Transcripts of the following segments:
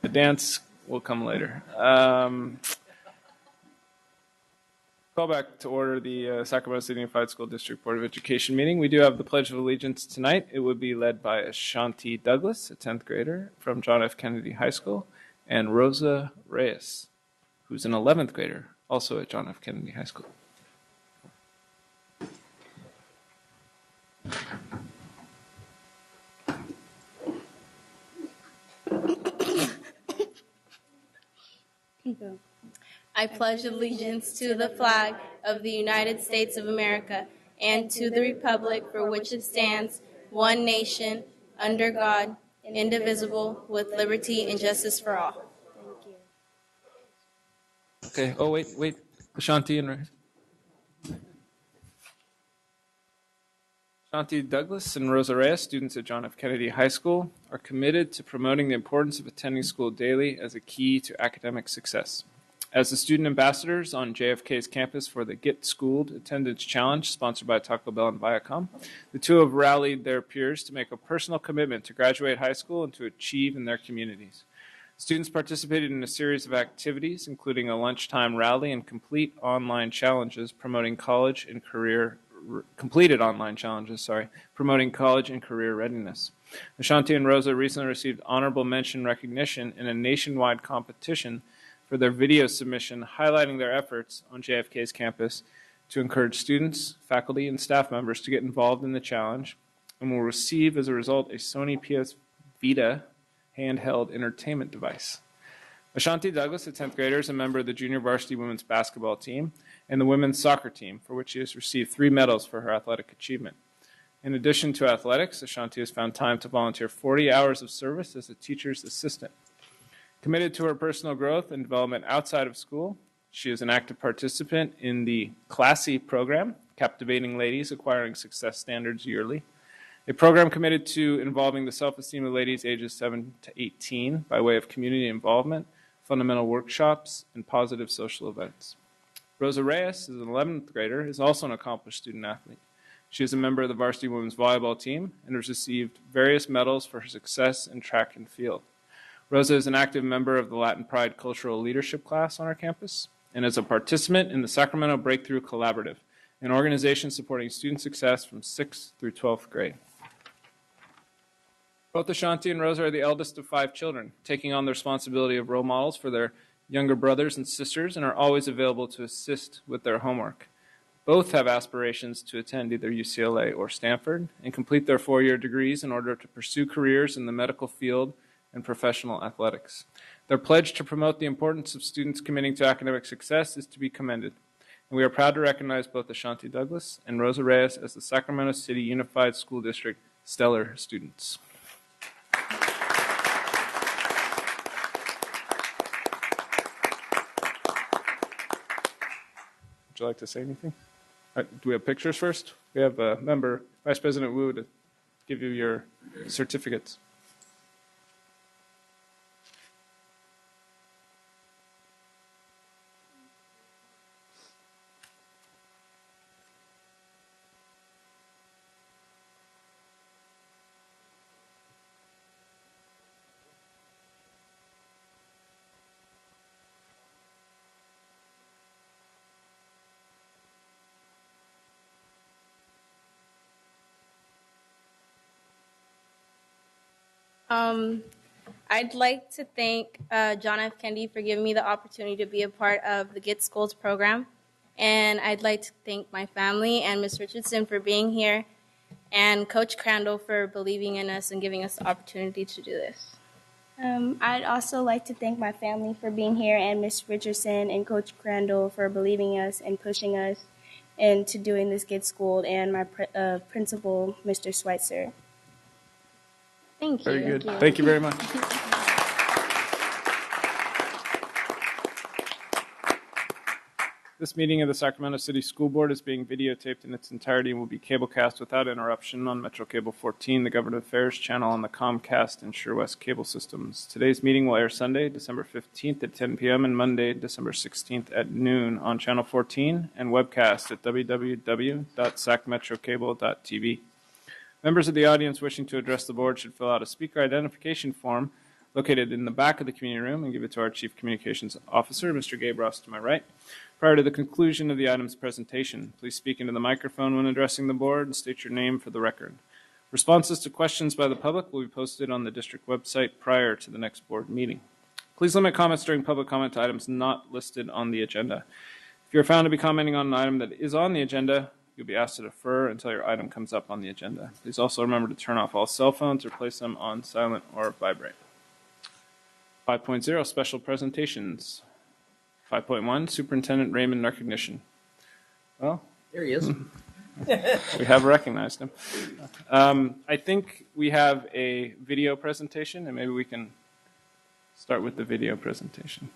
The dance will come later. Call back to order the Sacramento City Unified School District Board of Education meeting. We do have the Pledge of Allegiance tonight. It would be led by Ashanti Douglas, a 10th grader from John F. Kennedy High School, and Rosa Reyes, who's an 11th grader, also at John F. Kennedy High School. I pledge allegiance to the flag of the United States of America and to the republic for which it stands, one nation, under God, indivisible, with liberty and justice for all. Okay. Oh, wait. Ashanti and Reyes. Ashanti Douglas and Rosa Reyes, students at John F. Kennedy High School, are committed to promoting the importance of attending school daily as a key to academic success. As the student ambassadors on JFK's campus for the Get Schooled Attendance Challenge, sponsored by Taco Bell and Viacom, the two have rallied their peers to make a personal commitment to graduate high school and to achieve in their communities. Students participated in a series of activities, including a lunchtime rally and completed online challenges promoting college and career readiness. Ashanti and Rosa recently received honorable mention recognition in a nationwide competition for their video submission highlighting their efforts on JFK's campus to encourage students, faculty, and staff members to get involved in the challenge, and will receive as a result a Sony PS Vita handheld entertainment device. Ashanti Douglas, a 10th grader, is a member of the junior varsity women's basketball team and the women's soccer team, for which she has received 3 medals for her athletic achievement. In addition to athletics, Ashanti has found time to volunteer 40 hours of service as a teacher's assistant. Committed to her personal growth and development outside of school, she is an active participant in the Classy program, Captivating Ladies Acquiring Success Standards Yearly, a program committed to involving the self-esteem of ladies ages 7 to 18 by way of community involvement, fundamental workshops, and positive social events. Rosa Reyes, as an 11th grader, is also an accomplished student athlete. She is a member of the varsity women's volleyball team and has received various medals for her success in track and field. Rosa is an active member of the Latin Pride Cultural Leadership class on our campus and is a participant in the Sacramento Breakthrough Collaborative, an organization supporting student success from 6th through 12th grade. Both Ashanti and Rosa are the eldest of 5 children, taking on the responsibility of role models for their younger brothers and sisters and are always available to assist with their homework. Both have aspirations to attend either UCLA or Stanford and complete their 4-year degrees in order to pursue careers in the medical field and professional athletics. Their pledge to promote the importance of students committing to academic success is to be commended, and we are proud to recognize both Ashanti Douglas and Rosa Reyes as the Sacramento City Unified School District Stellar Students. Would you like to say anything? Do we have pictures first? We have a member, Vice President Wu, to give you your certificates. I'd like to thank John F. Kennedy for giving me the opportunity to be a part of the Get Schooled program. And I'd like to thank my family and Ms. Richardson for being here and Coach Crandall for believing in us and giving us the opportunity to do this. I'd also like to thank my family for being here and Ms. Richardson and Coach Crandall for believing in us and pushing us into doing this Get Schooled, and my principal, Mr. Schweitzer. Thank you. Very good. Thank you very much. This meeting of the Sacramento City School Board is being videotaped in its entirety and will be cablecast without interruption on Metro Cable 14, the Government Affairs channel on the Comcast and SureWest cable systems. Today's meeting will air Sunday, December 15th at 10 p.m. and Monday, December 16th at noon on Channel 14 and webcast at www.sacmetrocable.tv. Members of the audience wishing to address the board should fill out a speaker identification form located in the back of the community room, and give it to our Chief Communications Officer, Mr. Gabe Ross, to my right. Prior to the conclusion of the item's presentation, please speak into the microphone when addressing the board and state your name for the record. Responses to questions by the public will be posted on the district website prior to the next board meeting. Please limit comments during public comment to items not listed on the agenda. If you're found to be commenting on an item that is on the agenda, you'll be asked to defer until your item comes up on the agenda. Please also remember to turn off all cell phones or place them on silent or vibrate. 5.0 Special Presentations. 5.1 Superintendent Raymond Recognition. Well, There he is. we have recognized him. I think we have a video presentation, and maybe we can start with the video presentation.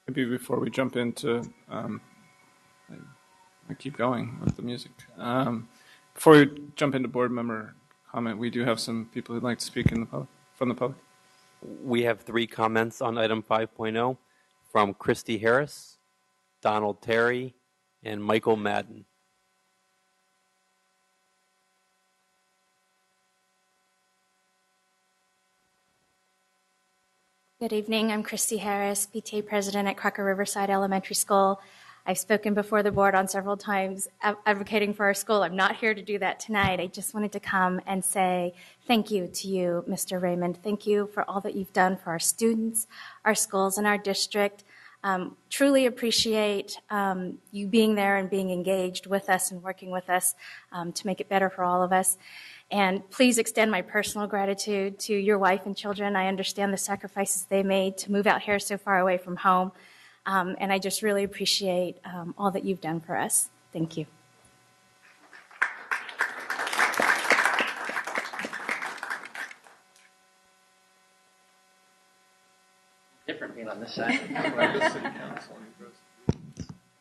Maybe before we jump into, I keep going with the music. Before we jump into board member comment, we do have some people who'd like to speak from the public. We have 3 comments on item 5.0 from Christy Harris, Donald Terry, and Michael Madden. Good evening. I'm Christy Harris, PTA president at Crocker Riverside Elementary School. I've spoken before the board on several times advocating for our school. I'm not here to do that tonight. I just wanted to come and say thank you to you, Mr. Raymond. Thank you for all that you've done for our students, our schools, and our district. Truly appreciate you being there and being engaged with us and working with us to make it better for all of us. And please extend my personal gratitude to your wife and children. I understand the sacrifices they made to move out here so far away from home. And I just really appreciate all that you've done for us. Thank you. Different being on this side.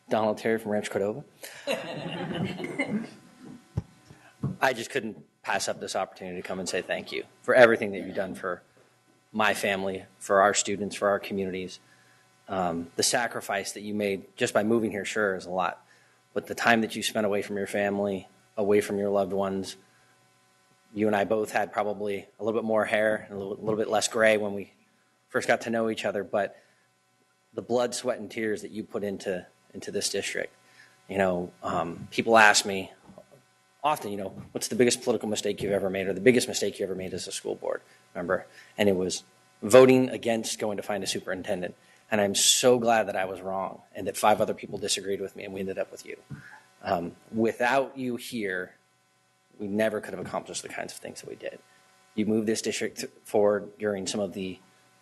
Donald Terry from Rancho Cordova. I just couldn't pass up this opportunity to come and say thank you for everything that you've done for my family, for our students, for our communities. The sacrifice that you made just by moving here, sure, is a lot. But the time that you spent away from your family, away from your loved ones, you and I both had probably a little bit more hair and a little bit less gray when we first got to know each other. But the blood, sweat, and tears that you put into this district, people ask me often, what's the biggest political mistake you've ever made, or the biggest mistake you ever made as a school board member? And it was voting against going to find a superintendent. And I'm so glad that I was wrong and that 5 other people disagreed with me and we ended up with you. Without you here, we never could have accomplished the kinds of things that we did. You moved this district forward during some of the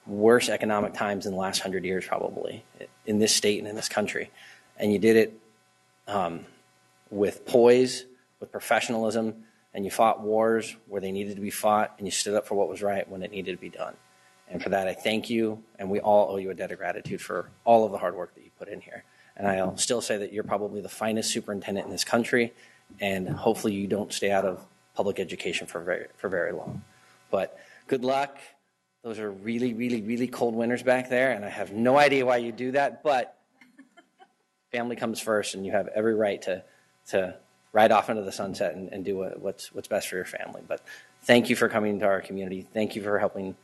worst economic times in the last 100 years, probably, in this state and in this country. And you did it with poise, with professionalism, and you fought wars where they needed to be fought, and you stood up for what was right when it needed to be done. And for that, I thank you, and we all owe you a debt of gratitude for all of the hard work that you put in here. And I'll still say that you're probably the finest superintendent in this country, and hopefully you don't stay out of public education for very long. But good luck. Those are really, really, really cold winters back there, and I have no idea why you do that, but family comes first, and you have every right to ride off into the sunset and do what's best for your family. But thank you for coming to our community. Thank you for helping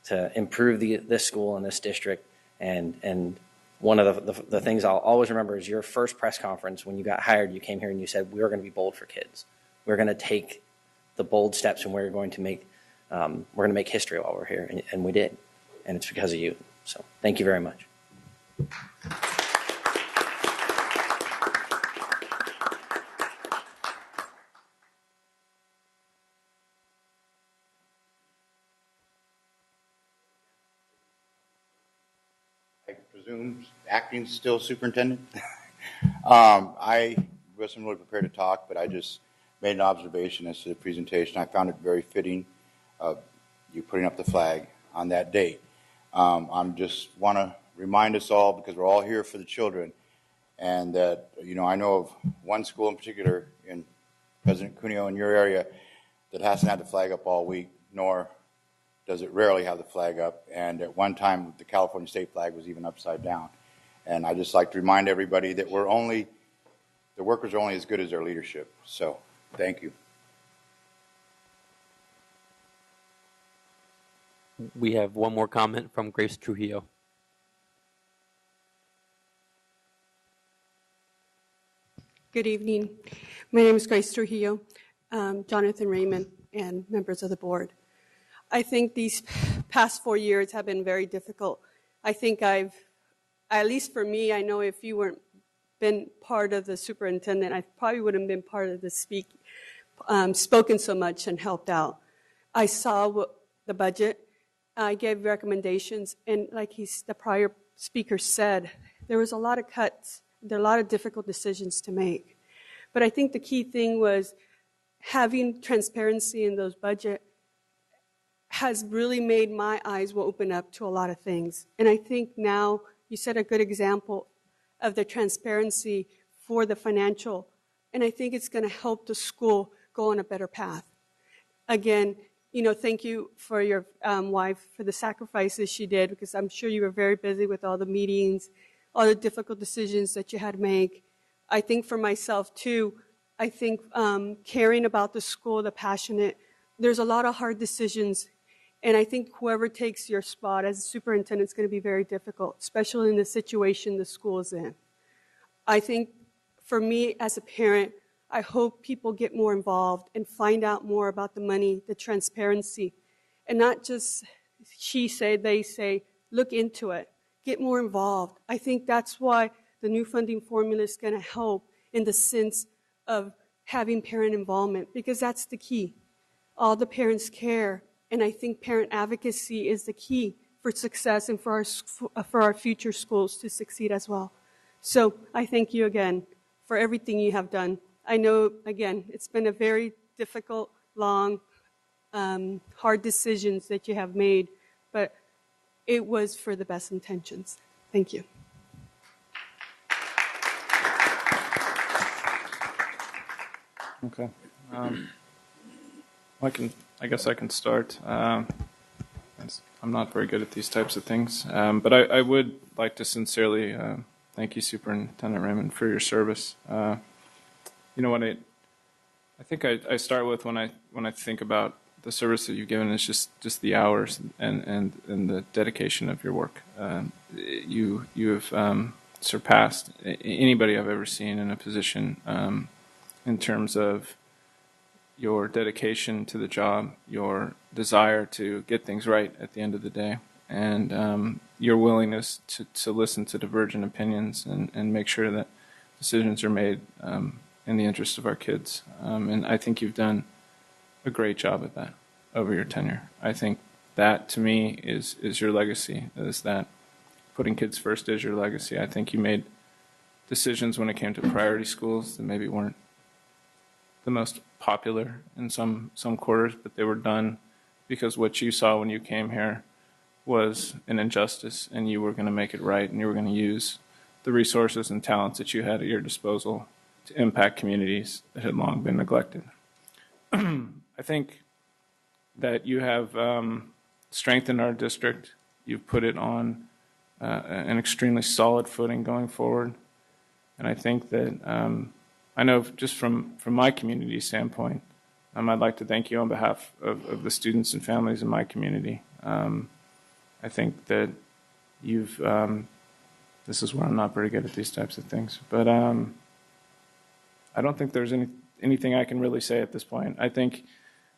to improve this school and this district. And one of the things I'll always remember is your first press conference when you got hired. You came here and you said, we are going to be bold for kids. We're going to take the bold steps, and we're going to make history while we're here. And we did. And it's because of you. So thank you very much. Acting still superintendent. I wasn't really prepared to talk, but I just made an observation as to the presentation. I found it very fitting of you putting up the flag on that date. I just want to remind us all, because we're all here for the children, and that, I know of one school in particular in President Cuneo in your area that hasn't had the flag up all week, nor does it rarely have the flag up. And at one time, the California state flag was even upside down. And I just like to remind everybody that the workers are only as good as their leadership. So thank you. We have one more comment from Grace Trujillo. Good evening. My name is Grace Trujillo, Jonathan Raymond, and members of the board. I think these past 4 years have been very difficult. I think at least for me, I know if you weren't been part of the superintendent, I probably wouldn't have been part of the spoken so much and helped out. I saw the budget. I gave recommendations, and like the prior speaker said, there was a lot of cuts. There are a lot of difficult decisions to make. But I think the key thing was having transparency in those budgets has really made my eyes open up to a lot of things. And I think now you set a good example of the transparency for the financial, and I think it's going to help the school go on a better path. Again, thank you for your wife for the sacrifices she did, because I'm sure you were very busy with all the meetings, all the difficult decisions that you had to make. I think for myself too, I think caring about the school, the passionate, there's a lot of hard decisions, and I think whoever takes your spot as a superintendent is going to be very difficult, especially in the situation the school is in. I think for me as a parent, I hope people get more involved and find out more about the money, the transparency, and not just she say, they say, look into it, get more involved. I think that's why the new funding formula is going to help in the sense of having parent involvement, because that's the key. All the parents care, and I think parent advocacy is the key for success and for our future schools to succeed as well. So I thank you again for everything you have done. I know, again, it's been a very difficult, long, hard decisions that you have made, but it was for the best intentions. Thank you. Okay. I guess I can start. I'm not very good at these types of things, but I would like to sincerely thank you, Superintendent Raymond, for your service. What I think I start with when I think about the service that you've given is just the hours and the dedication of your work. You have surpassed anybody I've ever seen in a position in terms of your dedication to the job, your desire to get things right at the end of the day, and your willingness to listen to divergent opinions and make sure that decisions are made in the interest of our kids. And I think you've done a great job at that over your tenure. I think that, to me, is your legacy, is that putting kids first is your legacy. I think you made decisions when it came to priority schools that maybe weren't the most popular in some quarters, but they were done because what you saw when you came here was an injustice, and you were going to make it right, and you were going to use the resources and talents that you had at your disposal to impact communities that had long been neglected. I think that you have strengthened our district. You've put it on an extremely solid footing going forward. And I think that I know just from my community standpoint, I'd like to thank you on behalf of the students and families in my community. I think that you've, this is where I'm not very good at these types of things, but I don't think there's anything I can really say at this point. I think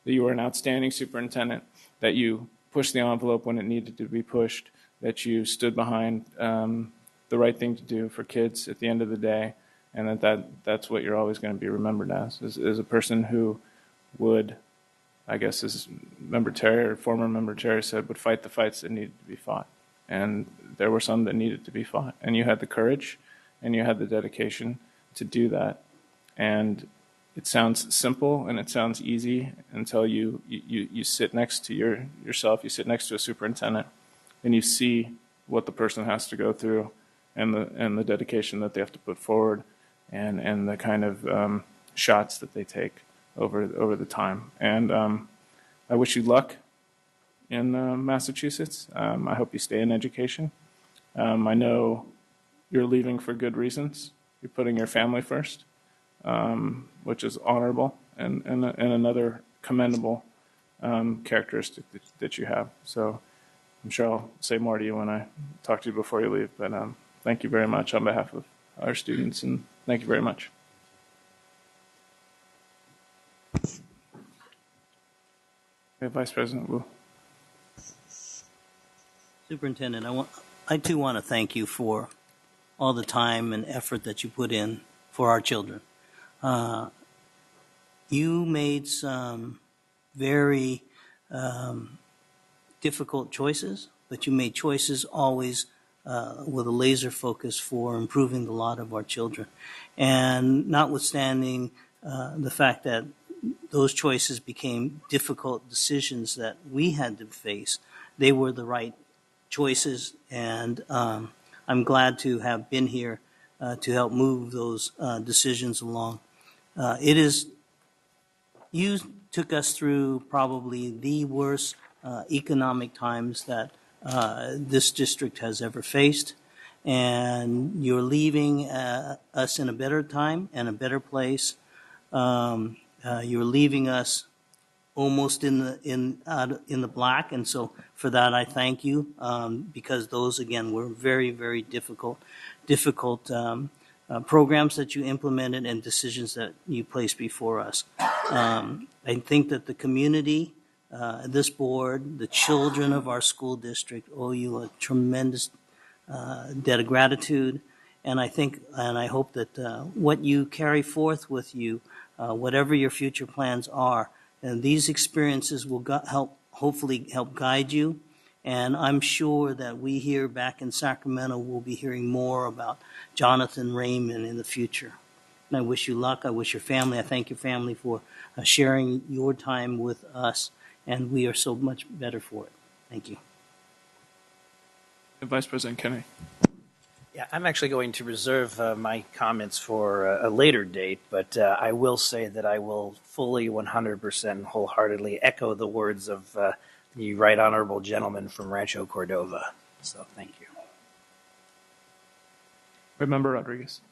that you were an outstanding superintendent, that you pushed the envelope when it needed to be pushed, that you stood behind the right thing to do for kids at the end of the day, and that's what you're always going to be remembered as a person who would, I guess as Member Terry or former Member Terry said, would fight the fights that needed to be fought. And there were some that needed to be fought. And you had the courage and you had the dedication to do that. And it sounds simple and it sounds easy until you sit next to yourself, you sit next to a superintendent, and you see what the person has to go through and the dedication that they have to put forward and the kind of shots that they take over the time. And I wish you luck in Massachusetts. I hope you stay in education. I know you're leaving for good reasons. You're putting your family first, which is honorable and another commendable characteristic that you have. So I'm sure I'll say more to you when I talk to you before you leave. But thank you very much on behalf of our students, and thank you very much. Vice President Wu. Superintendent, I too want to thank you for all the time and effort that you put in for our children. You made some very difficult choices, but you made choices always with a laser focus for improving the lot of our children. And notwithstanding the fact that those choices became difficult decisions that we had to face, they were the right choices, and I'm I'm glad to have been here to help move those decisions along. You took us through probably the worst economic times that this district has ever faced, and you're leaving us in a better time and a better place. You're leaving us almost in the black, and so for that I thank you, because those again were very, very difficult programs that you implemented and decisions that you placed before us. I think that the community, this board, the children of our school district owe you a tremendous debt of gratitude, and I hope that what you carry forth with you, whatever your future plans are, and these experiences will hopefully help guide you. And I'm sure that we here back in Sacramento will be hearing more about Jonathan Raymond in the future. And I wish you luck. I wish your family, I thank your family for sharing your time with us, and we are so much better for it. Thank you. Vice President Kennedy. Yeah, I'm actually going to reserve my comments for a later date, but I will say that I will fully 100% wholeheartedly echo the words of the right honorable gentleman from Rancho Cordova. So thank you. Member Rodriguez.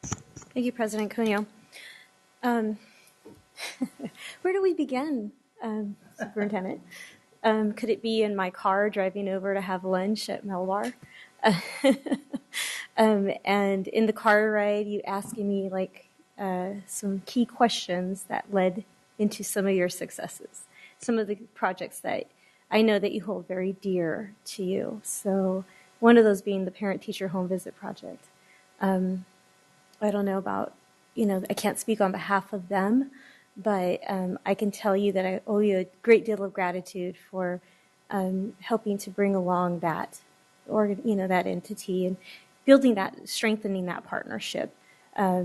Thank you, President Cuneo. Where do we begin, Superintendent? Could it be in my car driving over to have lunch at Melbar? And in the car ride, you asking me some key questions that led into some of your successes, some of the projects that I know that you hold very dear to you. So one of those being the parent-teacher home visit project. I don't know about, I can't speak on behalf of them, but I can tell you that I owe you a great deal of gratitude for helping to bring along that, that entity and strengthening that partnership,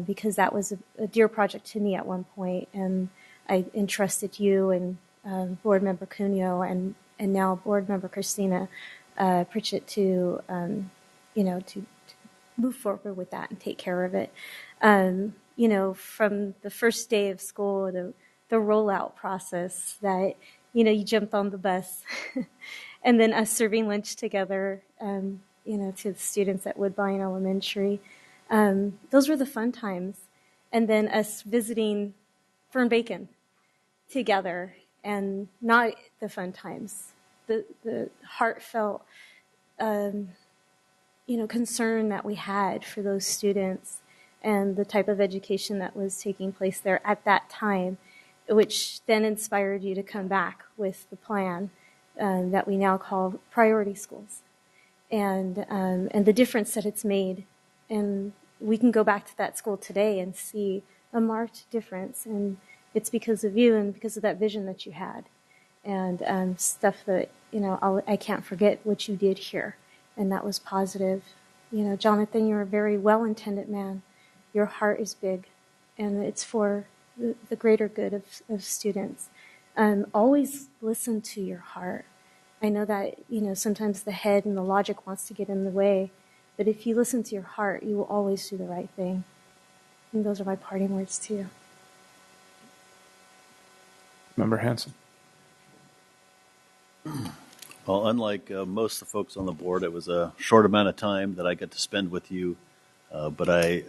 because that was a dear project to me at one point, and I entrusted you and Board Member Cuneo and now Board Member Christina Pritchett to move forward with that and take care of it. From the first day of school, the rollout process that, you jumped on the bus and then us serving lunch together, to the students at Woodbine Elementary. Those were the fun times. And then us visiting Fern Bacon together, and not the fun times, the heartfelt, concern that we had for those students and the type of education that was taking place there at that time, which then inspired you to come back with the plan that we now call Priority Schools, and the difference that it's made. And we can go back to that school today and see a marked difference, and it's because of you and because of that vision that you had, and stuff that I can't forget what you did here, and that was positive. Jonathan, you're a very well-intended man. Your heart is big, and it's for the greater good of students. Always listen to your heart. I know that, sometimes the head and the logic wants to get in the way, but if you listen to your heart, you will always do the right thing. And those are my parting words to you. Member Hanson. Well, unlike most of the folks on the board, it was a short amount of time that I got to spend with you, but I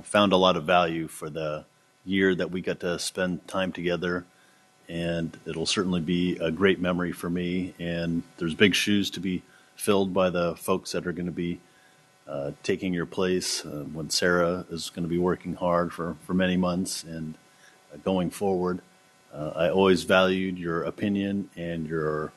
found a lot of value for the year that we got to spend time together, and it'll certainly be a great memory for me. And there's big shoes to be filled by the folks that are going to be taking your place when Sarah is going to be working hard for many months and going forward. I always valued your opinion and your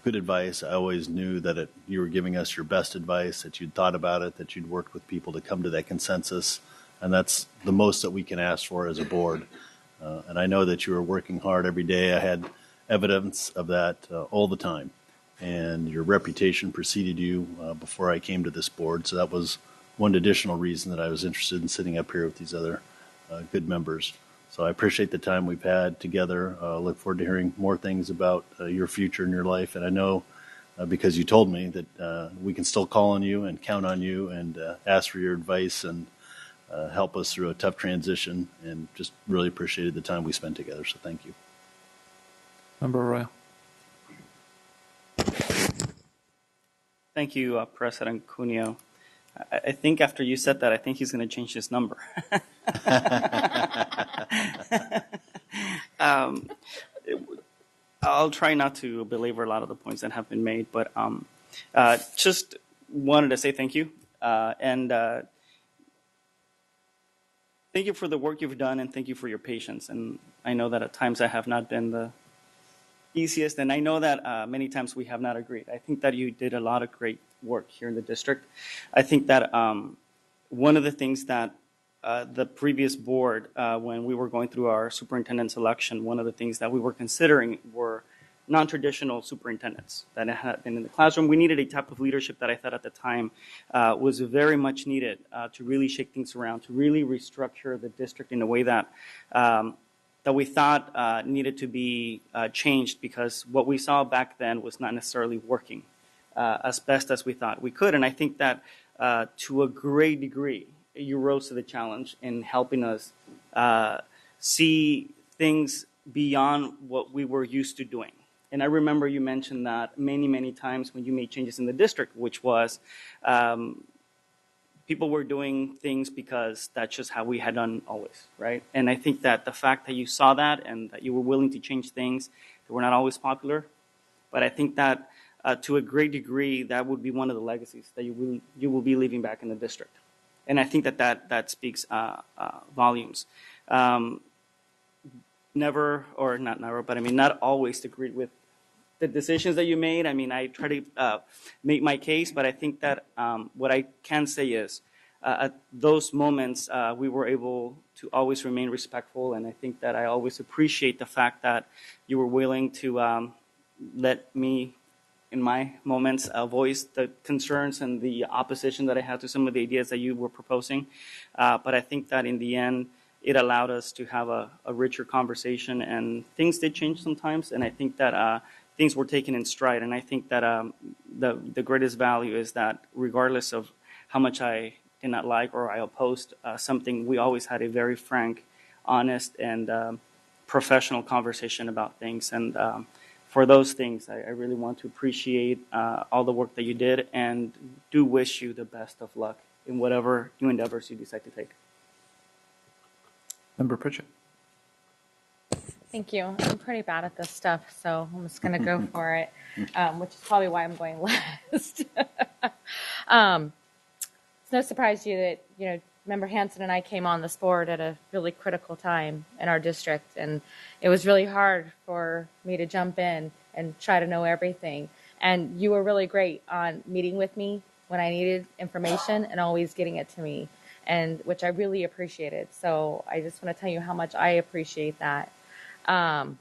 good advice. I always knew that you were giving us your best advice, that you'd thought about it, that you'd worked with people to come to that consensus, and that's the most that we can ask for as a board. And I know that you were working hard every day. I had evidence of that all the time, and your reputation preceded you before I came to this board, so that was one additional reason that I was interested in sitting up here with these other good members. So I appreciate the time we've had together. Look forward to hearing more things about your future and your life. And I know because you told me that we can still call on you and count on you and ask for your advice and help us through a tough transition, and just really appreciated the time we spent together. So thank you. Member Royal. Thank you, President Cuneo. I think after you said that, I think he's going to change his number. I'll try not to belabor a lot of the points that have been made, but just wanted to say thank you. And thank you for the work you've done, and thank you for your patience. And I know that at times I have not been the easiest, and I know that many times we have not agreed. I think that you did a lot of great work here in the district. I think that one of the things that the previous board, when we were going through our superintendent selection, one of the things that we were considering were non-traditional superintendents that had been in the classroom. We needed a type of leadership that I thought at the time was very much needed to really shake things around, to really restructure the district in a way that that we thought needed to be changed, because what we saw back then was not necessarily working as best as we thought we could. And I think that to a great degree, you rose to the challenge in helping us see things beyond what we were used to doing. And I remember you mentioned that many, many times when you made changes in the district, which was people were doing things because that's just how we had done always, right? And I think that the fact that you saw that and that you were willing to change things that were not always popular, but I think that to a great degree, that would be one of the legacies that you will be leaving back in the district. And I think that speaks volumes. Never, or not never, but I mean, not always agreed with the decisions that you made. I mean, I try to make my case, but I think that what I can say is at those moments, we were able to always remain respectful. And I think that I always appreciate the fact that you were willing to let me, in my moments, voice the concerns and the opposition that I had to some of the ideas that you were proposing. But I think that in the end, it allowed us to have a richer conversation, and things did change sometimes. And I think that things were taken in stride. And I think that the greatest value is that regardless of how much I did not like or I opposed something, we always had a very frank, honest, and professional conversation about things. And for those things, I really want to appreciate all the work that you did, and do wish you the best of luck in whatever new endeavors you decide to take. Member Pritchett. Thank you. I'm pretty bad at this stuff, so I'm just going to go for it, which is probably why I'm going last. It's no surprise to you that, Member Hanson and I came on this board at a really critical time in our district, and it was really hard for me to jump in and try to know everything. And you were really great on meeting with me when I needed information and always getting it to me, and which I really appreciated. So I just want to tell you how much I appreciate that. And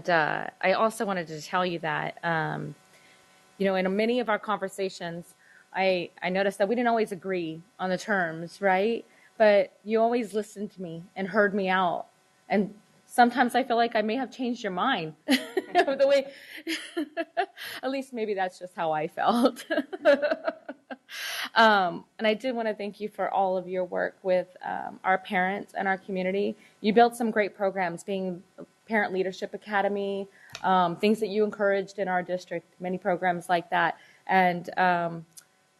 I also wanted to tell you that, in many of our conversations, I noticed that we didn't always agree on the terms, right? But you always listened to me and heard me out. And sometimes I feel like I may have changed your mind. The way, at least maybe that's just how I felt. And I did want to thank you for all of your work with our parents and our community. You built some great programs, being Parent Leadership Academy, things that you encouraged in our district, many programs like that. And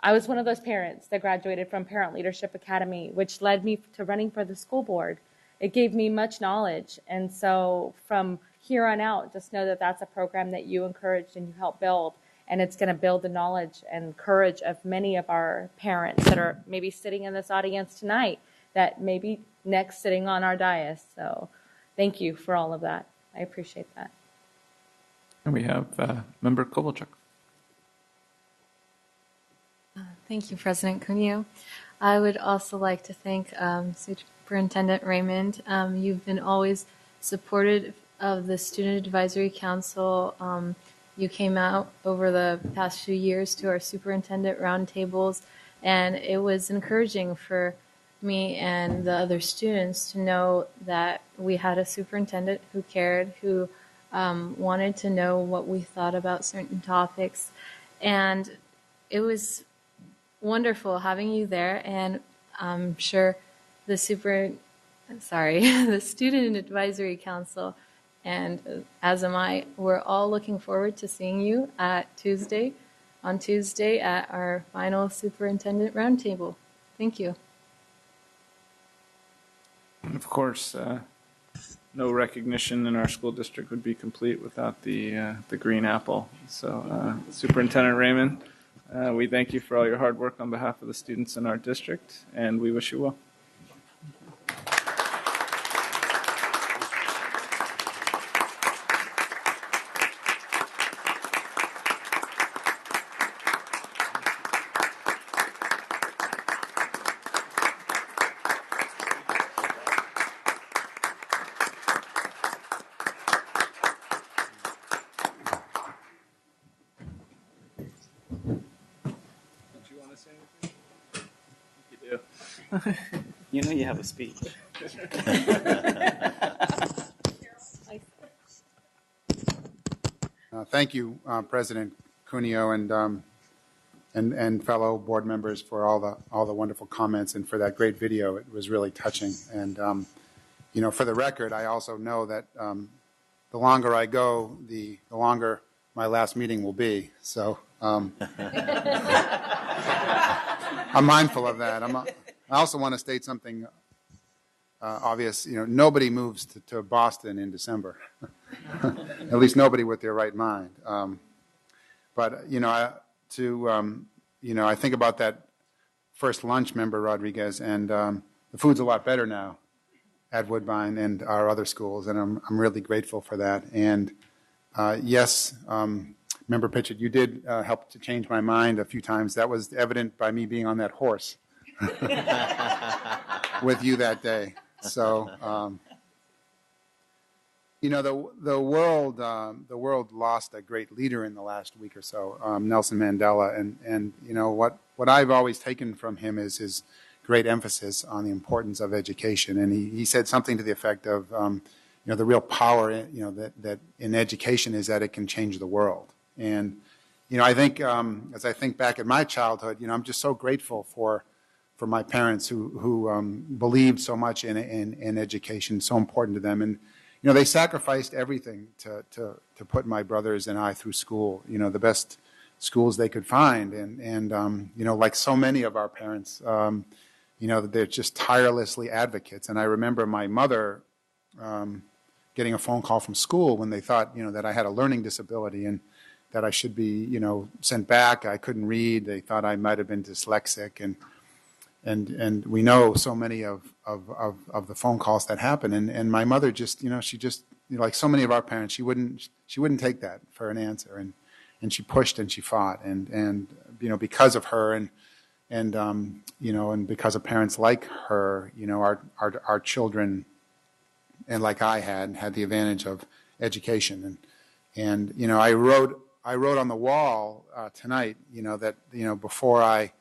I was one of those parents that graduated from Parent Leadership Academy, which led me to running for the school board. It gave me much knowledge. And so from here on out, just know that that's a program that you encouraged and you helped build. And it's going to build the knowledge and courage of many of our parents that are maybe sitting in this audience tonight, that may be next sitting on our dais. So thank you for all of that. I appreciate that. And we have Member Kovalchuk. Thank you, President Cuneo. I would also like to thank Superintendent Raymond. You've been always supportive of the Student Advisory Council. You came out over the past few years to our superintendent roundtables, and it was encouraging for me and the other students to know that we had a superintendent who cared, who wanted to know what we thought about certain topics. And it was wonderful having you there, and I'm sure the the Student Advisory Council, and as am I, we're all looking forward to seeing you on Tuesday at our final Superintendent Roundtable. Thank you. And of course, no recognition in our school district would be complete without the green apple. So, Superintendent Raymond, we thank you for all your hard work on behalf of the students in our district, and we wish you well. You know you have a speech. Thank you, President Cuneo and fellow board members for all the wonderful comments and for that great video. It was really touching. And for the record, I also know that the longer I go, the longer my last meeting will be. So I'm mindful of that. I also want to state something obvious. Nobody moves to Boston in December. At least nobody with their right mind. But I think about that first lunch, Member Rodriguez, and the food's a lot better now at Woodbine and our other schools, and I'm really grateful for that. And yes, Member Pitchett, you did help to change my mind a few times. That was evident by me being on that horse with you that day. So, the world lost a great leader in the last week or so, Nelson Mandela, and what I've always taken from him is his great emphasis on the importance of education. And he said something to the effect of, the real power, that in education is that it can change the world. And, I think, as I think back at my childhood, I'm just so grateful for my parents who believed so much in education, so important to them. And, they sacrificed everything to put my brothers and I through school, the best schools they could find. And like so many of our parents, they're just tirelessly advocates. And I remember my mother getting a phone call from school when they thought, that I had a learning disability and that I should be, sent back. I couldn't read. They thought I might have been dyslexic. And we know so many of the phone calls that happen. And my mother just, she just, like so many of our parents, she wouldn't take that for an answer. And she pushed and she fought. And because of her and because of parents like her, our children, and like I had the advantage of education. And I wrote on the wall tonight, that, before I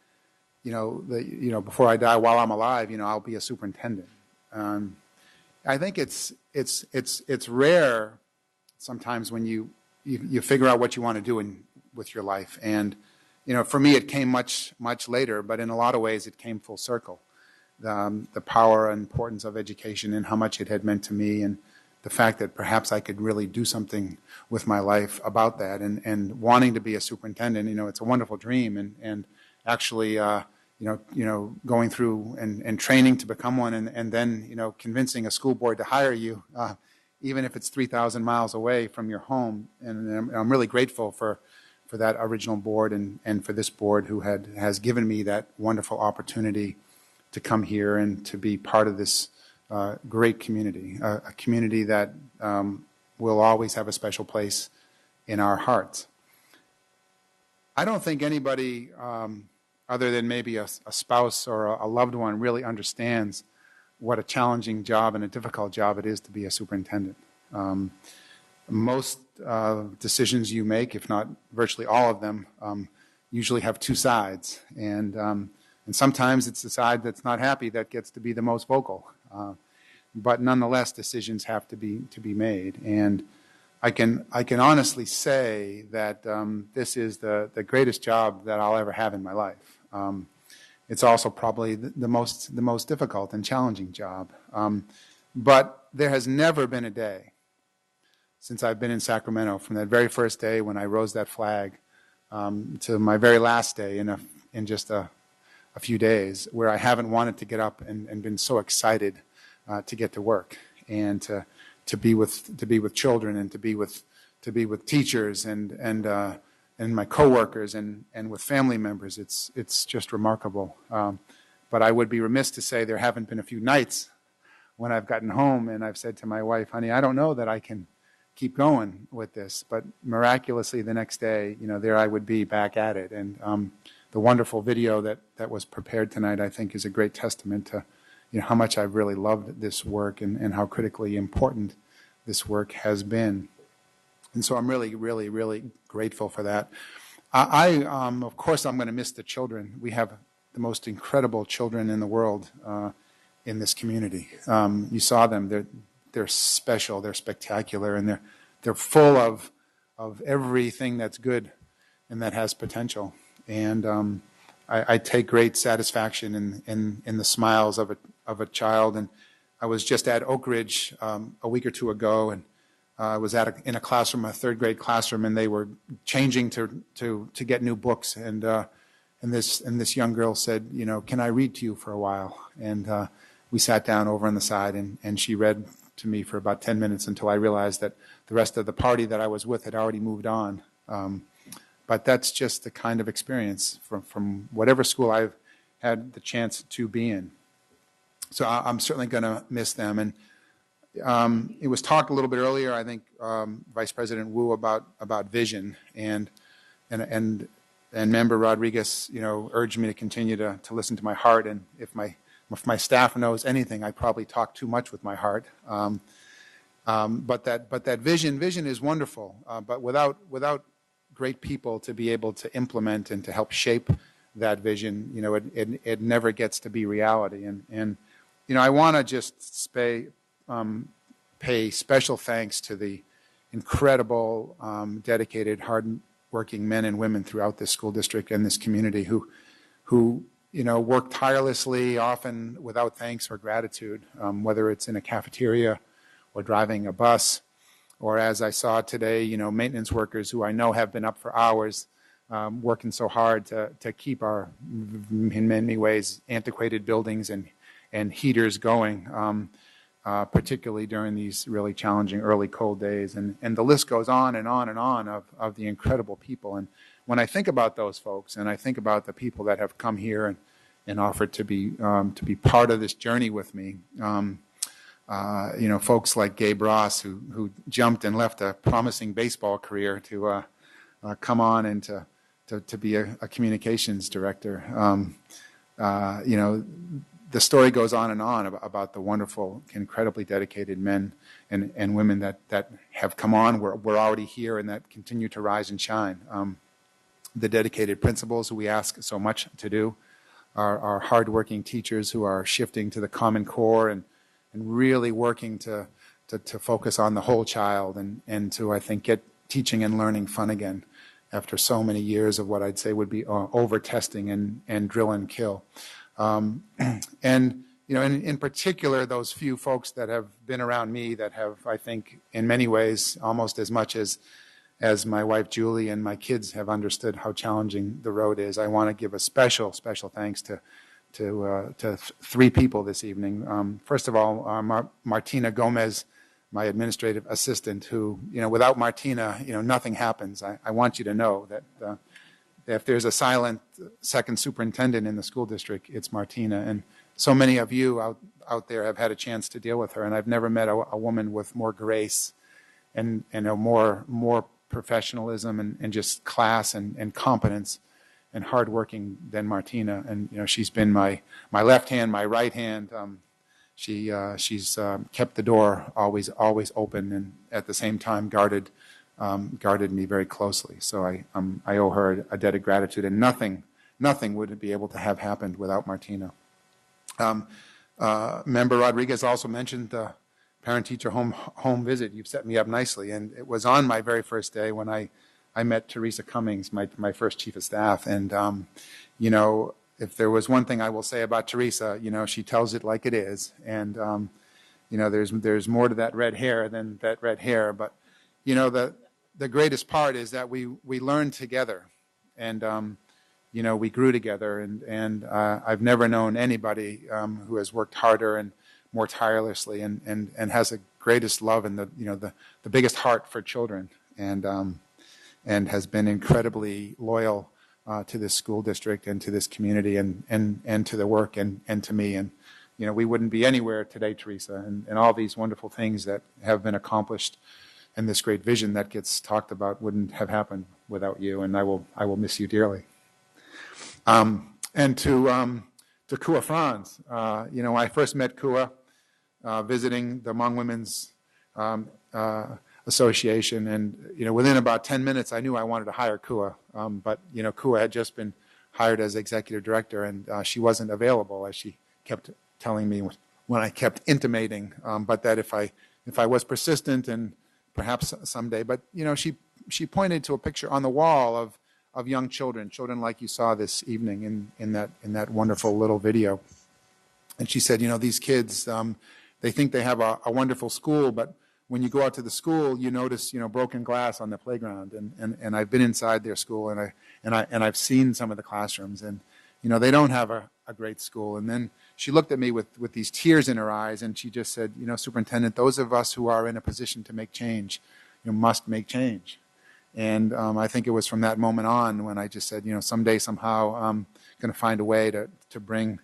die, while I'm alive, I'll be a superintendent. I think it's rare sometimes when you figure out what you want to do with your life. And, for me, it came much later, but in a lot of ways it came full circle. The power and importance of education and how much it had meant to me, and the fact that perhaps I could really do something with my life about that, and wanting to be a superintendent, it's a wonderful dream, and actually, going through and training to become one, and then, convincing a school board to hire you, even if it's 3,000 miles away from your home. And I'm really grateful for that original board and for this board who has given me that wonderful opportunity to come here and to be part of this great community, a community that will always have a special place in our hearts. I don't think anybody other than maybe a spouse or a loved one really understands what a challenging job and a difficult job it is to be a superintendent. Most decisions you make, if not virtually all of them, usually have two sides. And sometimes it's the side that's not happy that gets to be the most vocal. But nonetheless, decisions have to be made. And I can honestly say that this is the greatest job that I'll ever have in my life. It's also probably the most difficult and challenging job. But there has never been a day since I've been in Sacramento, from that very first day when I rose that flag to my very last day in just a few days, where I haven't wanted to get up and been so excited to get to work and to be with children and to be with teachers and my coworkers and with family members. It's just remarkable. But I would be remiss to say there haven't been a few nights when I've gotten home and I've said to my wife, honey, I don't know that I can keep going with this. But miraculously the next day, there I would be back at it. And the wonderful video that was prepared tonight, I think, is a great testament to how much I've really loved this work and how critically important this work has been. And so I'm really, really, really grateful for that. Of course, I'm going to miss the children. We have the most incredible children in the world in this community. You saw them. They're special. They're spectacular, and they're full of everything that's good and that has potential. And I take great satisfaction in the smiles of a child. And I was just at Oak Ridge a week or two ago, and I was in a classroom, a third grade classroom, and they were changing to get new books. And this young girl said, can I read to you for a while? And we sat down over on the side, and she read to me for about 10 minutes until I realized that the rest of the party that I was with had already moved on. But that's just the kind of experience from whatever school I've had the chance to be in. So I'm certainly going to miss them. And it was talked a little bit earlier, I think, Vice President Wu, about vision, and Member Rodriguez, urged me to continue to listen to my heart. And if my staff knows anything, I probably talk too much with my heart. But that vision is wonderful. But without great people to be able to implement and to help shape that vision, it never gets to be reality. And I want to just pay special thanks to the incredible, dedicated, hard-working men and women throughout this school district and this community who work tirelessly, often without thanks or gratitude, whether it's in a cafeteria or driving a bus, or as I saw today, maintenance workers who I know have been up for hours, working so hard to keep our, in many ways, antiquated buildings and heaters going, particularly during these really challenging early cold days. And the list goes on and on and on of the incredible people. And when I think about those folks, and I think about the people that have come here and offered to be part of this journey with me, folks like Gabe Ross, who jumped and left a promising baseball career to come on and to be a communications director. The story goes on and on about the wonderful, incredibly dedicated men and women that have come on, we're already here, and that continue to rise and shine. The dedicated principals who we ask so much to do, our hardworking teachers who are shifting to the Common Core and really working to focus on the whole child and to, I think, get teaching and learning fun again after so many years of what I'd say would be over-testing and drill and kill. In particular, those few folks that have been around me that have, I think, in many ways, almost as much as my wife Julie and my kids have understood how challenging the road is. I want to give a special thanks to three people this evening. First of all, Martina Gomez, my administrative assistant, who, without Martina, nothing happens. I want you to know that if there's a silent second superintendent in the school district, it's Martina. And so many of you out there have had a chance to deal with her, and I've never met a woman with more grace and a more professionalism and just class and competence and hardworking than Martina. And she's been my left hand, my right hand. She's kept the door always open, and at the same time guarded me very closely. So I owe her a debt of gratitude, and nothing would be able to have happened without Martina. Member Rodriguez also mentioned the parent-teacher home visit. You've set me up nicely. And it was on my very first day when I met Teresa Cummings, my first chief of staff. And, you know, if there was one thing I will say about Teresa, you know, she tells it like it is. And, you know, there's more to that red hair than that red hair. But, you know, the greatest part is that we learned together. And, you know, we grew together. And I've never known anybody who has worked harder and more tirelessly and has the greatest love and the biggest heart for children. And has been incredibly loyal to this school district and to this community and to the work and to me. And, you know, we wouldn't be anywhere today, Teresa, and all these wonderful things that have been accomplished and this great vision that gets talked about wouldn't have happened without you. And I will miss you dearly. And to Kua Franz, you know, I first met Kua visiting the Hmong Women's Association, and you know, within about 10 minutes, I knew I wanted to hire Kua. But you know, Kua had just been hired as executive director, and she wasn't available, as she kept telling me when I kept intimating. But that if I was persistent, and perhaps someday. But you know, she pointed to a picture on the wall of young children like you saw this evening in that wonderful little video. And she said, you know, these kids, they think they have a wonderful school, but when you go out to the school, you notice, you know, broken glass on the playground. And I've been inside their school, and I've seen some of the classrooms, and you know, they don't have a great school. And then she looked at me with these tears in her eyes, and she just said, you know, Superintendent, those of us who are in a position to make change, you know, must make change. And I think it was from that moment on when I just said, you know, someday, somehow, I'm going to find a way to bring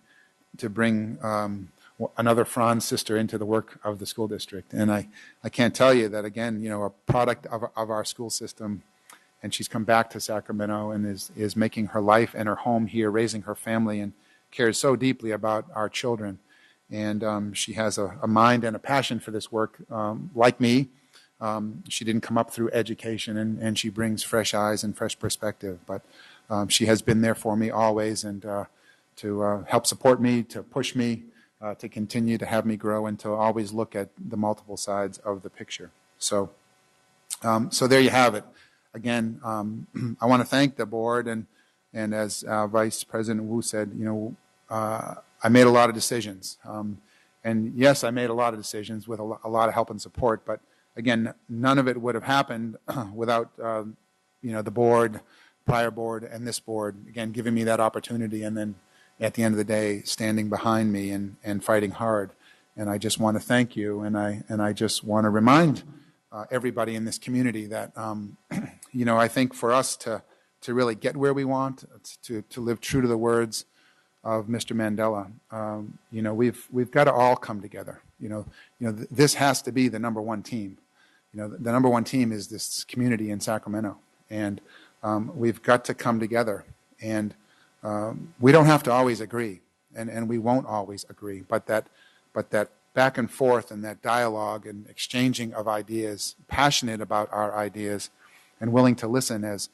another Franz sister into the work of the school district. And I can't tell you that, again, you know, a product of our school system, and she's come back to Sacramento and is making her life and her home here, raising her family, and cares so deeply about our children. And she has a mind and a passion for this work, like me. She didn't come up through education, and she brings fresh eyes and fresh perspective. But she has been there for me always, and to help support me, to push me, to continue to have me grow, and to always look at the multiple sides of the picture. So there you have it. Again, I want to thank the board, and as Vice President Wu said, you know, I made a lot of decisions. And yes, I made a lot of decisions with a lot of help and support, but again, none of it would have happened without, you know, the board, prior board, and this board, again, giving me that opportunity, and then at the end of the day, standing behind me and fighting hard. And I just want to thank you, and I just want to remind everybody in this community that, you know, I think for us to really get where we want, to live true to the words of Mr. Mandela, you know, we've got to all come together. You know, this has to be the number one team. You know, the number one team is this community in Sacramento, and we've got to come together. And we don't have to always agree, and we won't always agree. But that back and forth, and that dialogue and exchanging of ideas, passionate about our ideas, and willing to listen, as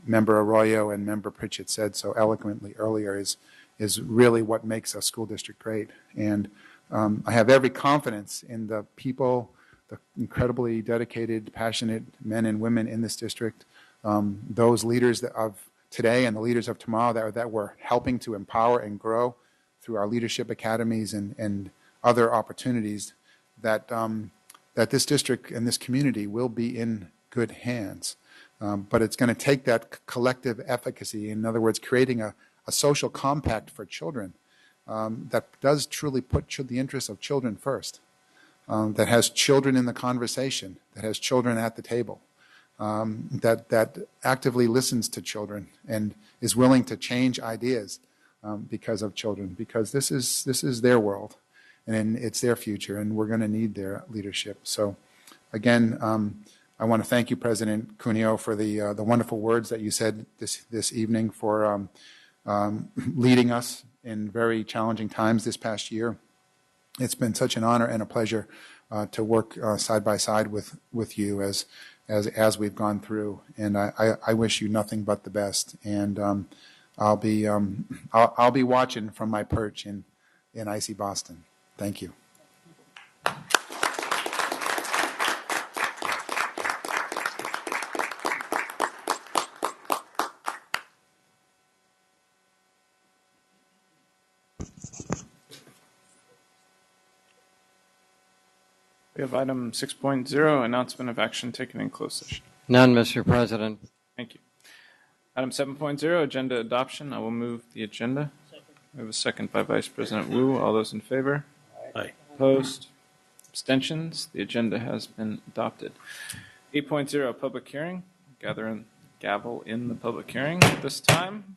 Member Arroyo and Member Pritchett said so eloquently earlier, is really what makes a school district great. And I have every confidence in the people, the incredibly dedicated, passionate men and women in this district, those leaders of today and the leaders of tomorrow that we're helping to empower and grow through our leadership academies and other opportunities, that this district and this community will be in good hands. But it's going to take that collective efficacy, in other words, creating a social compact for children that does truly put the interests of children first, that has children in the conversation, that has children at the table, that actively listens to children and is willing to change ideas because of children, because this is their world, and it's their future, and we're going to need their leadership. So again, I want to thank you, President Cuneo, for the wonderful words that you said this evening, for leading us in very challenging times this past year. It's been such an honor and a pleasure to work side by side with you as we've gone through, and I wish you nothing but the best. And I'll be watching from my perch in icy Boston. Thank you. We have item 6.0, announcement of action taken in closed session. None, Mr. President. Thank you. Item 7.0, agenda adoption. I will move the agenda. We have a second by Vice President Wu. All those in favor? Aye. Opposed? Abstentions? The agenda has been adopted. 8.0, public hearing. Gather and gavel in the public hearing at this time.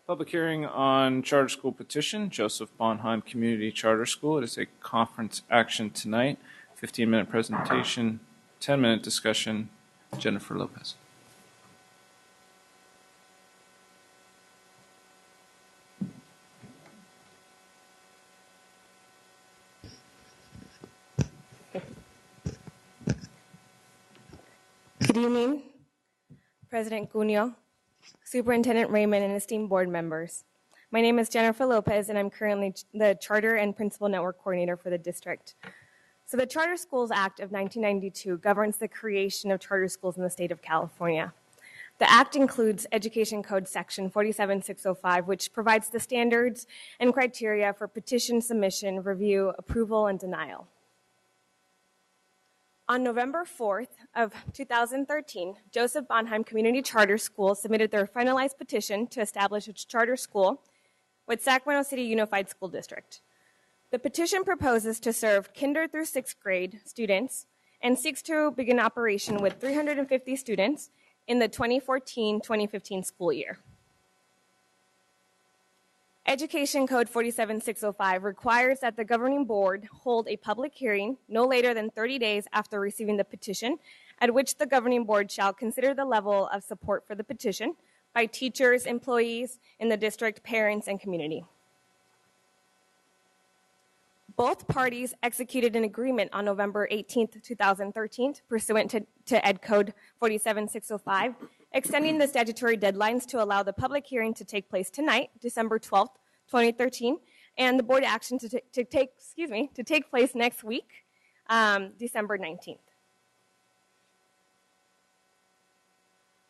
Public hearing on charter school petition, Joseph Bonheim Community Charter School. It is a conference action tonight. 15-minute presentation, 10-minute discussion. Jennifer Lopez. Good evening, President Cunio, Superintendent Raymond, and esteemed board members. My name is Jennifer Lopez, and I'm currently the Charter and Principal Network Coordinator for the district. So the Charter Schools Act of 1992 governs the creation of charter schools in the state of California. The act includes Education Code Section 47605, which provides the standards and criteria for petition submission, review, approval, and denial. On November 4th of 2013, Joseph Bonheim Community Charter School submitted their finalized petition to establish a charter school with Sacramento City Unified School District. The petition proposes to serve kinder through sixth grade students and seeks to begin operation with 350 students in the 2014-2015 school year. Education Code 47605 requires that the governing board hold a public hearing no later than 30 days after receiving the petition, at which the governing board shall consider the level of support for the petition by teachers, employees in the district, parents, and community. Both parties executed an agreement on November 18, 2013, pursuant to Ed Code 47605, extending the statutory deadlines to allow the public hearing to take place tonight, December 12, 2013, and the board action to take place next week, December 19th.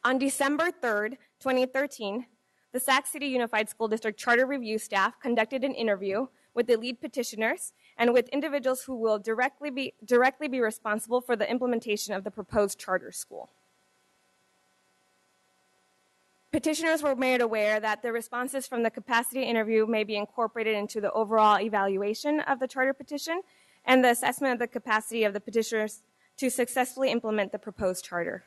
On December 3rd, 2013, the Sac City Unified School District Charter Review staff conducted an interview with the lead petitioners and with individuals who will directly be responsible for the implementation of the proposed charter school. Petitioners were made aware that the responses from the capacity interview may be incorporated into the overall evaluation of the charter petition and the assessment of the capacity of the petitioners to successfully implement the proposed charter.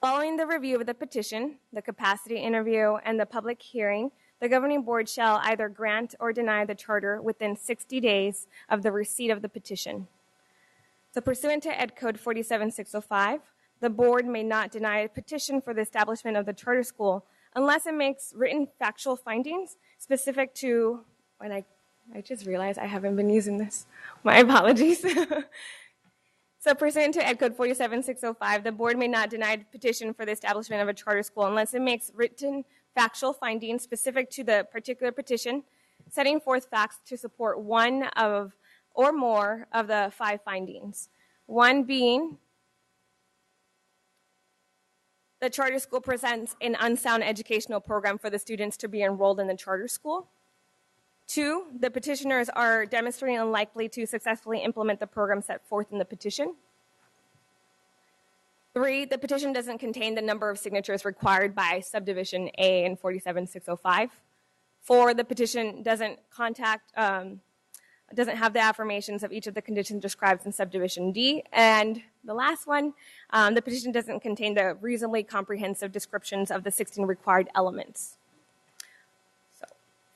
Following the review of the petition, the capacity interview, and the public hearing, the governing board shall either grant or deny the charter within 60 days of the receipt of the petition. So pursuant to Ed Code 47605, the board may not deny a petition for the establishment of the charter school unless it makes written factual findings specific to, and I just realized I haven't been using this. My apologies. So pursuant to Ed Code 47605, the board may not deny a petition for the establishment of a charter school unless it makes written factual findings specific to the particular petition, setting forth facts to support one of or more of the 5 findings. One being, the charter school presents an unsound educational program for the students to be enrolled in the charter school. 2, the petitioners are demonstrating unlikely to successfully implement the program set forth in the petition. 3, the petition doesn't contain the number of signatures required by subdivision A in 47605. 4, the petition doesn't have the affirmations of each of the conditions described in subdivision D. And the last one, the petition doesn't contain the reasonably comprehensive descriptions of the 16 required elements. So,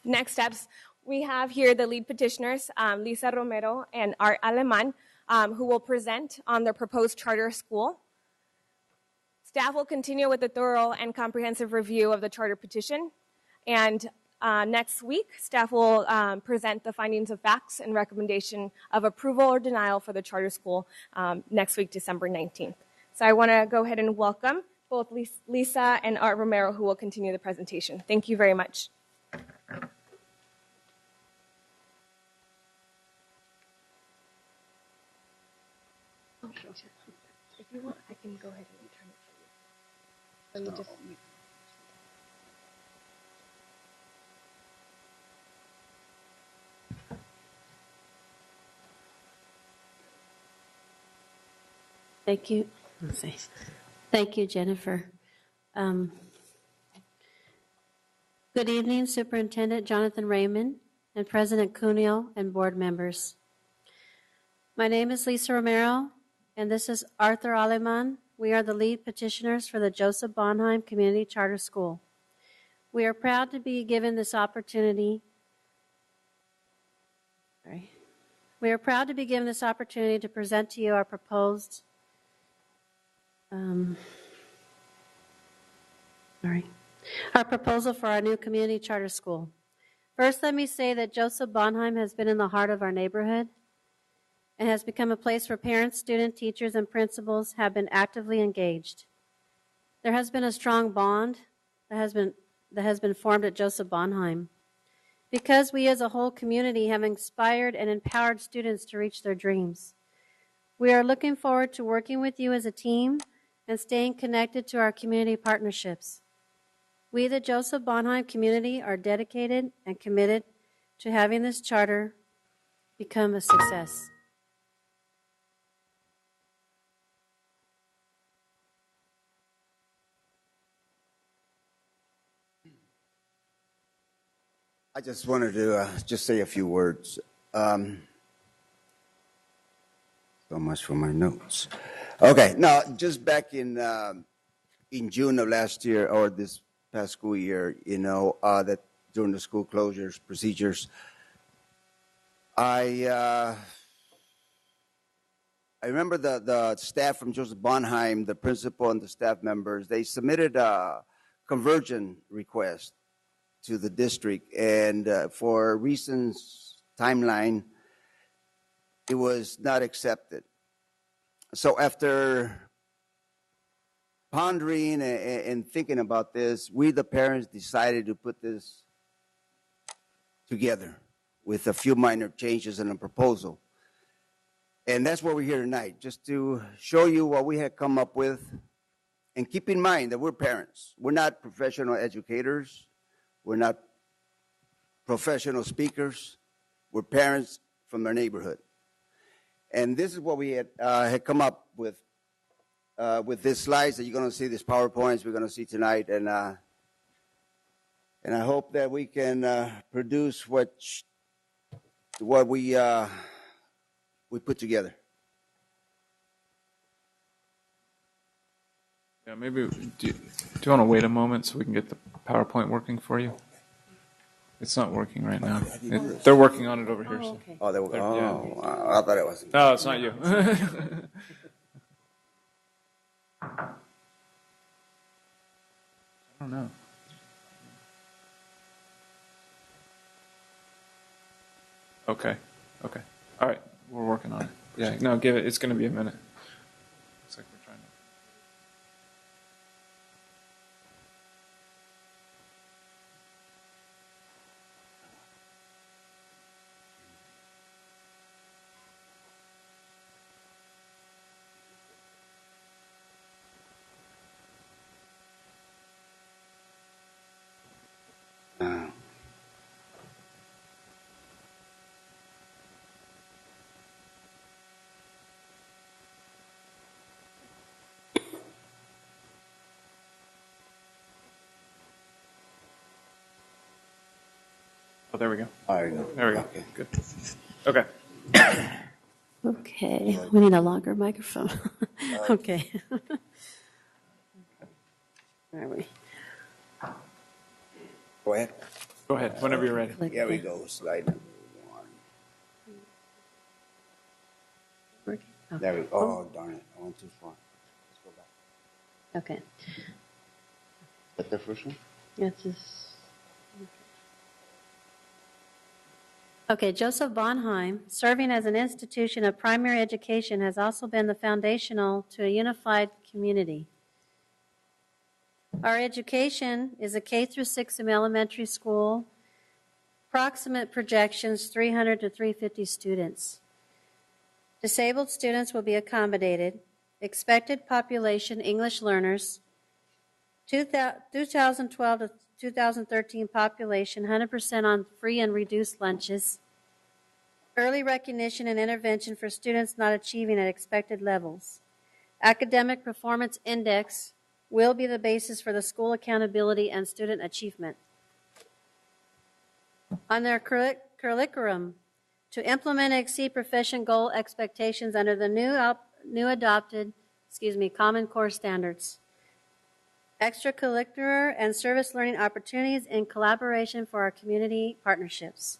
next steps. We have here the lead petitioners, Lisa Romero and Art Aleman, who will present on their proposed charter school. Staff will continue with a thorough and comprehensive review of the charter petition. And next week, staff will present the findings of facts and recommendation of approval or denial for the charter school next week, December 19th. So I want to go ahead and welcome both Lisa and Art Romero, who will continue the presentation. Thank you very much. Okay, if you want, I can go ahead and turn it for you. Let me just. Thank you. Let's see. Thank you, Jennifer. Good evening, Superintendent Jonathan Raymond and President Cuneo and board members. My name is Lisa Romero, and this is Arthur Aleman. We are the lead petitioners for the Joseph Bonheim Community Charter School. We are proud to be given this opportunity. We are proud to be given this opportunity to present to you our proposed our proposal for our new community charter school. First, let me say that Joseph Bonheim has been in the heart of our neighborhood and has become a place where parents, students, teachers, and principals have been actively engaged. There has been a strong bond that has been formed at Joseph Bonheim because we as a whole community have inspired and empowered students to reach their dreams. We are looking forward to working with you as a team and staying connected to our community partnerships. We, the Joseph Bonheim community, are dedicated and committed to having this charter become a success. I just wanted to just say a few words. So much for my notes. Okay, now just back in June of last year, or this past school year, that during the school closures procedures, I remember the staff from Joseph Bonheim, the principal and the staff members, they submitted a conversion request to the district, and for reasons, timeline, it was not accepted. So after pondering and thinking about this, we, the parents, decided to put this together with a few minor changes in a proposal. And that's why we're here tonight, just to show you what we had come up with. And keep in mind that we're parents. We're not professional educators. We're not professional speakers. We're parents from our neighborhood. And this is what we had come up with these slides that you're going to see, these PowerPoints we're going to see tonight. And I hope that we can produce what we put together. Yeah, maybe, do you want to wait a moment so we can get the PowerPoint working for you? It's not working right now. They're working on it over here. So. Okay. Oh, I thought it was. No, it's not you. I don't know. Okay. All right. We're working on it. Yeah, no, give it. It's going to be a minute. Looks like we're trying to. Oh, there we go. There we go. There we go. Okay. Good. Okay. Okay, we need a longer microphone. Okay. Where are we? Go ahead. Go ahead, whenever you're ready. Here we go, slide number 1. Okay. There we go. Oh, darn it. I went too far. Let's go back. Okay. Is that the first one? This is. Okay, Joseph Bonheim, serving as an institution of primary education, has also been the foundational to a unified community. Our education is a K-6 in elementary school, approximate projections 300 to 350 students. Disabled students will be accommodated. Expected population English learners, 2012 to 2013 population, 100% on free and reduced lunches. Early recognition and intervention for students not achieving at expected levels. Academic Performance Index will be the basis for the school accountability and student achievement. On their curriculum, to implement and exceed profession goal expectations under the new adopted Common Core standards. Extracurricular and service learning opportunities in collaboration for our community partnerships.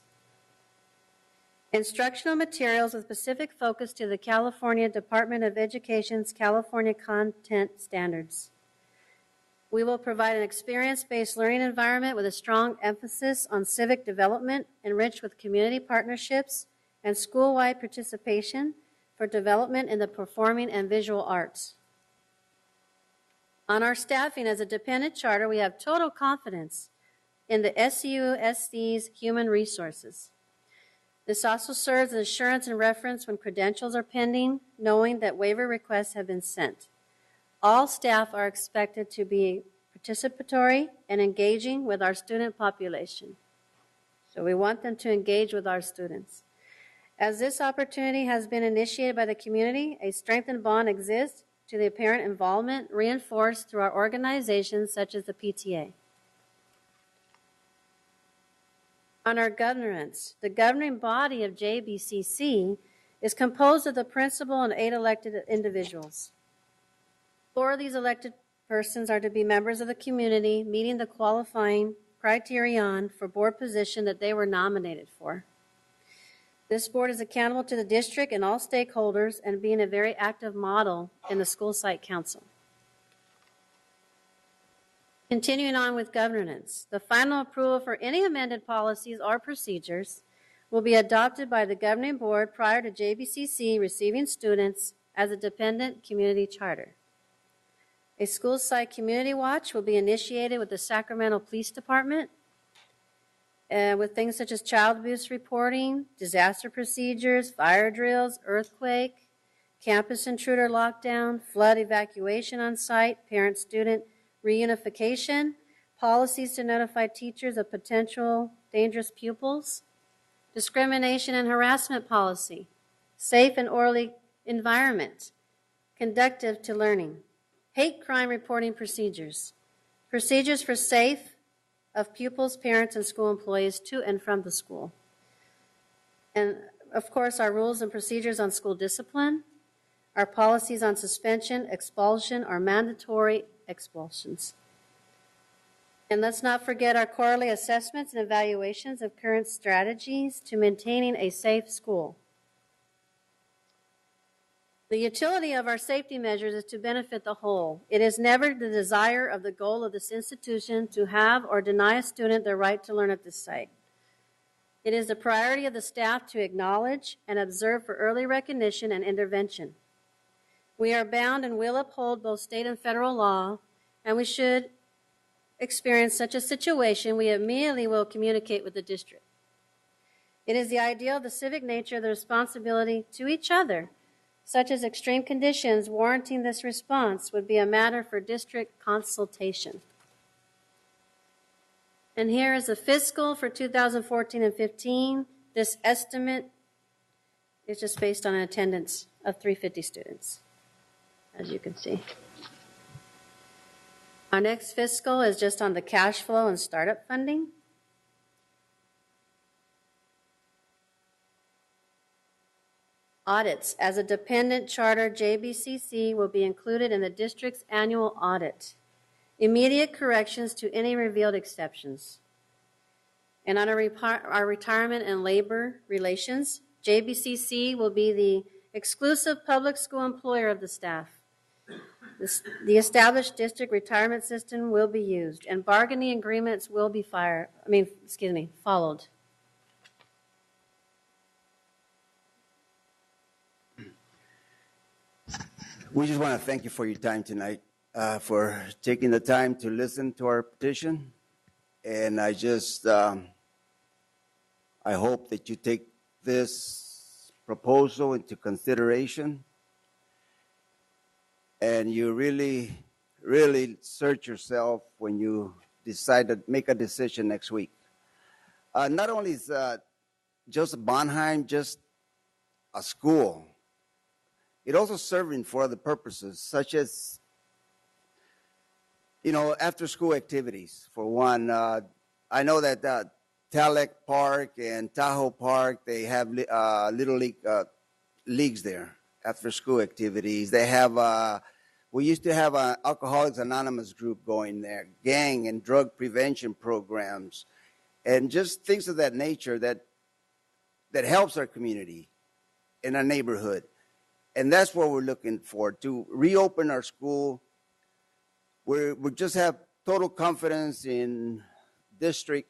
Instructional materials with specific focus to the California Department of Education's California Content Standards. We will provide an experience-based learning environment with a strong emphasis on civic development, enriched with community partnerships and school-wide participation for development in the performing and visual arts. On our staffing as a dependent charter, we have total confidence in the SUSC's human resources. This also serves as assurance and reference when credentials are pending, knowing that waiver requests have been sent. All staff are expected to be participatory and engaging with our student population. So we want them to engage with our students. As this opportunity has been initiated by the community, a strengthened bond exists to the parent involvement reinforced through our organizations such as the PTA. On our governance, the governing body of JBCC is composed of the principal and 8 elected individuals. 4 of these elected persons are to be members of the community, meeting the qualifying criterion for board position that they were nominated for. This board is accountable to the district and all stakeholders and being a very active model in the school site council. Continuing on with governance, the final approval for any amended policies or procedures will be adopted by the governing board prior to JBCC receiving students as a dependent community charter. A school site community watch will be initiated with the Sacramento Police Department with things such as child abuse reporting, disaster procedures, fire drills, earthquake, campus intruder lockdown, flood evacuation on site, parent-student reunification, policies to notify teachers of potential dangerous pupils, discrimination and harassment policy, safe and orderly environment, conducive to learning, hate crime reporting procedures, procedures for safe of pupils, parents, and school employees to and from the school. And of course, our rules and procedures on school discipline, our policies on suspension, expulsion, or mandatory expulsions. And let's not forget our quarterly assessments and evaluations of current strategies to maintaining a safe school. The utility of our safety measures is to benefit the whole. It is never the desire of the goal of this institution to have or deny a student the right to learn at this site. It is the priority of the staff to acknowledge and observe for early recognition and intervention. We are bound and will uphold both state and federal law, and we should experience such a situation, we immediately will communicate with the district. It is the ideal of the civic nature of the responsibility to each other, such as extreme conditions warranting this response would be a matter for district consultation. And here is the fiscal for 2014 and 15. This estimate is just based on an attendance of 350 students, as you can see. Our next fiscal is just on the cash flow and startup funding. Audits. As a dependent charter, JBCC will be included in the district's annual audit. Immediate corrections to any revealed exceptions. And on our retirement and labor relations, JBCC will be the exclusive public school employer of the staff. The established district retirement system will be used, and bargaining agreements will be followed. We just want to thank you for your time tonight, for taking the time to listen to our petition. And I hope that you take this proposal into consideration and you really, really search yourself when you decide to make a decision next week. Not only is Joseph Bonheim just a school, it also serving for other purposes, such as, after school activities. For one, I know that Talek Park and Tahoe Park, they have Little League leagues there, after school activities. They have, we used to have an Alcoholics Anonymous group going there, gang and drug prevention programs, and just things of that nature that helps our community in our neighborhood. And that's what we're looking for, to reopen our school. We just have total confidence in district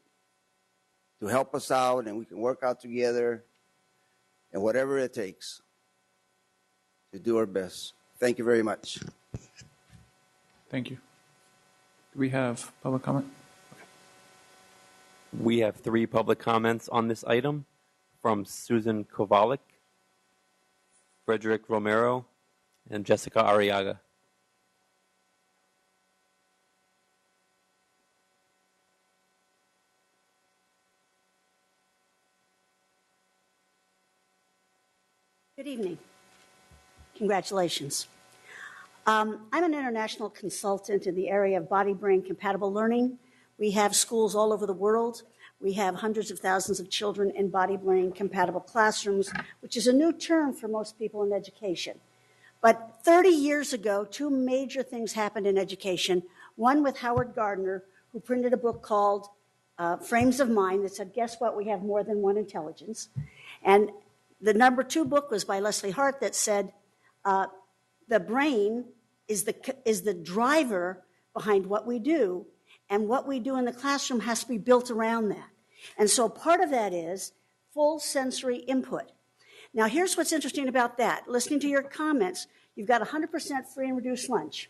to help us out, and we can work out together, and whatever it takes to do our best. Thank you very much. Thank you. Do we have public comment? We have 3 public comments on this item from Susan Kovalik, Frederick Romero, and Jessica Arriaga. Good evening. Congratulations. I'm an international consultant in the area of body-brain compatible learning. We have schools all over the world. We have hundreds of thousands of children in body-brain compatible classrooms, which is a new term for most people in education. But 30 years ago, 2 major things happened in education. One with Howard Gardner, who printed a book called Frames of Mind that said, guess what, we have more than one intelligence. And the number 2 book was by Leslie Hart that said, the brain is the driver behind what we do, and what we do in the classroom has to be built around that. And so part of that is full sensory input. Now, here's what's interesting about that. Listening to your comments, you've got 100% free and reduced lunch.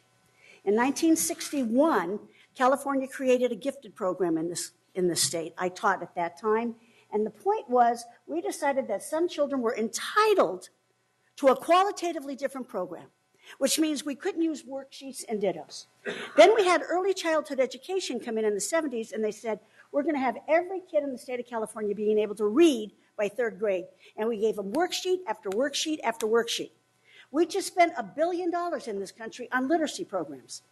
In 1961, California created a gifted program in this state. I taught at that time. And the point was, we decided that some children were entitled to a qualitatively different program, which means we couldn't use worksheets and dittos. Then we had early childhood education come in the 70s, and they said, we're going to have every kid in the state of California being able to read by 3rd grade. And we gave them worksheet after worksheet after worksheet. We just spent $1 billion in this country on literacy programs,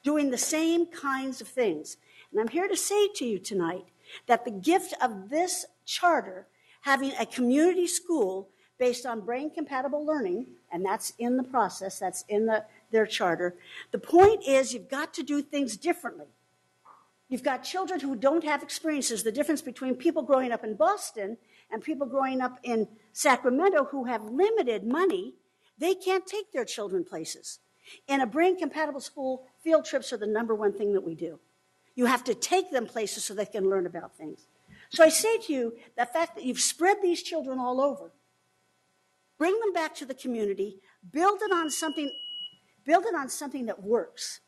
doing the same kinds of things. And I'm here to say to you tonight that the gift of this charter, having a community school based on brain-compatible learning, and that's in the process, that's in their charter. The point is you've got to do things differently. You've got children who don't have experiences. The difference between people growing up in Boston and people growing up in Sacramento who have limited money, they can't take their children places. In a brain-compatible school, field trips are the #1 thing that we do. You have to take them places so they can learn about things. So I say to you, the fact that you've spread these children all over, bring them back to the community, build it on something that works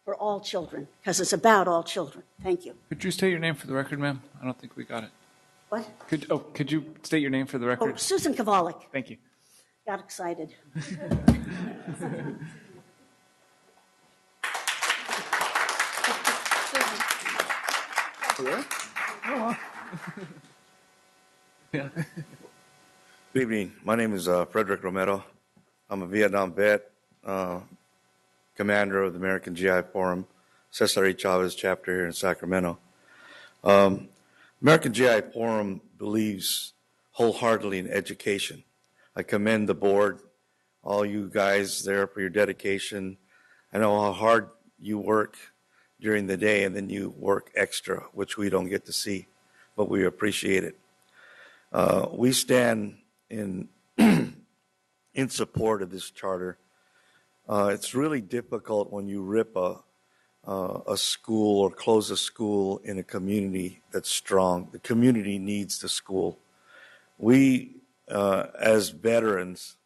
for all children, because it's about all children. Thank you. Could you state your name for the record, ma'am? I don't think we got it. What? Could you state your name for the record? Oh, Susan Kovalik. Thank you. Got excited. Really? Oh. Yeah. Good evening. My name is Frederick Romero. I'm a Vietnam vet, commander of the American GI Forum, Cesar E. Chavez chapter here in Sacramento. American GI Forum believes wholeheartedly in education. I commend the board, all you guys there for your dedication. I know how hard you work during the day, and then you work extra, which we don't get to see, but we appreciate it. We stand in in support of this charter. It's really difficult when you rip a school or close a school in a community that's strong. The community needs the school. We, as veterans,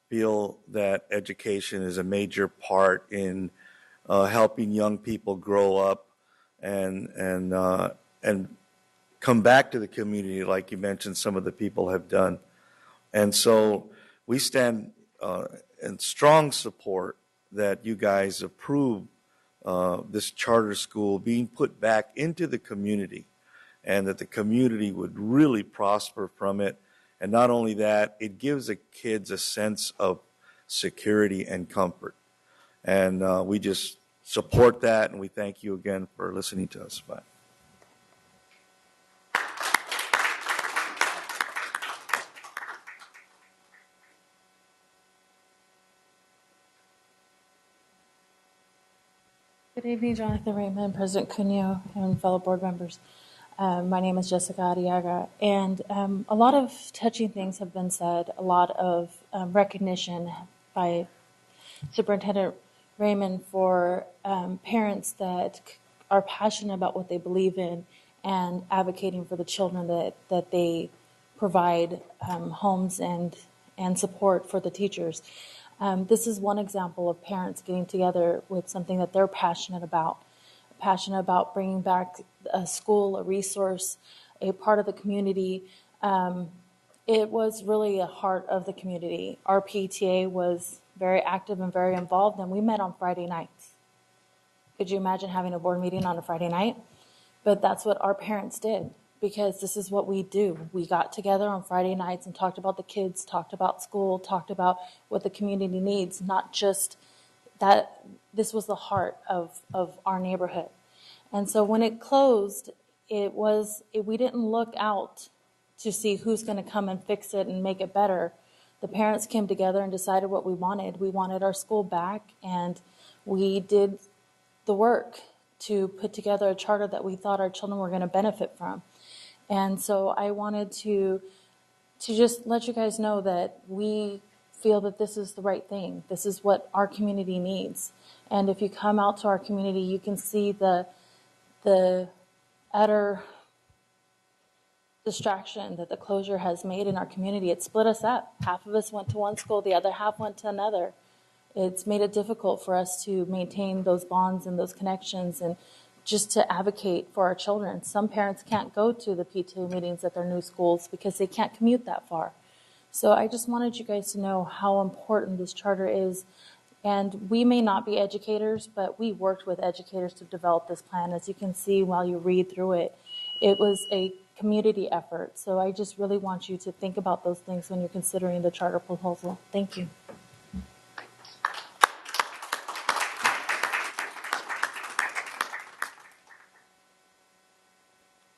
feel that education is a major part in helping young people grow up and come back to the community, like you mentioned, some of the people have done. And so we stand in strong support that you guys approve this charter school being put back into the community, and that the community would really prosper from it. And not only that, it gives the kids a sense of security, and comfort. And we just support that, and we thank you again for listening to us. Bye. Good evening, Jonathan Raymond, President Cuneo, and fellow board members. My name is Jessica Arriaga, and a lot of touching things have been said, a lot of recognition by Superintendent Raymond for parents that are passionate about what they believe in and advocating for the children that they provide homes and support for the teachers. This is one example of parents getting together with something that they're passionate about bringing back a school, a resource, a part of the community. It was really a heart of the community. Our PTA was very active and very involved, and we met on Friday nights. Could you imagine having a board meeting on a Friday night? But that's what our parents did, because this is what we do. We got together on Friday nights and talked about the kids, talked about school, talked about what the community needs, not just that. This was the heart of our neighborhood. And so when it closed, we didn't look out to see who's going to come and fix it and make it better. The parents came together and decided what we wanted. We wanted our school back, and we did the work to put together a charter that we thought our children were going to benefit from. And so I wanted to just let you guys know that we feel that this is the right thing. This is what our community needs. And if you come out to our community, you can see the utter distraction that the closure has made in our community. It split us up. Half of us went to one school, the other half went to another. It's made it difficult for us to maintain those bonds and those connections and just to advocate for our children. Some parents can't go to the PTA meetings at their new schools because they can't commute that far. So I just wanted you guys to know how important this charter is. And we may not be educators, but we worked with educators to develop this plan. As you can see while you read through it, it was a community effort. So I just really want you to think about those things when you're considering the charter proposal. Thank you.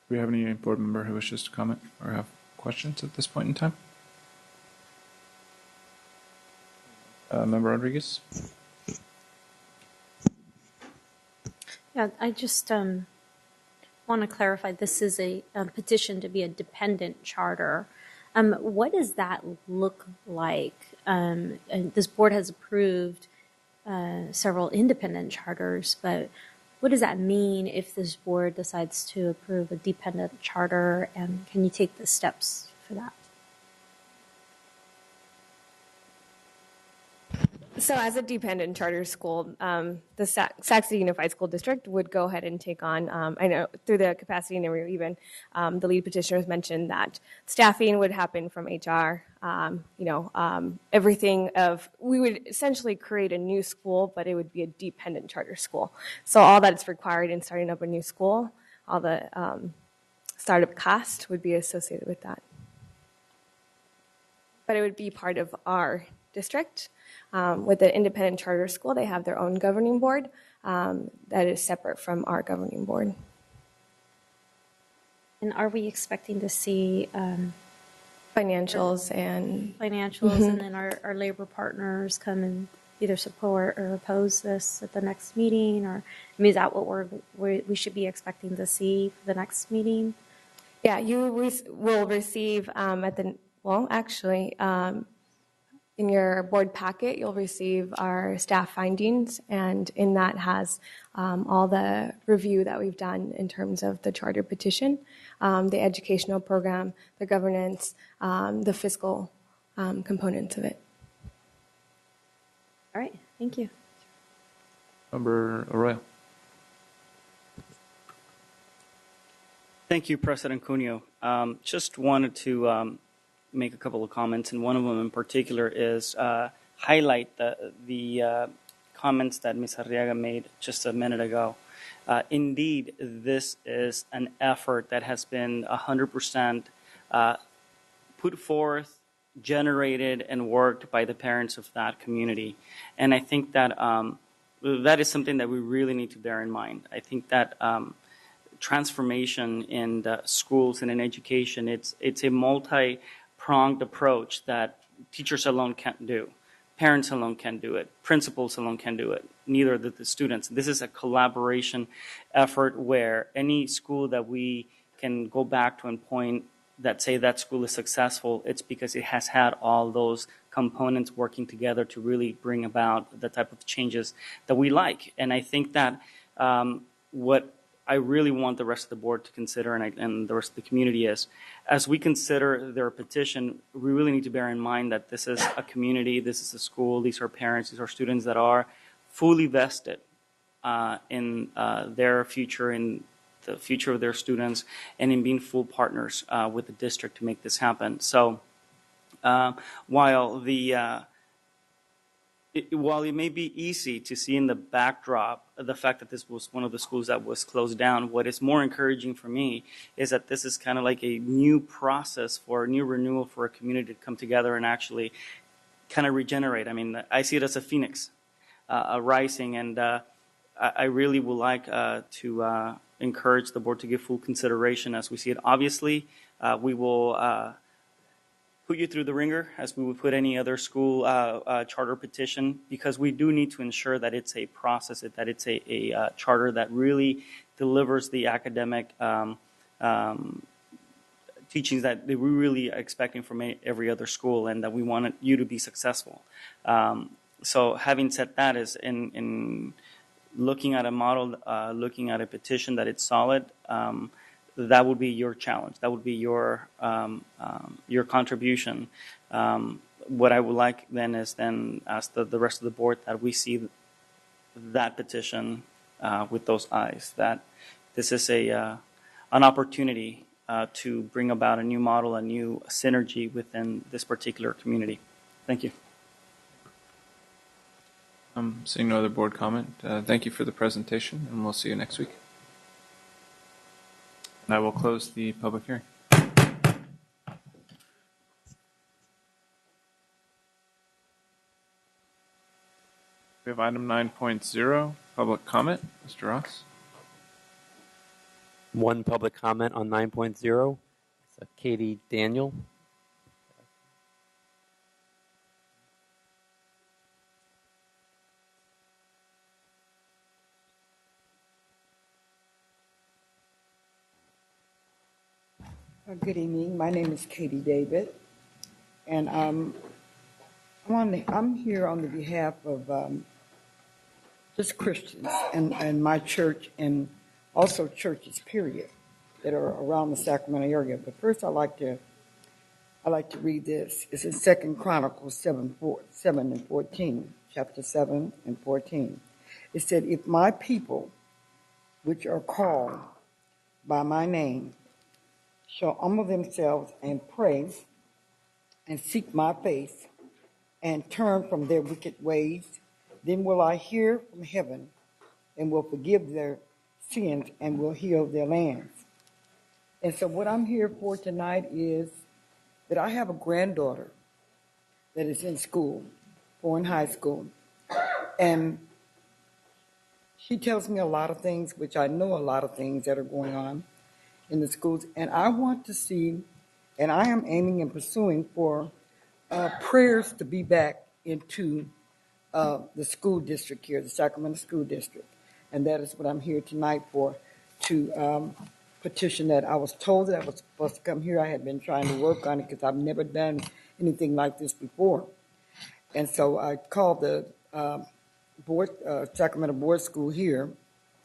Do we have any board member who wishes to comment or have questions at this point in time? Member Rodriguez? Yeah, I just want to clarify, this is a petition to be a dependent charter. What does that look like? And this board has approved several independent charters, but what does that mean if this board decides to approve a dependent charter, and can you take the steps for that? So as a dependent charter school, the Sac City Unified School District would go ahead and take on, I know through the capacity interview even, the lead petitioners mentioned that staffing would happen from HR, everything we would essentially create a new school, but it would be a dependent charter school. So all that's required in starting up a new school, all the startup cost would be associated with that. But it would be part of our district. With the independent charter school, they have their own governing board that is separate from our governing board. And are we expecting to see financials and and then our labor partners come and either support or oppose this at the next meeting? Or I mean, is that what we should be expecting to see for the next meeting? Yeah, you will receive in your board packet, you'll receive our staff findings, and in that has all the review that we've done in terms of the charter petition, the educational program, the governance, the fiscal components of it. All right, thank you. Member Arroyo. Thank you, President Cuneo. Just wanted to make a couple of comments, and one of them in particular is highlight the comments that Ms. Arriaga made just a minute ago. Indeed, this is an effort that has been 100% put forth, generated and worked by the parents of that community. And I think that that is something that we really need to bear in mind. I think that transformation in the schools and in education, it's a multi-pronged approach that teachers alone can't do. Parents alone can't do it. Principals alone can't do it. Neither do the students. This is a collaboration effort where any school that we can go back to and point that say that school is successful, it's because it has had all those components working together to really bring about the type of changes that we like. And I think that what I really want the rest of the board to consider and the rest of the community is, as we consider their petition, we really need to bear in mind that this is a community, this is a school, these are parents, these are students that are fully vested in their future, in the future of their students, and in being full partners with the district to make this happen. So while it may be easy to see in the backdrop the fact that this was one of the schools that was closed down, what is more encouraging for me is that this is kind of like a new process for a new renewal for a community to come together and actually kind of regenerate. I mean, I see it as a phoenix rising, and I really would like to encourage the board to give full consideration as we see it. Obviously, we will put you through the ringer as we would put any other school charter petition, because we do need to ensure that it's a process, that it's a charter that really delivers the academic teachings that we really are expecting from every other school, and that we want you to be successful. So having said that, is in looking at a model, looking at a petition that it's solid, that would be your challenge. That would be your contribution. What I would like then is ask the rest of the board that we see that petition with those eyes, that this is an opportunity to bring about a new model, a new synergy within this particular community. Thank you. Seeing no other board comment, thank you for the presentation, and we'll see you next week. And I will close the public hearing. We have item 9.0, public comment. Mr. Ross. One public comment on 9.0. It's Katie Daniel. Good evening. My name is Katie David, and I'm here on the behalf of just Christians and my church, and also churches, period, that are around the Sacramento area. But first, I like to read this. It's in 2 Chronicles 7 and 14, chapter 7 and 14. It said, "If my people, which are called by my name, shall humble themselves and pray and seek my face and turn from their wicked ways, then will I hear from heaven and will forgive their sins and will heal their lands." And so what I'm here for tonight is that I have a granddaughter that is in school, or in high school, and she tells me a lot of things, which I know a lot of things that are going on in the schools, and I want to see, and I am aiming and pursuing for prayers to be back into the school district here, the Sacramento School District, and that is what I'm here tonight for, to petition that. I was told that I was supposed to come here. I had been trying to work on it because I've never done anything like this before, and so I called the Sacramento Board School here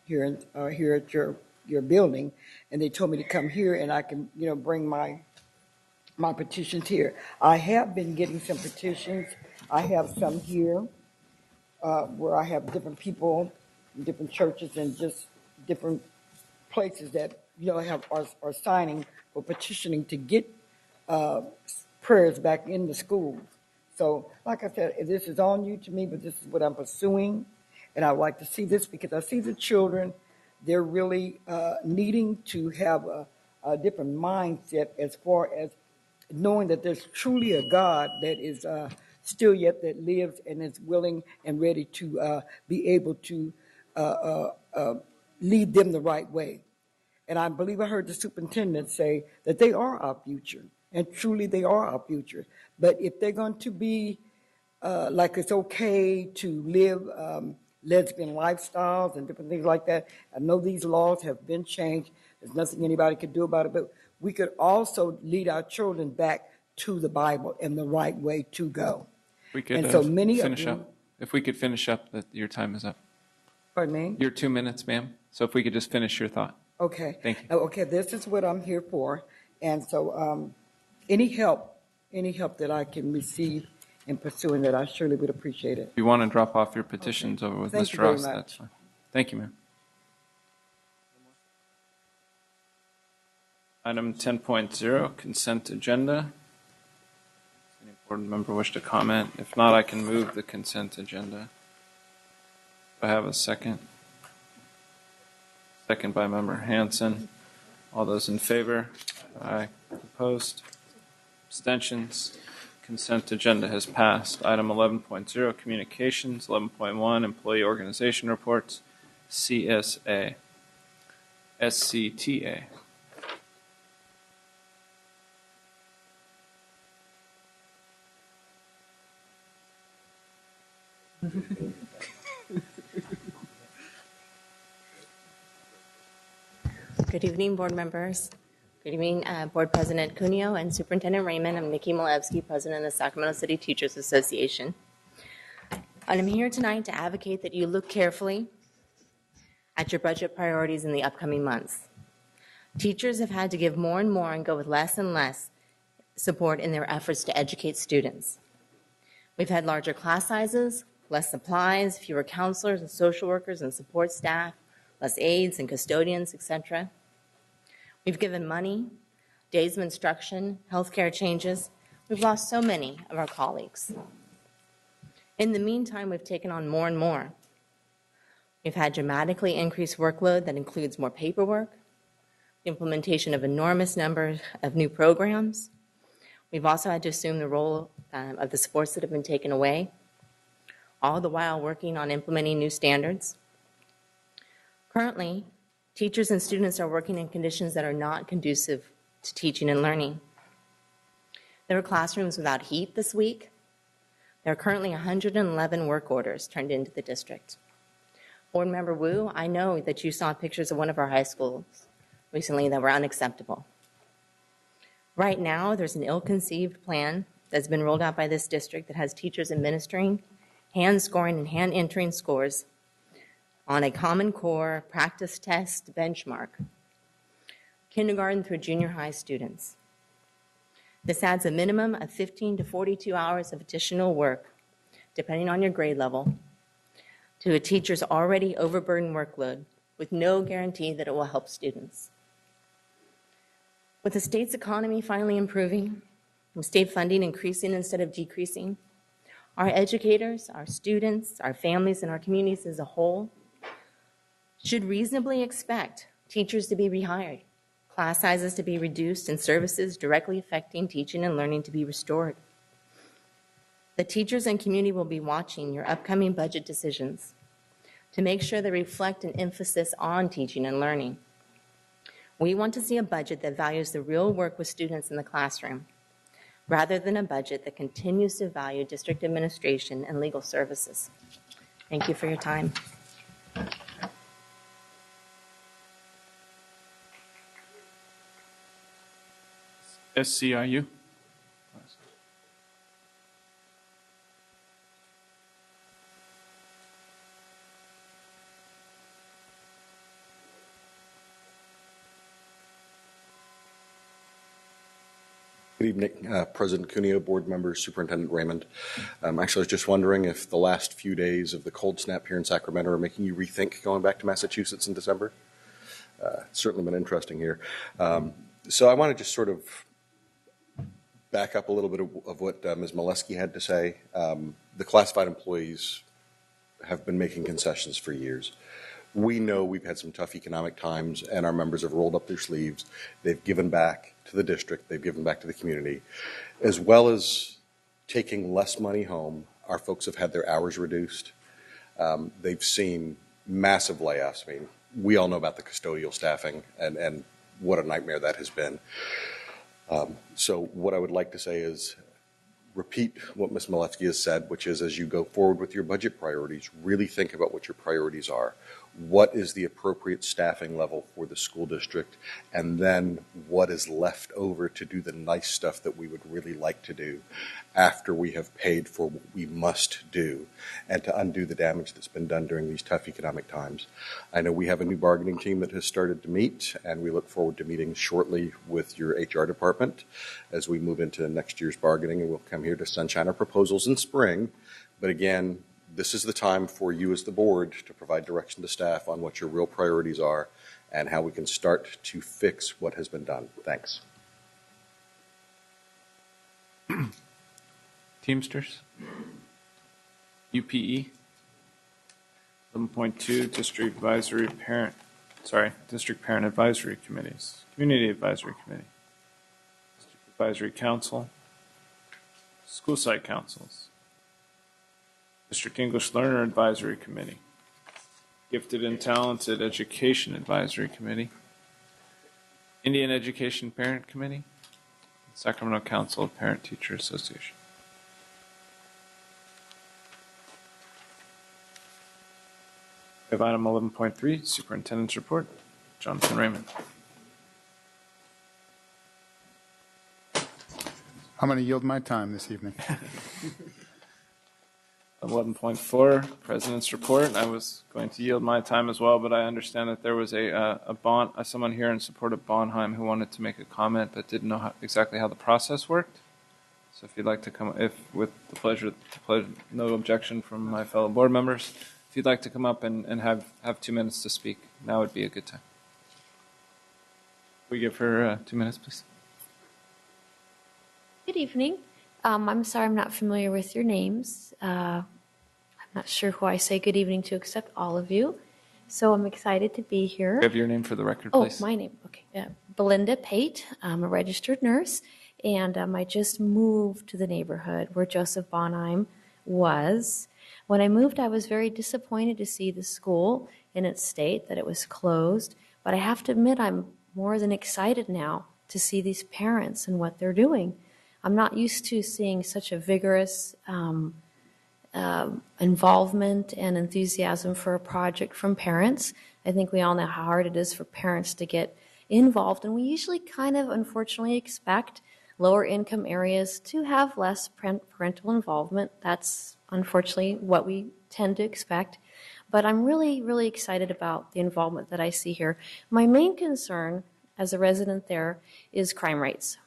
at your building, and they told me to come here and I can, bring my petitions here. I have been getting some petitions. I have some here where I have different people, different churches, and just different places that are signing for petitioning to get prayers back in the schools. So, like I said, this is all new to me, but this is what I'm pursuing, and I would like to see this because I see the children. They're really needing to have a different mindset as far as knowing that there's truly a God that is still yet that lives and is willing and ready to be able to lead them the right way. And I believe I heard the superintendent say that they are our future, and truly they are our future. But if they're going to be like it's okay to live lesbian lifestyles and different things like that, I know these laws have been changed. There's nothing anybody could do about it, but we could also lead our children back to the Bible and the right way to go. We could And so many of finish them- up. If we could finish up, that your time is up. Pardon me? Your 2 minutes, ma'am. So if we could just finish your thought. Okay. Thank you. Okay, this is what I'm here for. And so any help that I can receive in pursuing that, I surely would appreciate it. If you want to drop off your petitions over with Thank you Mr. very Ross, much. that's fine. Thank you, ma'am. Item 10.0, consent agenda. Does any board member wish to comment? If not, I can move the consent agenda. Do I have a second? Second by Member Hanson. All those in favor? Aye. Opposed? Abstentions? Consent agenda has passed. Item 11.0, communications. 11.1, employee organization reports. CSA. SCTA. Good evening, board members. Good evening, Board President Cuneo and Superintendent Raymond. I'm Nikki Malevsky, President of the Sacramento City Teachers Association. And I'm here tonight to advocate that you look carefully at your budget priorities in the upcoming months. Teachers have had to give more and more and go with less and less support in their efforts to educate students. We've had larger class sizes, less supplies, fewer counselors and social workers and support staff, less aides and custodians, etc. We've given money, days of instruction, healthcare changes. We've lost so many of our colleagues. In the meantime, we've taken on more and more. We've had dramatically increased workload that includes more paperwork, implementation of enormous numbers of new programs. We've also had to assume the role of the supports that have been taken away, all the while working on implementing new standards. Currently, teachers and students are working in conditions that are not conducive to teaching and learning. There were classrooms without heat this week. There are currently 111 work orders turned into the district. Board Member Wu, I know that you saw pictures of one of our high schools recently that were unacceptable. Right now, there's an ill-conceived plan that's been rolled out by this district that has teachers administering, hand scoring, and hand entering scores on a Common Core practice test benchmark, kindergarten through junior high students. This adds a minimum of 15 to 42 hours of additional work, depending on your grade level, to a teacher's already overburdened workload with no guarantee that it will help students. With the state's economy finally improving, from state funding increasing instead of decreasing, our educators, our students, our families, and our communities as a whole should reasonably expect teachers to be rehired, class sizes to be reduced, and services directly affecting teaching and learning to be restored. The teachers and community will be watching your upcoming budget decisions to make sure they reflect an emphasis on teaching and learning. We want to see a budget that values the real work with students in the classroom, rather than a budget that continues to value district administration and legal services. Thank you for your time. SCIU. Good evening, President Cuneo, board members, Superintendent Raymond. Actually, I was just wondering if the last few days of the cold snap here in Sacramento are making you rethink going back to Massachusetts in December. It's certainly been interesting here. So I want to just sort of back up a little bit of what Ms. Malevsky had to say. The classified employees have been making concessions for years. We know we've had some tough economic times, and our members have rolled up their sleeves. They've given back to the district. They've given back to the community. As well as taking less money home, our folks have had their hours reduced. They've seen massive layoffs. I mean, we all know about the custodial staffing and what a nightmare that has been. So what I would like to say is repeat what Ms. Milewski has said, which is as you go forward with your budget priorities, really think about what your priorities are. What is the appropriate staffing level for the school district? And then what is left over to do the nice stuff that we would really like to do after we have paid for what we must do and to undo the damage that's been done during these tough economic times. I know we have a new bargaining team that has started to meet, and we look forward to meeting shortly with your HR department as we move into next year's bargaining, and we'll come here to sunshine our proposals in spring. But again, this is the time for you as the board to provide direction to staff on what your real priorities are and how we can start to fix what has been done. Thanks. Teamsters, UPE, 11.2 District Parent Advisory Committees, Community Advisory Committee, District Advisory Council, School Site Councils, District English Learner Advisory Committee, Gifted and Talented Education Advisory Committee, Indian Education Parent Committee, Sacramento Council of Parent Teacher Association. We have item 11.3, Superintendent's Report. Jonathan Raymond. I'm going to yield my time this evening. 11.4, President's Report. I was going to yield my time as well, but I understand that there was someone here in support of Bonheim who wanted to make a comment but didn't know exactly how the process worked. So if you'd like to come, with the pleasure, no objection from my fellow board members, if you'd like to come up and have 2 minutes to speak, now would be a good time. We give her 2 minutes, please. Good evening. I'm sorry I'm not familiar with your names. I'm not sure who I say good evening to except all of you. So I'm excited to be here. Have your name for the record, please. Oh, my name. Okay. Belinda Pate. I'm a registered nurse, and I just moved to the neighborhood where Joseph Bonheim was. When I moved, I was very disappointed to see the school in its state, that it was closed. But I have to admit, I'm more than excited now to see these parents and what they're doing. I'm not used to seeing such a vigorous involvement and enthusiasm for a project from parents. I think we all know how hard it is for parents to get involved, and we usually kind of unfortunately expect lower income areas to have less parental involvement. That's unfortunately what we tend to expect. But I'm really, really excited about the involvement that I see here. My main concern as a resident there is crime rates.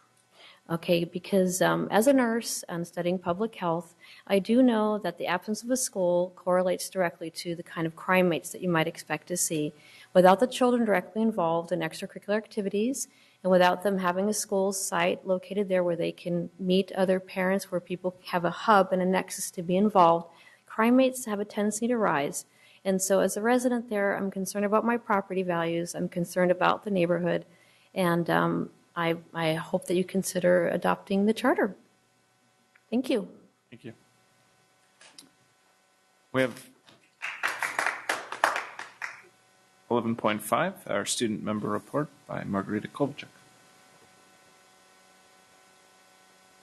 Okay, because as a nurse and studying public health, I do know that the absence of a school correlates directly to the kind of crime rates that you might expect to see. Without the children directly involved in extracurricular activities, and without them having a school site located there where they can meet other parents, where people have a hub and a nexus to be involved, crime rates have a tendency to rise. And so as a resident there, I'm concerned about my property values, I'm concerned about the neighborhood, and I hope that you consider adopting the charter. Thank you. Thank you. We have 11.5, our student member report by Margarita Kovalchuk.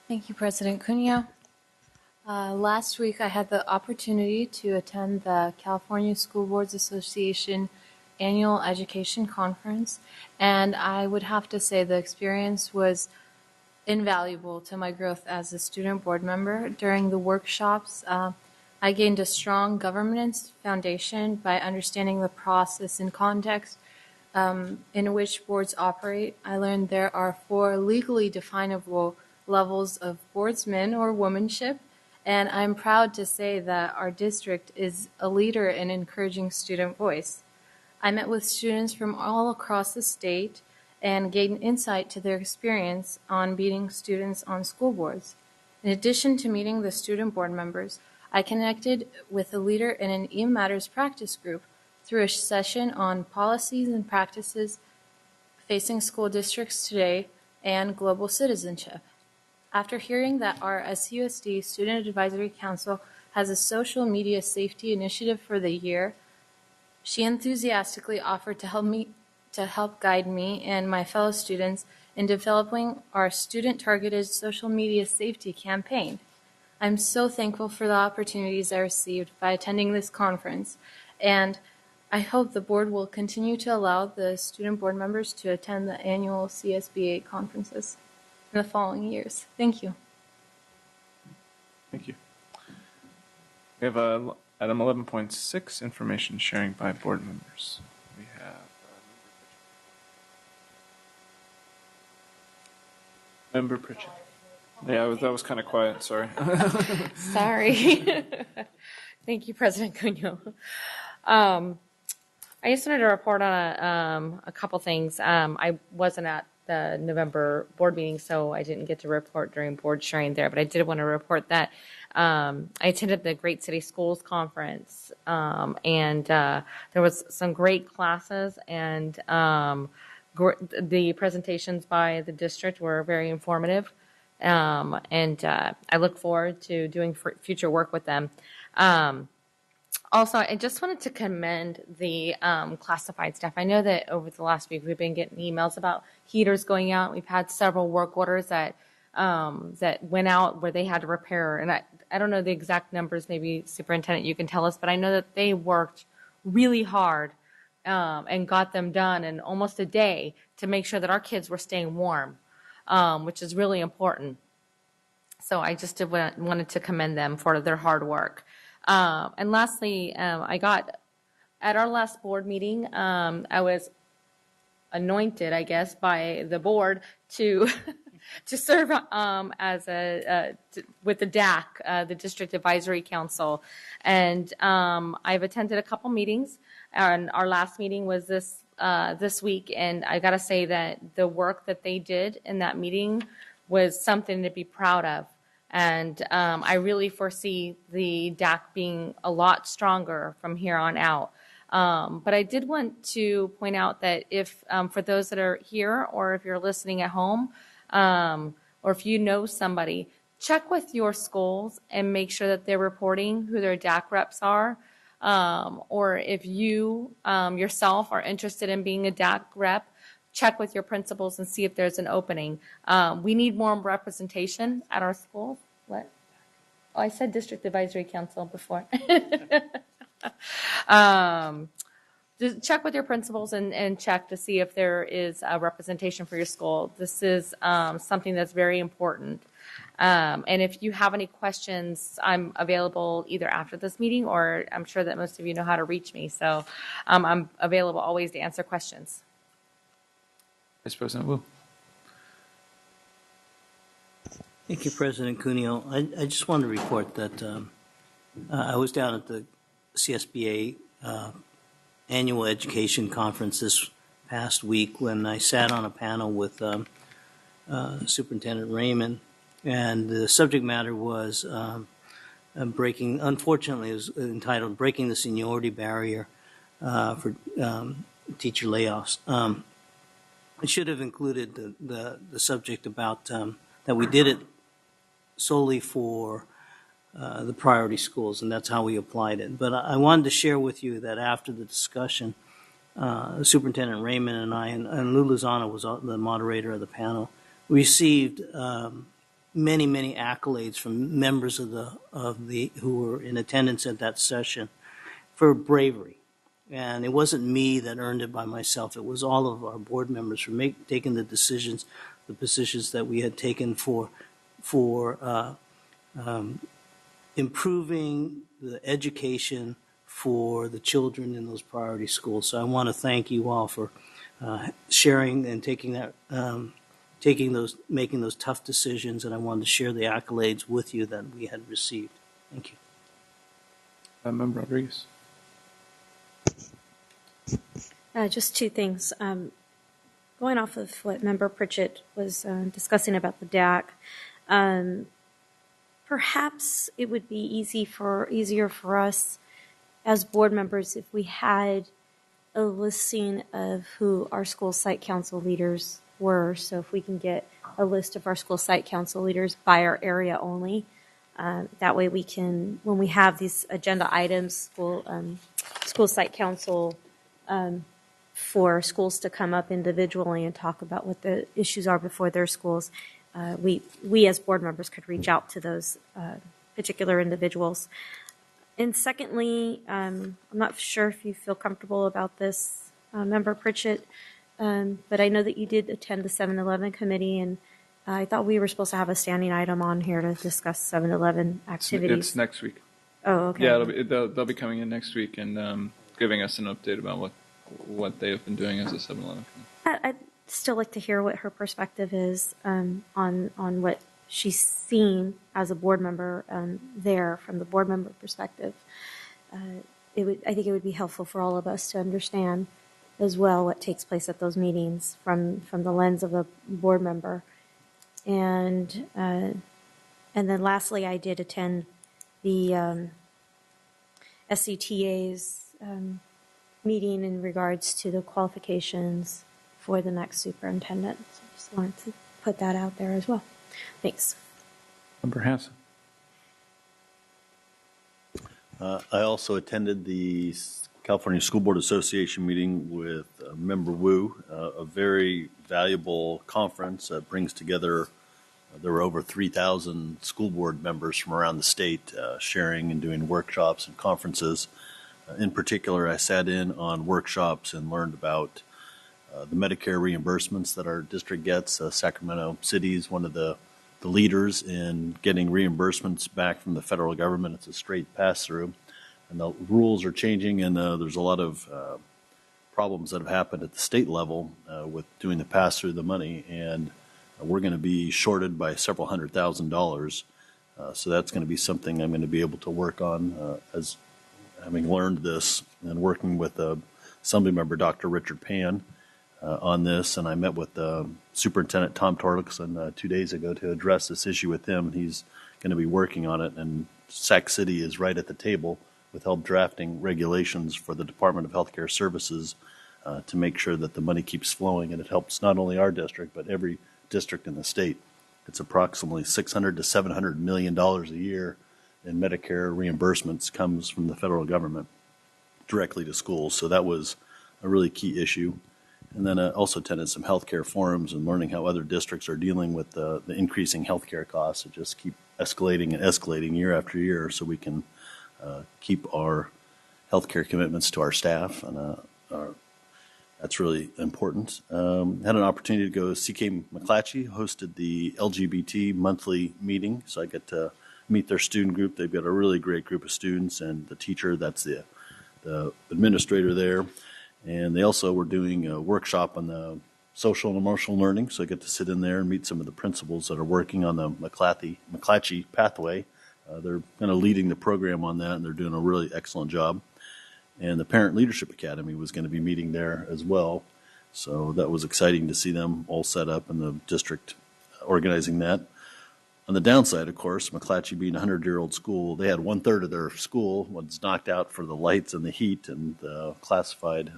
Thank you, President Cunha. Last week, I had the opportunity to attend the California School Boards Association Annual Education Conference, and I would have to say the experience was invaluable to my growth as a student board member. During the workshops, I gained a strong governance foundation by understanding the process and context in which boards operate. I learned there are 4 legally definable levels of boardsman or womanship, and I'm proud to say that our district is a leader in encouraging student voice. I met with students from all across the state and gained insight to their experience on meeting students on school boards. In addition to meeting the student board members, I connected with a leader in an E Matters practice group through a session on policies and practices facing school districts today and global citizenship. After hearing that our SUSD Student Advisory Council has a social media safety initiative for the year, she enthusiastically offered to help guide me and my fellow students in developing our student-targeted social media safety campaign. I'm so thankful for the opportunities I received by attending this conference, and I hope the board will continue to allow the student board members to attend the annual CSBA conferences in the following years. Thank you. Thank you. We have item 11.6, information sharing by board members. We have Member Pritchett. Yeah, that was kind of quiet, sorry. Sorry. Thank you, President Cunio. I just wanted to report on a couple things. I wasn't at the November board meeting, so I didn't get to report during board sharing there, but I did want to report that I attended the Great City Schools Conference, and there was some great classes, and the presentations by the district were very informative, and I look forward to doing future work with them. Also, I just wanted to commend the classified staff. I know that over the last week we've been getting emails about heaters going out. We've had several work orders that went out where they had to repair. And I don't know the exact numbers. Maybe Superintendent, you can tell us. But I know that they worked really hard and got them done in almost a day to make sure that our kids were staying warm, which is really important. So I just wanted to commend them for their hard work. And lastly, I got at our last board meeting, I was anointed, I guess, by the board to to serve as with the DAC, the District Advisory Council, and I've attended a couple meetings. And our last meeting was this week, and I got to say that the work that they did in that meeting was something to be proud of. And I really foresee the DAC being a lot stronger from here on out. But I did want to point out that if, for those that are here, or if you're listening at home, or if you know somebody, check with your schools and make sure that they're reporting who their DAC reps are. Or if you yourself are interested in being a DAC rep, check with your principals and see if there's an opening. We need more representation at our schools. What? Oh, I said District Advisory Council before. Just check with your principals and check to see if there is a representation for your school. This is something that's very important. And if you have any questions, I'm available either after this meeting, or I'm sure that most of you know how to reach me. So I'm available always to answer questions. Vice President Wu. Thank you, President Cunio. I just wanted to report that I was down at the CSBA annual education conference this past week when I sat on a panel with Superintendent Raymond, and the subject matter was unfortunately, it was entitled Breaking the Seniority Barrier for Teacher Layoffs. I should have included the subject about that we did it solely for the priority schools, and that's how we applied it. But I wanted to share with you that after the discussion, Superintendent Raymond and I, and Lou Lozano was the moderator of the panel, received many, many accolades from members of the who were in attendance at that session for bravery. And it wasn't me that earned it by myself. It was all of our board members for taking the decisions, the positions that we had taken for improving the education for the children in those priority schools. So I want to thank you all for sharing and making those tough decisions. And I wanted to share the accolades with you that we had received. Thank you. Member Rodriguez. Just two things. Going off of what Member Pritchett was discussing about the DAC, perhaps it would be easier for us as board members, if we had a listing of who our school site council leaders were. So if we can get a list of our school site council leaders by our area only, that way we can, when we have these agenda items, school site council for schools to come up individually and talk about what the issues are before their schools, we as board members could reach out to those particular individuals. And secondly, I'm not sure if you feel comfortable about this, Member Pritchett, but I know that you did attend the 7-Eleven committee, and I thought we were supposed to have a standing item on here to discuss 7-Eleven activities. It's next week. Oh, okay. Yeah, they'll be coming in next week and giving us an update about what they have been doing as a 7-Eleven committee. I'd still like to hear what her perspective is on what she's seen as a board member there from the board member perspective. I think it would be helpful for all of us to understand as well what takes place at those meetings from the lens of a board member. And then lastly, I did attend the SCTA's meeting in regards to the qualifications for the next superintendent. So I just wanted to put that out there as well. Thanks. Member Hanson. I also attended the California School Board Association meeting with Member Wu, a very valuable conference that brings together, there were over 3,000 school board members from around the state sharing and doing workshops and conferences. In particular, I sat in on workshops and learned about the Medicare reimbursements that our district gets. Sacramento City is one of the leaders in getting reimbursements back from the federal government. It's a straight pass-through. And the rules are changing, and there's a lot of problems that have happened at the state level with doing the pass-through of the money. And we're going to be shorted by several $100,000. So that's going to be something I'm going to be able to work on as having learned this and working with Assemblymember Dr. Richard Pan on this. And I met with Superintendent Tom Torkelson 2 days ago to address this issue with him. He's going to be working on it, and Sac City is right at the table with help drafting regulations for the Department of Healthcare Services to make sure that the money keeps flowing, and it helps not only our district but every district in the state. It's approximately $600 to $700 million a year in Medicare reimbursements comes from the federal government directly to schools. So that was a really key issue. And then I also attended some healthcare forums and learning how other districts are dealing with the increasing healthcare costs that just keep escalating and escalating year after year, so we can keep our healthcare commitments to our staff, and that's really important. Had an opportunity to go. CK McClatchy hosted the LGBT monthly meeting, so I get to meet their student group. They've got a really great group of students, and the teacher, that's the administrator there. And they also were doing a workshop on the social and emotional learning, so I get to sit in there and meet some of the principals that are working on the McClatchy pathway. They're kind of leading the program on that, and they're doing a really excellent job. And the Parent Leadership Academy was going to be meeting there as well. So that was exciting to see them all set up in the district organizing that. On the downside, of course, McClatchy being a 100-year-old school, they had 1/3 of their school was knocked out for the lights and the heat, and classified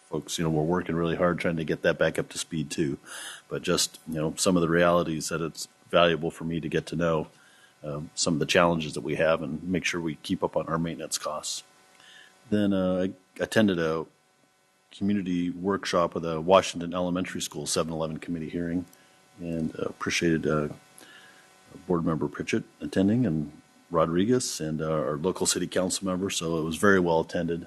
folks, were working really hard trying to get that back up to speed too. But just, some of the realities that it's valuable for me to get to know some of the challenges that we have and make sure we keep up on our maintenance costs. Then I attended a community workshop with a Washington Elementary School 7-Eleven committee hearing, and appreciated Board Member Pritchett attending, and Rodriguez, and our local city council member. So it was very well attended.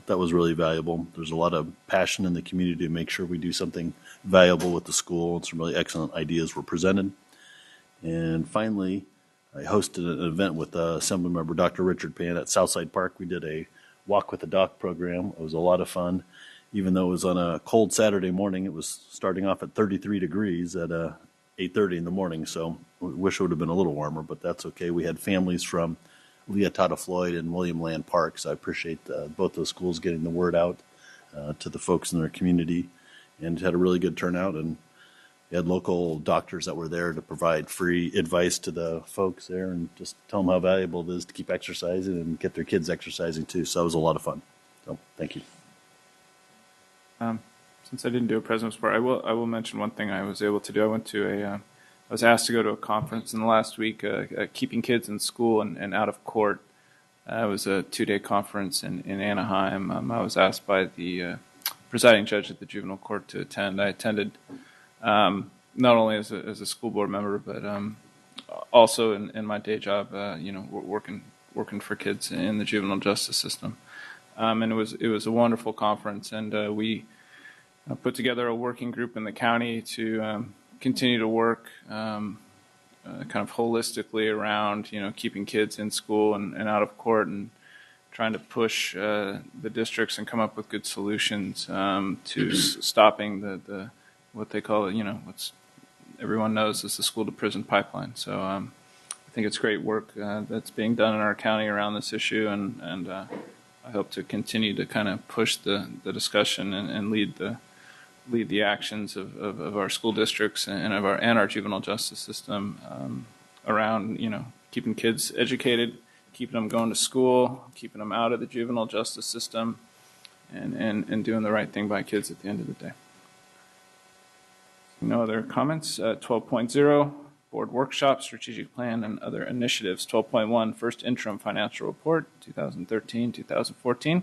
That was really valuable. There's a lot of passion in the community to make sure we do something valuable with the school, and some really excellent ideas were presented. And finally, I hosted an event with Assemblymember Dr. Richard Pan at Southside Park. We did a Walk with the Doc program. It was a lot of fun. Even though it was on a cold Saturday morning, it was starting off at 33 degrees at 8:30 in the morning. So we wish it would have been a little warmer, but that's okay. We had families from Leah Tata Floyd and William Land Park, so I appreciate both those schools getting the word out to the folks in their community, and had a really good turnout. And We had local doctors that were there to provide free advice to the folks there and just tell them how valuable it is to keep exercising and get their kids exercising too. So that was a lot of fun. So thank you. Since I didn't do a president's report, I will mention one thing I was able to do. I was asked to go to a conference in the last week, keeping kids in school and out of court. It was a 2-day conference in Anaheim. I was asked by the presiding judge at the juvenile court to attend. I attended not only as a school board member, but also in my day job, working for kids in the juvenile justice system. And it was a wonderful conference, and we put together a working group in the county to continue to work kind of holistically around keeping kids in school and out of court, and trying to push the districts and come up with good solutions to stopping the what they call it, what's everyone knows is the school to prison pipeline. So I think it's great work that's being done in our county around this issue, and I hope to continue to kind of push the discussion and lead the actions of our school districts and our juvenile justice system around keeping kids educated, keeping them going to school, keeping them out of the juvenile justice system, and doing the right thing by kids at the end of the day. No other comments. 12.0, board workshop, strategic plan, and other initiatives. 12.1, first interim financial report, 2013-2014.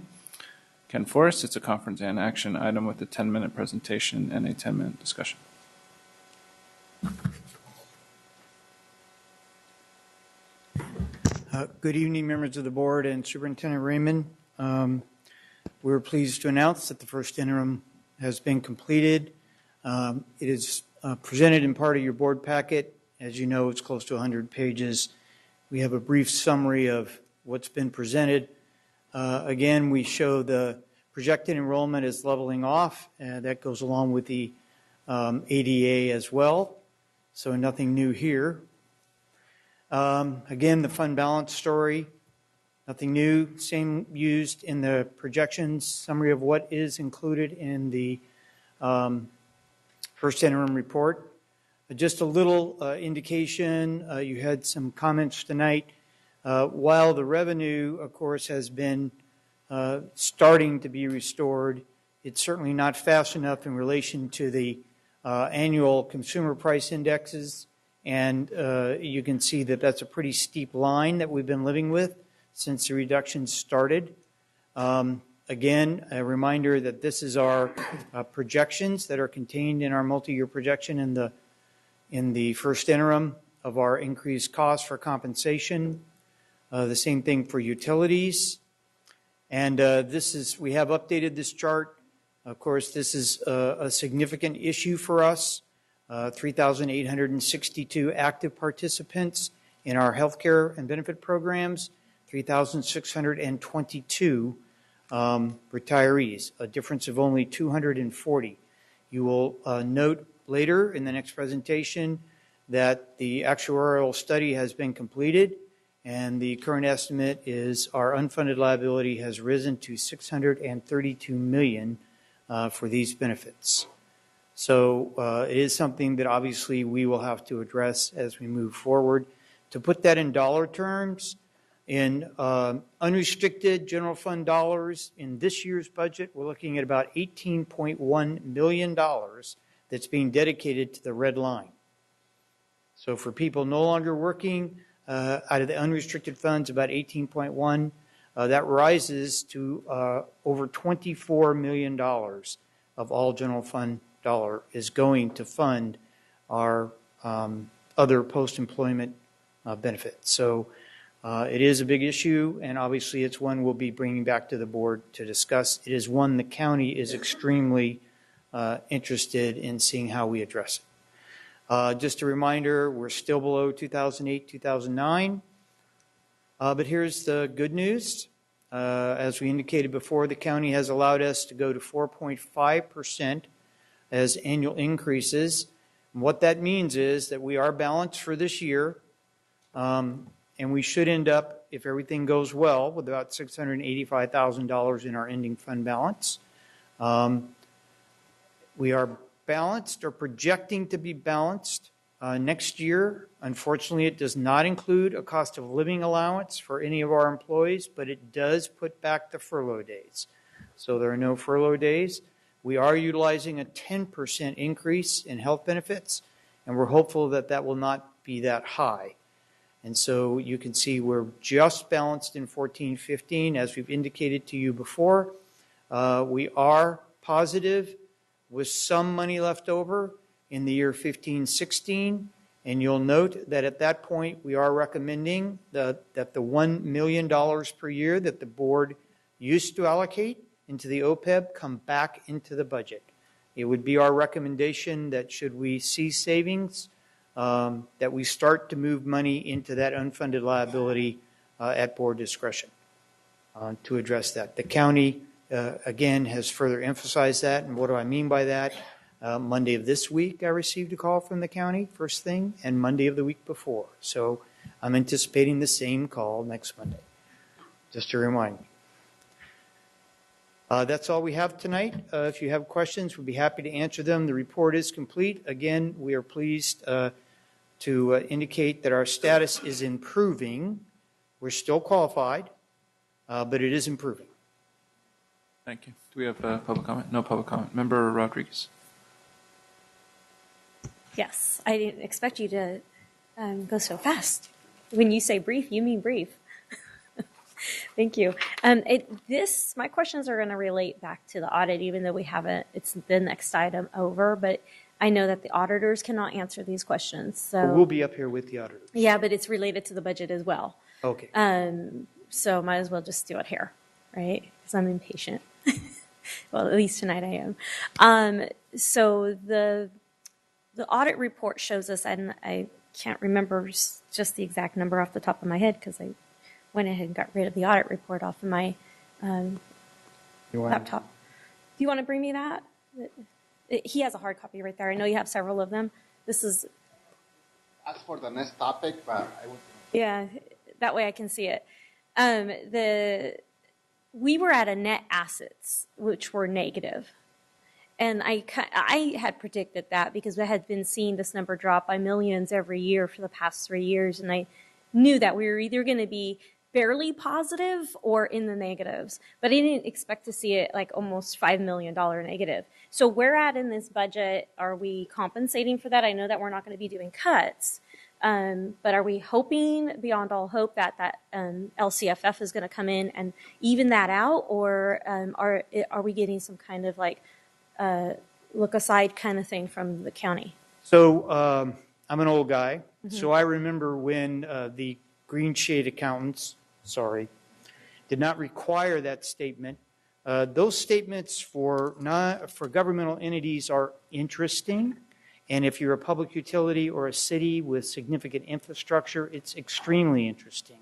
Ken Forrest, it's a conference and action item with a 10-minute presentation and a 10-minute discussion. Good evening, members of the board and Superintendent Raymond. We're pleased to announce that the first interim has been completed. It is presented in part of your board packet. As you know, it's close to 100 pages. We have a brief summary of what's been presented. Again, we show the projected enrollment is leveling off. That goes along with the ADA as well. So nothing new here. Again, the fund balance story, nothing new. Same used in the projections, summary of what is included in the first interim report. Just a little indication, you had some comments tonight. While the revenue, of course, has been starting to be restored, it's certainly not fast enough in relation to the annual consumer price indexes. And you can see that that's a pretty steep line that we've been living with since the reductions started. Again, a reminder that this is our projections that are contained in our multi-year projection in the first interim of our increased costs for compensation. The same thing for utilities. And we have updated this chart. Of course, this is a significant issue for us. 3,862 active participants in our healthcare and benefit programs, 3,622 retirees, a difference of only 240. You will note later in the next presentation that the actuarial study has been completed, and the current estimate is our unfunded liability has risen to $632 million for these benefits. So it is something that obviously we will have to address as we move forward. To put that in dollar terms, in unrestricted general fund dollars in this year's budget, we're looking at about $18.1 million that's being dedicated to the red line. So for people no longer working out of the unrestricted funds, about 18.1, that rises to over $24 million of all general fund dollar is going to fund our other post-employment benefits. So it is a big issue, and obviously it's one we'll be bringing back to the board to discuss. It is one the county is extremely interested in seeing how we address it. Just a reminder, we're still below 2008, 2009. But here's the good news. As we indicated before, the county has allowed us to go to 4.5% as annual increases. And what that means is that we are balanced for this year, and we should end up, if everything goes well, with about $685,000 in our ending fund balance. We are balanced or projecting to be balanced next year. Unfortunately, it does not include a cost of living allowance for any of our employees, but it does put back the furlough days. So there are no furlough days. We are utilizing a 10% increase in health benefits, and we're hopeful that that will not be that high. And so you can see we're just balanced in 14-15, as we've indicated to you before. We are positive with some money left over in the year 15-16, and you'll note that at that point we are recommending that the $1 million per year that the board used to allocate into the OPEB come back into the budget. It would be our recommendation that should we see savings, that we start to move money into that unfunded liability at board discretion to address that. The county, again, has further emphasized that. And what do I mean by that? Monday of this week, I received a call from the county, first thing, and Monday of the week before. So I'm anticipating the same call next Monday, just to remind you. That's all we have tonight. If you have questions, we'd be happy to answer them. The report is complete. Again, we are pleased to indicate that our status is improving. We're still qualified, but it is improving. Thank you. Do we have public comment? No public comment. Member Rodriguez. Yes, I didn't expect you to go so fast. When you say brief, you mean brief. Thank you. My questions are going to relate back to the audit, even though we haven't, it's the next item over, but I know that the auditors cannot answer these questions. So We'll be up here with the auditors. yeah, but it's related to the budget as well. Okay. So might as well just do it here, right? Because I'm impatient. Well, at least tonight I am. So the audit report shows us, and I can't remember just the exact number off the top of my head because I went ahead and got rid of the audit report off of my laptop. Do you want to bring me that? He has a hard copy right there. I know you have several of them. This is... As for the next topic, but I would... Yeah, that way I can see it. We were at a net assets, which were negative. And I had predicted that because I had been seeing this number drop by millions every year for the past 3 years. And I knew that we were either going to be barely positive or in the negatives. But I didn't expect to see it like almost $5 million negative. So where at in this budget are we compensating for that? I know that we're not going to be doing cuts. But are we hoping beyond all hope that LCFF is going to come in and even that out? Or are we getting some kind of like look aside kind of thing from the county? So I'm an old guy. Mm-hmm. So I remember when the green shade accountants, did not require that statement. Those statements for governmental entities are interesting. And if you're a public utility or a city with significant infrastructure, it's extremely interesting.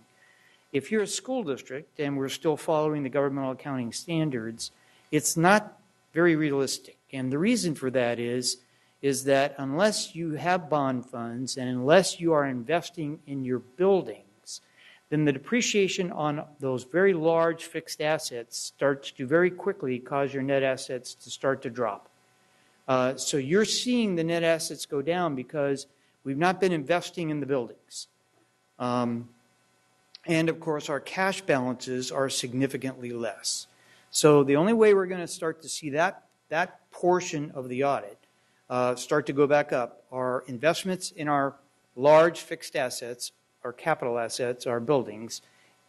If you're a school district and we're still following the governmental accounting standards, it's not very realistic. And the reason for that is that unless you have bond funds and unless you are investing in your buildings, then the depreciation on those very large fixed assets starts to very quickly cause your net assets to start to drop. So you're seeing the net assets go down because we've not been investing in the buildings. And of course, our cash balances are significantly less. So the only way we're going to start to see that portion of the audit start to go back up are investments in our large fixed assets, our capital assets, our buildings,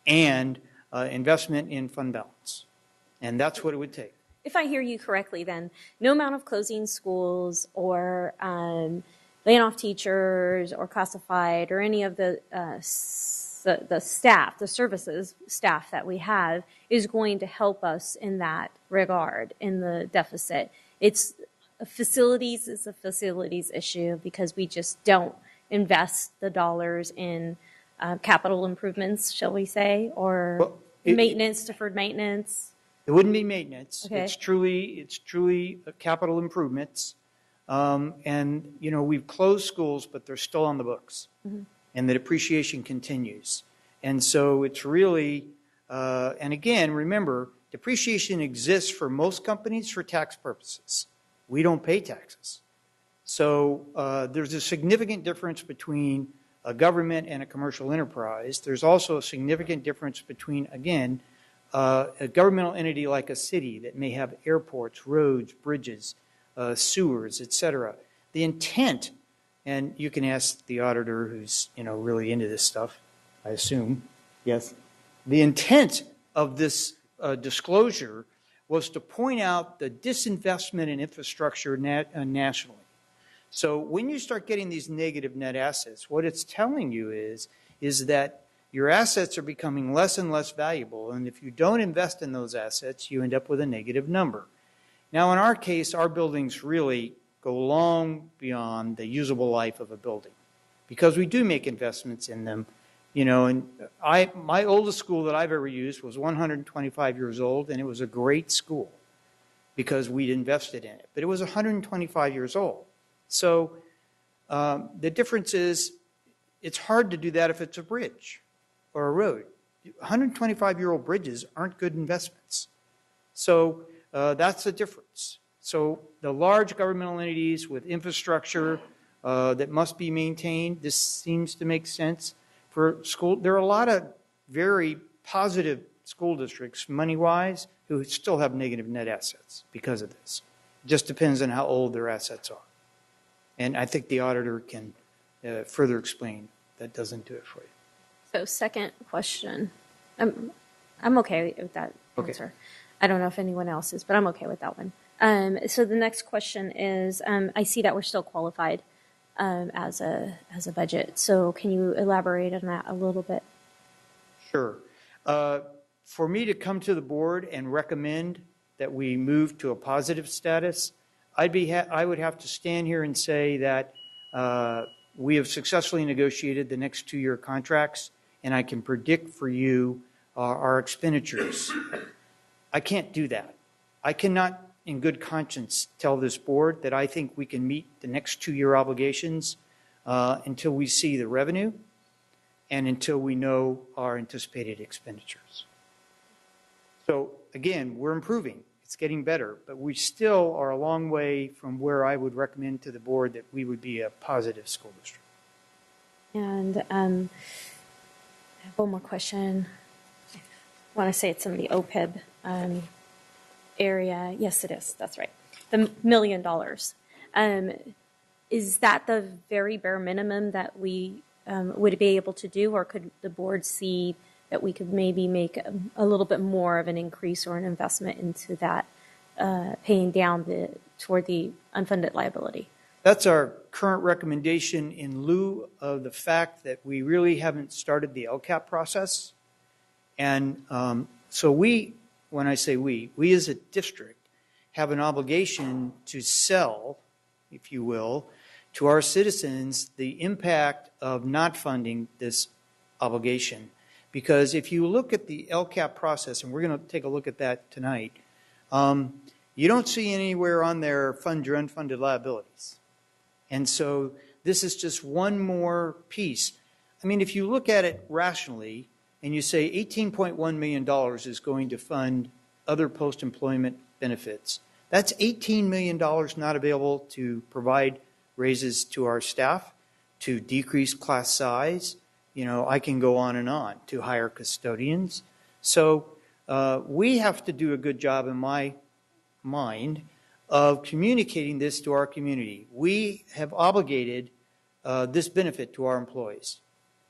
and investment in fund balance. And that's what it would take. If I hear you correctly, then no amount of closing schools or laying off teachers or classified or any of the staff, the services staff that we have is going to help us in that regard in the deficit. It's a facilities issue because we just don't invest the dollars in capital improvements, shall we say, or maintenance, deferred maintenance. It wouldn't be maintenance. Okay. It's truly capital improvements. And, you know, we've closed schools, but they're still on the books. Mm-hmm. And the depreciation continues. And so it's really, and again, remember, depreciation exists for most companies for tax purposes. We don't pay taxes. So there's a significant difference between a government and a commercial enterprise. There's also a significant difference between, again, a governmental entity like a city that may have airports, roads, bridges, sewers, et cetera. The intent, and you can ask the auditor who's really into this stuff, I assume, yes. The intent of this disclosure was to point out the disinvestment in infrastructure nationally. So when you start getting these negative net assets, what it's telling you is that your assets are becoming less and less valuable, and if you don't invest in those assets, you end up with a negative number. Now, in our case, our buildings really go long beyond the usable life of a building because we do make investments in them. And my oldest school that I've ever used was 125 years old, and it was a great school because we'd invested in it. But it was 125 years old. So the difference is it's hard to do that if it's a bridge or a road. 125-year-old bridges aren't good investments. So that's the difference. So the large governmental entities with infrastructure that must be maintained, this seems to make sense. For school, there are a lot of very positive school districts, money-wise, who still have negative net assets because of this. It just depends on how old their assets are. And I think the auditor can further explain. That doesn't do it for you. So second question. I'm okay with that answer. I don't know if anyone else is, but I'm okay with that one. So the next question is, I see that we're still qualified as a budget. So can you elaborate on that a little bit? Sure. For me to come to the board and recommend that we move to a positive status, I would have to stand here and say that we have successfully negotiated the next 2-year contracts, and I can predict for you our expenditures. I can't do that. I cannot, in good conscience, tell this board that I think we can meet the next 2-year obligations until we see the revenue and until we know our anticipated expenditures. So again, we're improving. It's getting better, but we still are a long way from where I would recommend to the board that we would be a positive school district. And I have one more question. I want to say it's in the OPEB area. Yes, it is. That's right. The $1 million. Is that the very bare minimum that we would be able to do, or could the board see that we could maybe make a little bit more of an increase or an investment into that, paying down toward the unfunded liability? That's our current recommendation in lieu of the fact that we really haven't started the LCAP process. And so when I say we as a district have an obligation to sell, if you will, to our citizens the impact of not funding this obligation. Because if you look at the LCAP process, and we're going to take a look at that tonight, you don't see anywhere on there fund your unfunded liabilities. And so this is just one more piece. I mean, if you look at it rationally and you say $18.1 million is going to fund other post-employment benefits, that's $18 million not available to provide raises to our staff, to decrease class size. I can go on, to hire custodians. So we have to do a good job, in my mind, of communicating this to our community. We have obligated this benefit to our employees.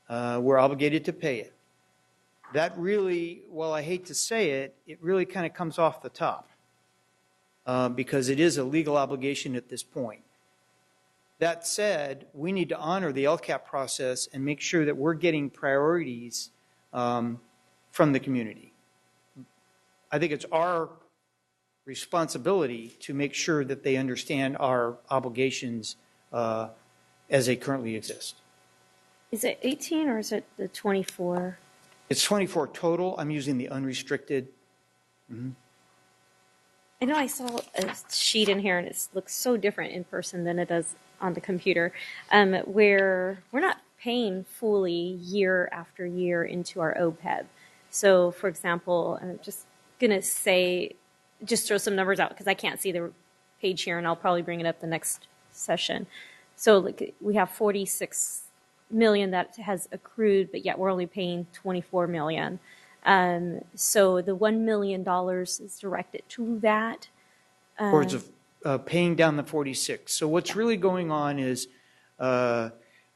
We're obligated to pay it. That really, while I hate to say it, it really kind of comes off the top because it is a legal obligation at this point. That said, we need to honor the LCAP process and make sure that we're getting priorities from the community. I think it's our responsibility to make sure that they understand our obligations as they currently exist. Is it 18 or is it the 24? It's 24 total. I'm using the unrestricted. I know I saw a sheet in here and it looks so different in person than it does on the computer, where we're not paying fully year after year into our OPEB. So, for example, I'm just going to say, just throw some numbers out because I can't see the page here, and I'll probably bring it up the next session. So like, we have 46 million that has accrued, but yet we're only paying 24 million. So the $1 million is directed to that. Towards paying down the 46. So what's really going on is the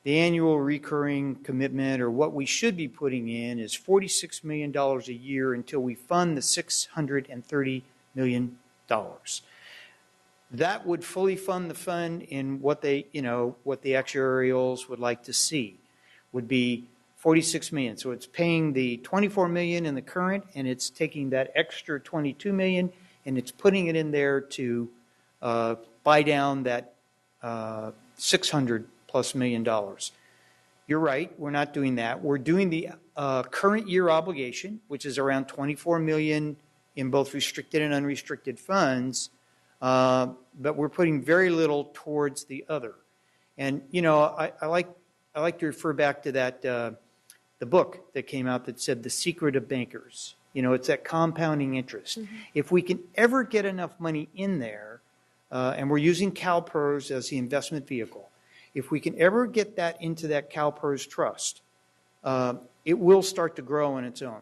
annual recurring commitment, or what we should be putting in, is $46 million a year until we fund the $630 million. That would fully fund the fund in what they, what the actuarials would like to see, would be 46 million. So it's paying the 24 million in the current, and it's taking that extra 22 million and it's putting it in there to buy down that $600+ million. You're right, we're not doing that. We're doing the current year obligation, which is around 24 million in both restricted and unrestricted funds, but we're putting very little towards the other. And I like to refer back to that the book that came out that said The Secret of Bankers. It's that compounding interest. Mm-hmm. If we can ever get enough money in there, and we're using CalPERS as the investment vehicle, if we can ever get that into that CalPERS trust, it will start to grow on its own.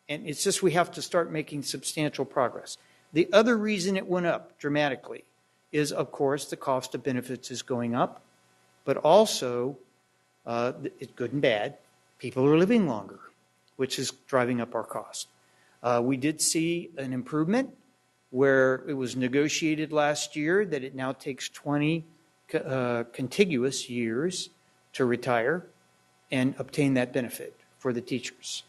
And it's just we have to start making substantial progress. The other reason it went up dramatically is, of course, the cost of benefits is going up, but also, it's good and bad, people are living longer, which is driving up our cost. We did see an improvement where it was negotiated last year that it now takes 20 contiguous years to retire and obtain that benefit for the teachers.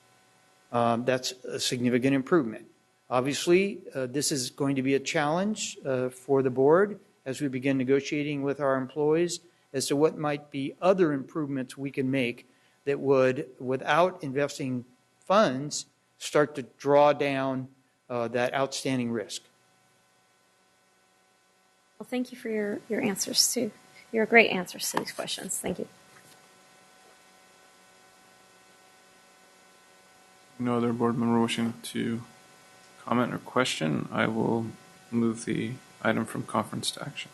That's a significant improvement. Obviously, this is going to be a challenge for the board as we begin negotiating with our employees as to what might be other improvements we can make that would, without investing funds, start to draw down that outstanding risk. Well, thank you for your answers too. Your great answers to these questions. Thank you. No other board member wishing to comment or question, I will move the item from conference to action.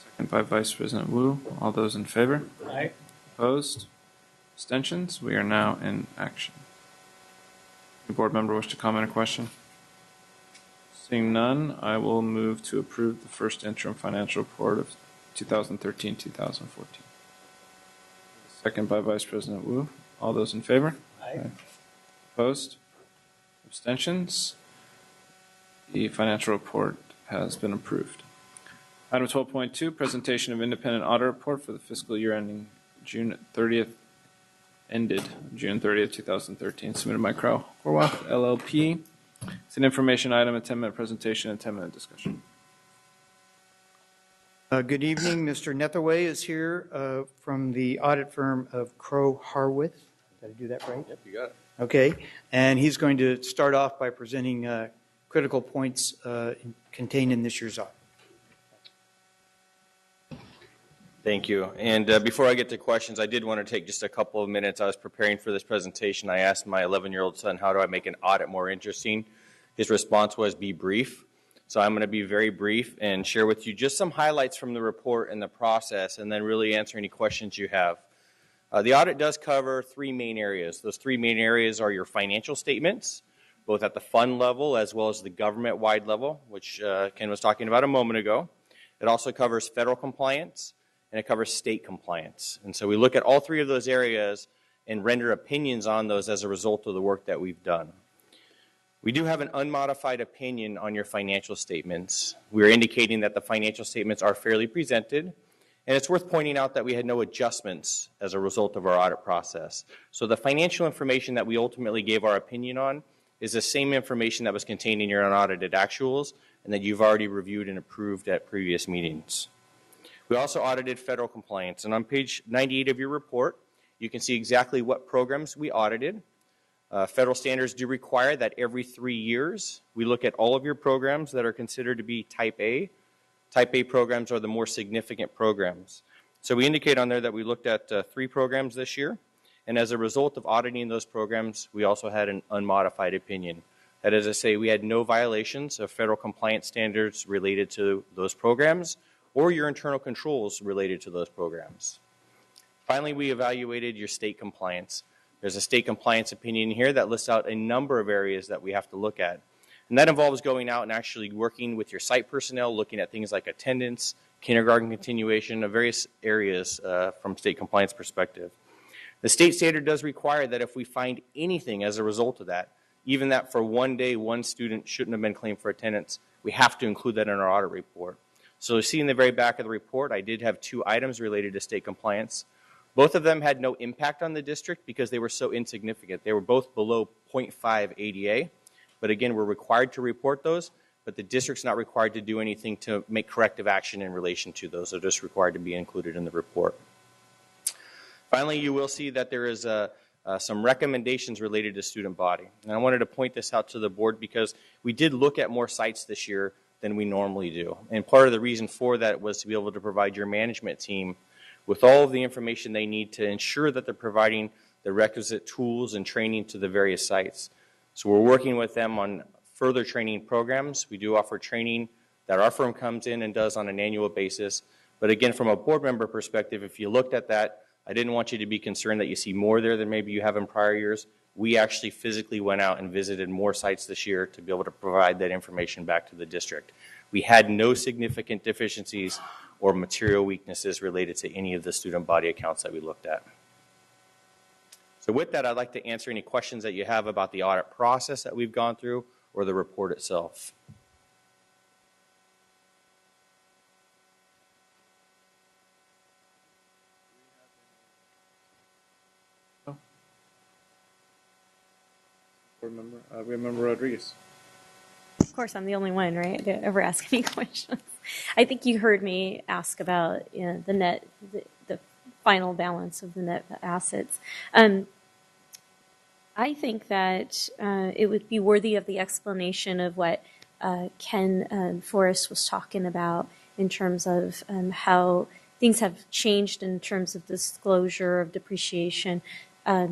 Second by Vice President Wu. All those in favor? Aye. Opposed? Abstentions? We are now in action. Any board member wish to comment or question? Seeing none, I will move to approve the first interim financial report of 2013-2014. Second by Vice President Wu. All those in favor? Aye. Opposed? Abstentions? The financial report has been approved. Item 12.2, presentation of independent audit report for the fiscal year ended June 30th, 2013, submitted by Crowe Horwath, LLP. It's an information item, a 10-minute presentation, and 10-minute discussion. Good evening. Mr. Nethaway is here from the audit firm of Crowe Horwath. Did I do that right? Yep, you got it. Okay. And he's going to start off by presenting critical points contained in this year's audit. Thank you. And before I get to questions, I did want to take just a couple of minutes. I was preparing for this presentation. I asked my 11-year-old son, how do I make an audit more interesting? His response was, be brief. So I'm going to be very brief and share with you just some highlights from the report and the process, and then really answer any questions you have. The audit does cover three main areas. Those three main areas are your financial statements, both at the fund level as well as the government-wide level, which Ken was talking about a moment ago. It also covers federal compliance, and it covers state compliance. And so we look at all three of those areas and render opinions on those as a result of the work that we've done. We do have an unmodified opinion on your financial statements. We're indicating that the financial statements are fairly presented, and it's worth pointing out that we had no adjustments as a result of our audit process. So the financial information that we ultimately gave our opinion on is the same information that was contained in your unaudited actuals and that you've already reviewed and approved at previous meetings. We also audited federal compliance, and on page 98 of your report, you can see exactly what programs we audited. Federal standards do require that every 3 years we look at all of your programs that are considered to be Type A. Type A programs are the more significant programs. So we indicate on there that we looked at 3 programs this year, and as a result of auditing those programs, we also had an unmodified opinion. That is to say, we had no violations of federal compliance standards related to those programs or your internal controls related to those programs. Finally, we evaluated your state compliance. There's a state compliance opinion here that lists out a number of areas that we have to look at. And that involves going out and actually working with your site personnel, looking at things like attendance, kindergarten continuation, of various areas from state compliance perspective. The state standard does require that if we find anything as a result of that, even that for one day one student shouldn't have been claimed for attendance, we have to include that in our audit report. So you see in the very back of the report, I did have 2 items related to state compliance. Both of them had no impact on the district because they were so insignificant. They were both below 0.5 ADA, but again, we're required to report those, but the district's not required to do anything to make corrective action in relation to those. They're just required to be included in the report. Finally, you will see that there is some recommendations related to student body. And I wanted to point this out to the board because we did look at more sites this year than we normally do. And part of the reason for that was to be able to provide your management team with all of the information they need to ensure that they're providing the requisite tools and training to the various sites. So we're working with them on further training programs. We do offer training that our firm comes in and does on an annual basis. But again, from a board member perspective, if you looked at that, I didn't want you to be concerned that you see more there than maybe you have in prior years. We actually physically went out and visited more sites this year to be able to provide that information back to the district. We had no significant deficiencies or material weaknesses related to any of the student body accounts that we looked at. So with that, I'd like to answer any questions that you have about the audit process that we've gone through or the report itself. Member Rodriguez. Of course, I'm the only one, right, to ever ask any questions. I think you heard me ask about the final balance of the net assets. I think that it would be worthy of the explanation of what Ken Forrest was talking about in terms of how things have changed in terms of disclosure of depreciation.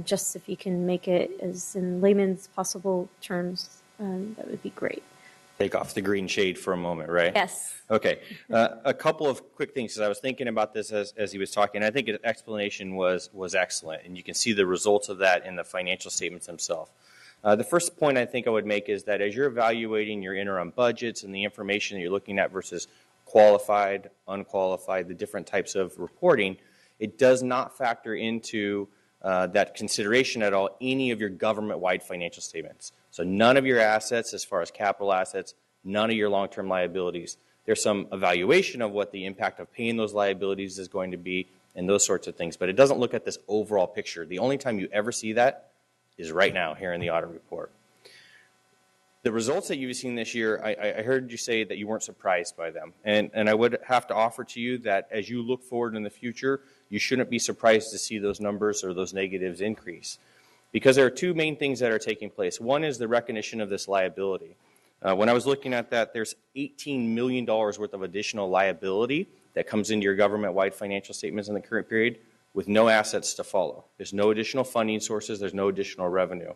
Just if you can make it as in layman's possible terms, that would be great. Take off the green shade for a moment, right? Yes. Okay. A couple of quick things, because I was thinking about this as he was talking. I think his explanation was excellent, and you can see the results of that in the financial statements themselves. The first point I think I would make is that as you're evaluating your interim budgets and the information that you're looking at versus qualified, unqualified, the different types of reporting, it does not factor into that consideration at all any of your government-wide financial statements. So none of your assets as far as capital assets, none of your long-term liabilities. There's some evaluation of what the impact of paying those liabilities is going to be and those sorts of things, but it doesn't look at this overall picture. The only time you ever see that is right now here in the audit report. The results that you've seen this year, I heard you say that you weren't surprised by them. And I would have to offer to you that as you look forward in the future, you shouldn't be surprised to see those numbers or those negatives increase. Because there are 2 main things that are taking place. One is the recognition of this liability. When I was looking at that, there's $18 million worth of additional liability that comes into your government-wide financial statements in the current period with no assets to follow. There's no additional funding sources. There's no additional revenue.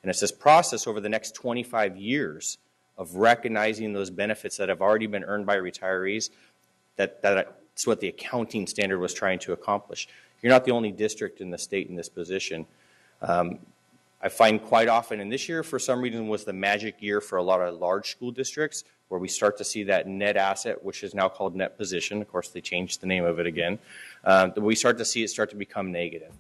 And it's this process over the next 25 years of recognizing those benefits that have already been earned by retirees that's what the accounting standard was trying to accomplish. You're not the only district in the state in this position. I find quite often, and this year for some reason was the magic year for a lot of large school districts where we start to see that net asset, which is now called net position. Of course, they changed the name of it again. We start to see it start to become negative.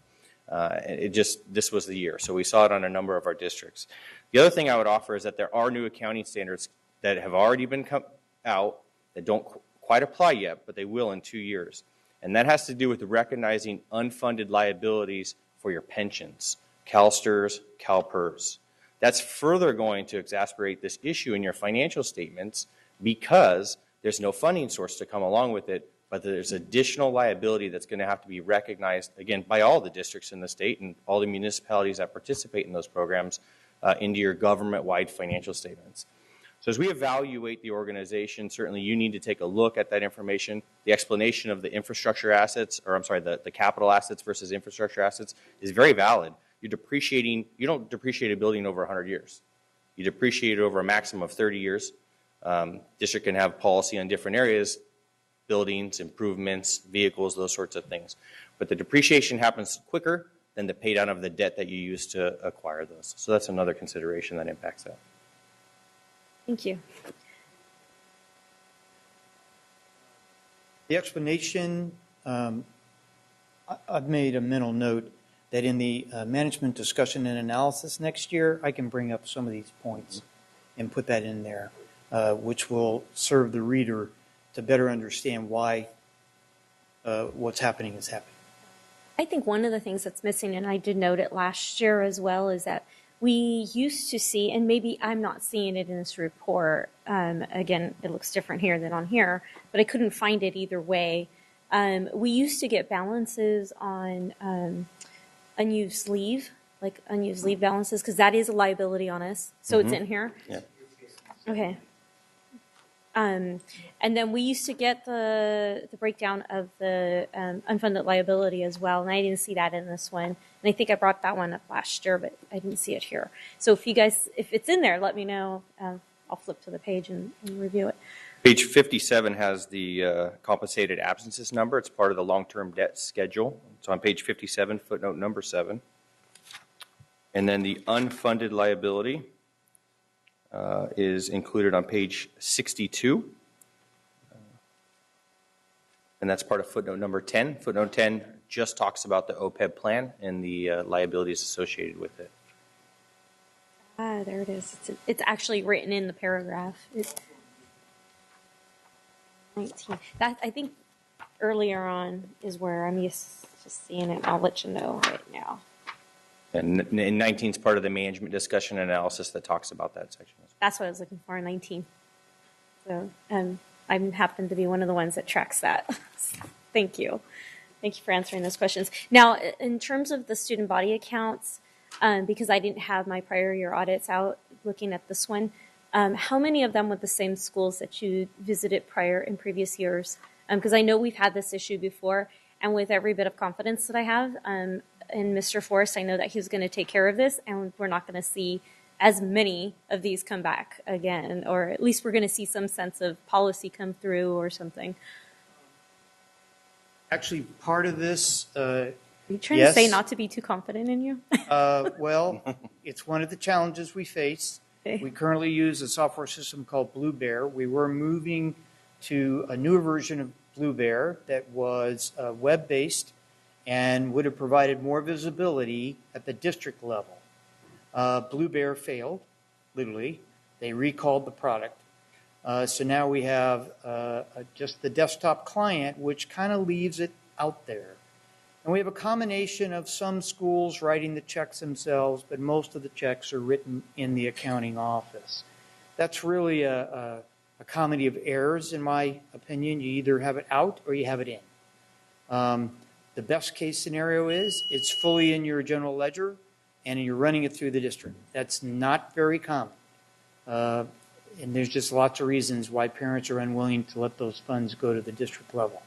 This was the year. So we saw it on a number of our districts. The other thing I would offer is that there are new accounting standards that have already been come out that don't quite apply yet, but they will in 2 years. And that has to do with recognizing unfunded liabilities for your pensions, CalSTRS, CalPERS. That's further going to exacerbate this issue in your financial statements because there's no funding source to come along with it, but there's additional liability that's going to have to be recognized, again, by all the districts in the state and all the municipalities that participate in those programs into your government-wide financial statements. So as we evaluate the organization, certainly you need to take a look at that information. The explanation of the infrastructure assets, or I'm sorry, the capital assets versus infrastructure assets is very valid. You don't depreciate a building over 100 years. You depreciate it over a maximum of 30 years. District can have policy on different areas, buildings, improvements, vehicles, those sorts of things. But the depreciation happens quicker than the pay down of the debt that you use to acquire those. So that's another consideration that impacts that. Thank you. The explanation, I've made a mental note that in the management discussion and analysis next year, I can bring up some of these points and put that in there, which will serve the reader to better understand why what's happening is happening. I think one of the things that's missing, and I did note it last year as well, is that we used to see, and maybe I'm not seeing it in this report, again, it looks different here than on here, but I couldn't find it either way. We used to get balances on unused leave, like unused leave balances, because that is a liability on us. So it's in here? Yeah. Okay. And then we used to get the breakdown of the unfunded liability as well, and I didn't see that in this one. And I think I brought that one up last year, but I didn't see it here. So if you guys, if it's in there, let me know. I'll flip to the page and review it. Page 57 has the compensated absences number. It's part of the long-term debt schedule. It's on page 57, footnote number 7. And then the unfunded liability is included on page 62. And that's part of footnote number 10. Footnote 10 just talks about the OPEB plan and the liabilities associated with it. Ah, there it is. It's actually written in the paragraph. It's 19. That, I think earlier on is where I'm just seeing it. I'll let you know right now. And 19 is part of the management discussion and analysis that talks about that section. That's what I was looking for, 19. So I happen to be one of the ones that tracks that. Thank you. Thank you for answering those questions. Now, in terms of the student body accounts, because I didn't have my prior year audits out looking at this one, how many of them with the same schools that you visited in previous years? Because I know we've had this issue before, and with every bit of confidence that I have in Mr. Forrest, I know that he's going to take care of this, and we're not going to see as many of these come back again, or at least we're going to see some sense of policy come through or something. Actually, part of this, Are you trying to say not to be too confident in you? Well, it's one of the challenges we face. Okay. We currently use a software system called Blue Bear. We were moving to a newer version of Blue Bear that was web-based and would have provided more visibility at the district level. Blue Bear failed, literally. They recalled the product. So now we have just the desktop client, which kind of leaves it out there. And we have a combination of some schools writing the checks themselves, but most of the checks are written in the accounting office. That's really a comedy of errors, in my opinion. You either have it out or you have it in. The best case scenario is it's fully in your general ledger and you're running it through the district. That's not very common. And there's just lots of reasons why parents are unwilling to let those funds go to the district level.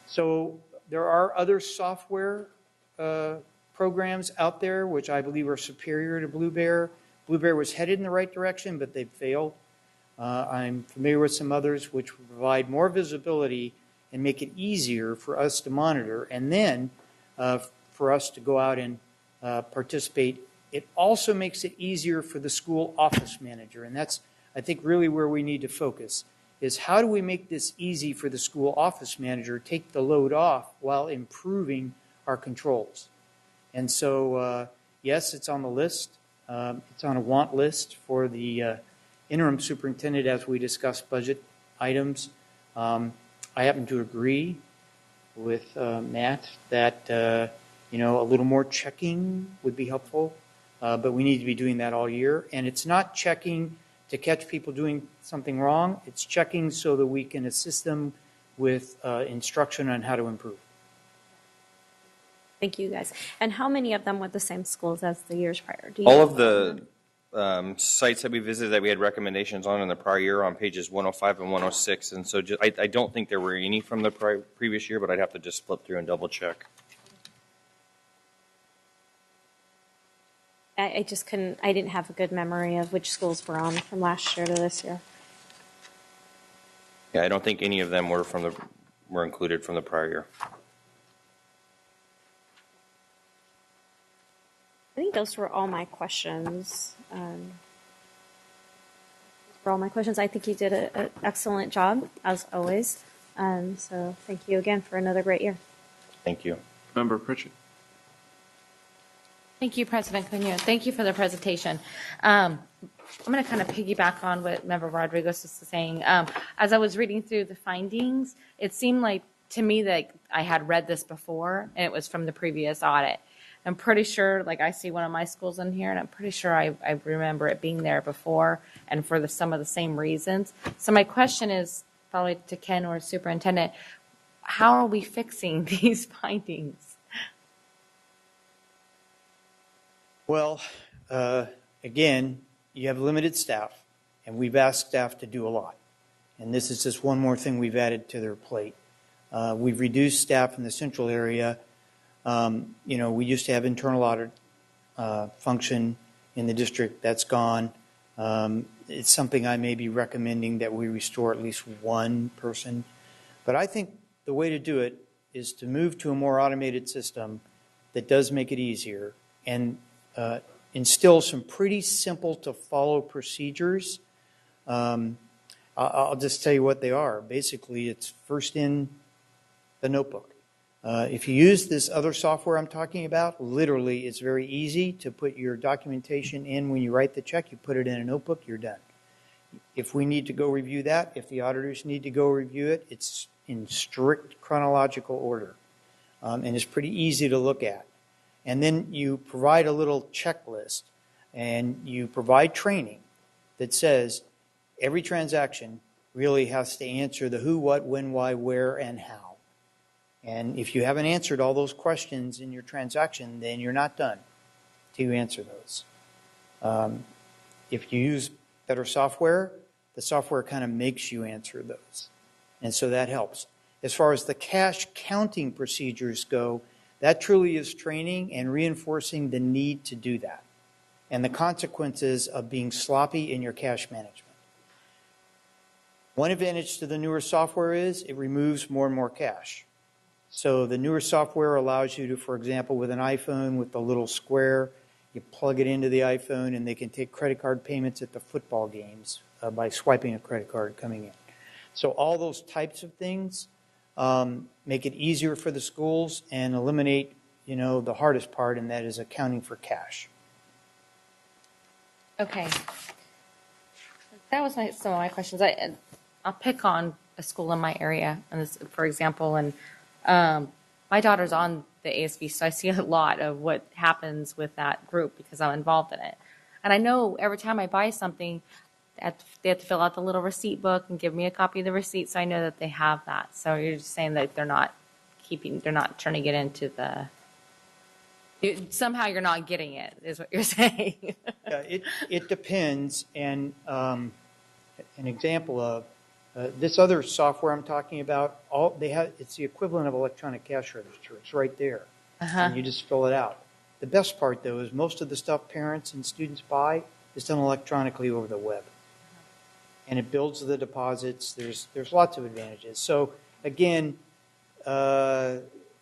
So there are other software programs out there which I believe are superior to Blue Bear. Blue Bear was headed in the right direction, but they've failed. I'm familiar with some others which provide more visibility and make it easier for us to monitor, and then for us to go out and participate. It also makes it easier for the school office manager, and that's, I think, really where we need to focus, is how do we make this easy for the school office manager, take the load off while improving our controls. And so, yes, it's on the list. It's on a want list for the interim superintendent as we discuss budget items. I happen to agree with Matt that a little more checking would be helpful, but we need to be doing that all year. And it's not checking to catch people doing something wrong. It's checking so that we can assist them with instruction on how to improve. Thank you, guys. And how many of them were the same schools as the years prior? All of the sites that we visited that we had recommendations on in the prior year on pages 105 and 106. And so I don't think there were any from the previous year, but I'd have to just flip through and double check. I just couldn't, I didn't have a good memory of which schools were on from last year to this year. Yeah, I don't think any of them were included from the prior year. I think those were all my questions. For all my questions, I think you did an excellent job, as always. So thank you again for another great year. Thank you. Member Pritchett. Thank you, President Cunha. Thank you for the presentation. I'm going to kind of piggyback on what Member Rodriguez was saying. As I was reading through the findings, it seemed like to me that I had read this before, and it was from the previous audit. I'm pretty sure, like I see one of my schools in here, and I'm pretty sure I remember it being there before and for some of the same reasons. So my question is probably to Ken or Superintendent, how are we fixing these findings? Well, again, you have limited staff, and we've asked staff to do a lot. And this is just one more thing we've added to their plate. We've reduced staff in the central area. We used to have internal audit function in the district. That's gone. It's something I may be recommending that we restore at least one person. But I think the way to do it is to move to a more automated system that does make it easier and instill some pretty simple to follow procedures. I'll just tell you what they are. Basically, it's first in the notebook. If you use this other software I'm talking about, literally it's very easy to put your documentation in. When you write the check, you put it in a notebook, you're done. If we need to go review that, if the auditors need to go review it, it's in strict chronological order. And it's pretty easy to look at. And then you provide a little checklist and you provide training that says every transaction really has to answer the who, what, when, why, where, and how. And if you haven't answered all those questions in your transaction, then you're not done till you answer those. If you use better software, the software kind of makes you answer those. And so that helps. As far as the cash counting procedures go, that truly is training and reinforcing the need to do that and the consequences of being sloppy in your cash management. One advantage to the newer software is it removes more and more cash. So the newer software allows you to, for example, with an iPhone with the little square, you plug it into the iPhone and they can take credit card payments at the football games by swiping a credit card coming in. So all those types of things make it easier for the schools and eliminate, the hardest part, and that is accounting for Okay. That was some of my questions. I'll pick on a school in my area, and this, for example, and my daughter's on the ASB, so I see a lot of what happens with that group because I'm involved in it. And I know every time I buy something, they have to fill out the little receipt book and give me a copy of the receipt, so I know that they have that. So you're just saying that they're not turning it into somehow you're not getting it, is what you're saying. Yeah, it depends. And an example of this other software I'm talking about, it's the equivalent of electronic cash register. It's right there. And you just fill it out. The best part, though, is most of the stuff parents and students buy is done electronically over the web. And it builds the deposits. There's lots of advantages. So, again,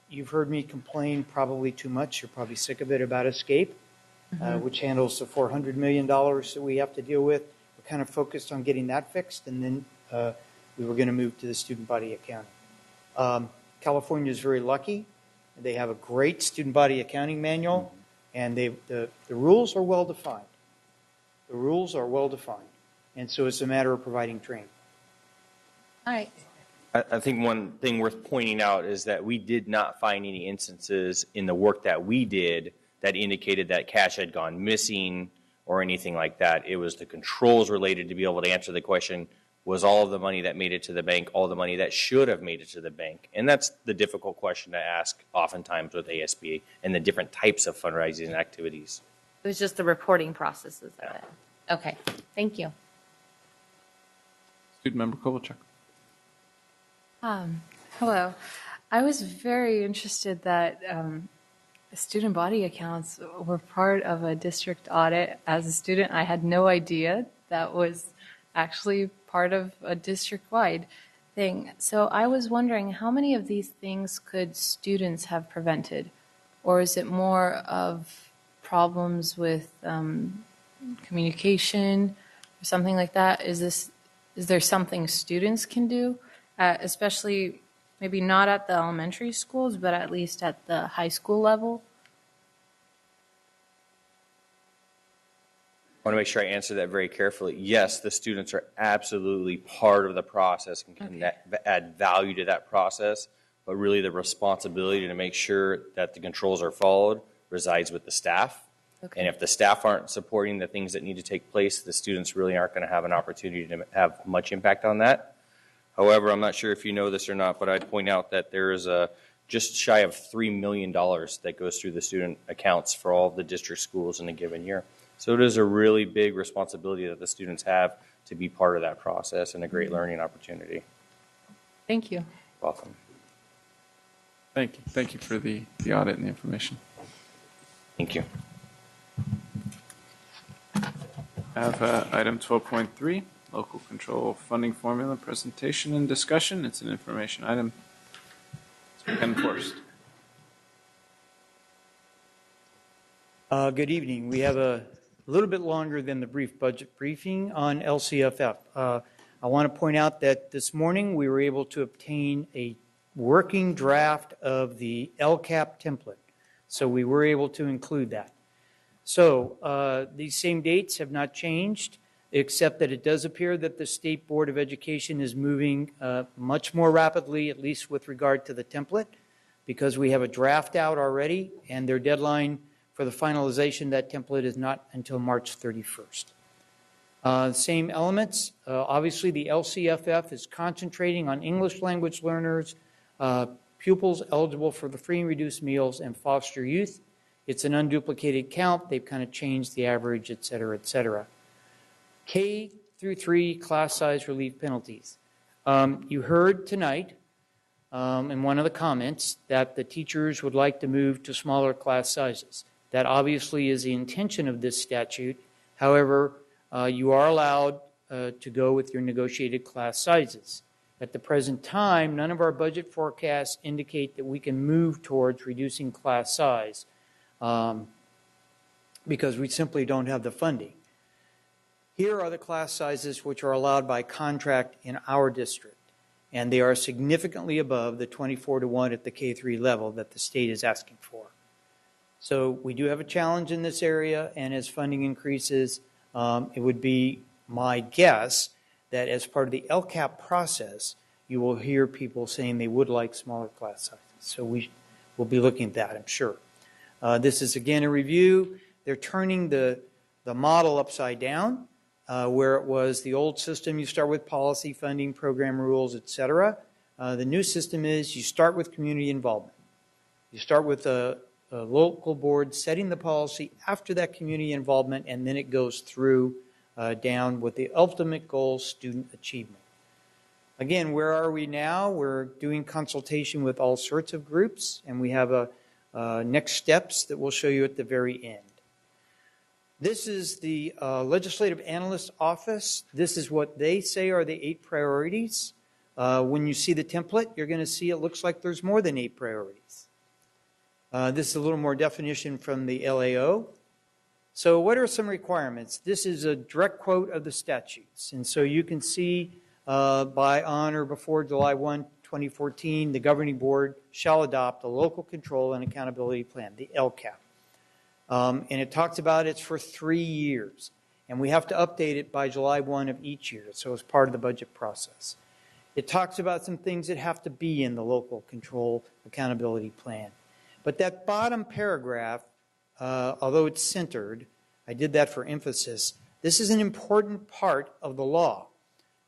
you've heard me complain probably too much. You're probably sick of it about Escape, which handles the $400 million that we have to deal with. We're kind of focused on getting that fixed, and then we were going to move to the student body accounting. California is very lucky. They have a great student body accounting manual, and the rules are well defined. The rules are well defined. And so it's a matter of providing training. All right. I think one thing worth pointing out is that we did not find any instances in the work that we did that indicated that cash had gone missing or anything like that. It was the controls related to be able to answer the question, was all of the money that made it to the bank all the money that should have made it to the bank? And that's the difficult question to ask oftentimes with ASB and the different types of fundraising activities. It was just the reporting processes of it. Okay, thank you. Student Member Kovalchuk. Hello. I was very interested that Student body accounts were part of a district audit. As a student, I had no idea that was actually part of a district-wide thing. So I was wondering, how many of these things could students have prevented? Or is it more of problems with communication or something like that? Is there something students can do, especially maybe not at the elementary schools, but at least at the high school level? I want to make sure I answer that very carefully. Yes, the students are absolutely part of the process and can add value to that process, but really the responsibility to make sure that the controls are followed resides with the staff. Okay. And if the staff aren't supporting the things that need to take place, the students really aren't going to have an opportunity to have much impact on that. However, I'm not sure if you know this or not, but I'd point out that there is just shy of $3 million that goes through the student accounts for all of the district schools in a given year. So it is a really big responsibility that the students have to be part of that process and a great learning opportunity. Thank you. Welcome. Thank you. Thank you for the audit and the information. Thank you. I have item 12.3, local control funding formula presentation and discussion. It's an information item. It's enforced. Good evening. We have a little bit longer than the brief budget briefing on LCFF. I want to point out that this morning we were able to obtain a working draft of the LCAP template. So we were able to include that. So these same dates have not changed, except that it does appear that the State Board of Education is moving much more rapidly, at least with regard to the template, because we have a draft out already, and their deadline for the finalization of that template is not until March 31st. Same elements. Obviously, the LCFF is concentrating on English language learners, pupils eligible for the free and reduced meals, and foster youth. It's an unduplicated count. They've kind of changed the average, et cetera, et cetera. K through 3 class size relief penalties. You heard tonight in one of the comments that the teachers would like to move to smaller class sizes. That obviously is the intention of this statute. However, you are allowed to go with your negotiated class sizes. At the present time, none of our budget forecasts indicate that we can move towards reducing class size because we simply don't have the funding. Here are the class sizes which are allowed by contract in our district, and they are significantly above the 24-to-1 at the K-3 level that the state is asking for. So we do have a challenge in this area, and as funding increases, it would be my guess that as part of the LCAP process, you will hear people saying they would like smaller class sizes. So we will be looking at that, I'm sure. This is, again, a review. They're turning the model upside down, where it was the old system. You start with policy, funding, program rules, et cetera. The new system is you start with community involvement. You start with a local board setting the policy after that community involvement, and then it goes through down with the ultimate goal, student achievement. Again, where are we now? We're doing consultation with all sorts of groups, and we have next steps that we'll show you at the very end. This is the Legislative Analyst Office. This is what they say are the 8 priorities. When you see the template, you're going to see it looks like there's more than 8 priorities. This is a little more definition from the LAO. So what are some requirements? This is a direct quote of the statutes. And so you can see by on or before July 1, 2014, the governing board shall adopt a local control and accountability plan, the LCAP. And it talks about it's for 3 years. And we have to update it by July 1 of each year. So it's part of the budget process. It talks about some things that have to be in the local control accountability plan. But that bottom paragraph, although it's centered, I did that for emphasis, this is an important part of the law.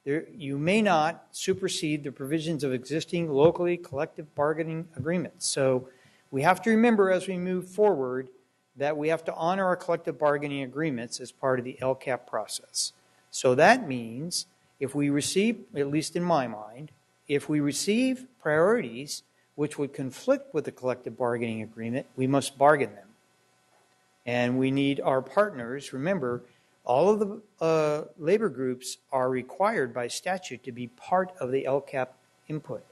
You may not supersede the provisions of existing locally collective bargaining agreements. So we have to remember as we move forward that we have to honor our collective bargaining agreements as part of the LCAP process. So that means if we receive, at least in my mind, if we receive priorities which would conflict with the collective bargaining agreement, we must bargain them. And we need our partners. Remember, all of the labor groups are required by statute to be part of the LCAP input.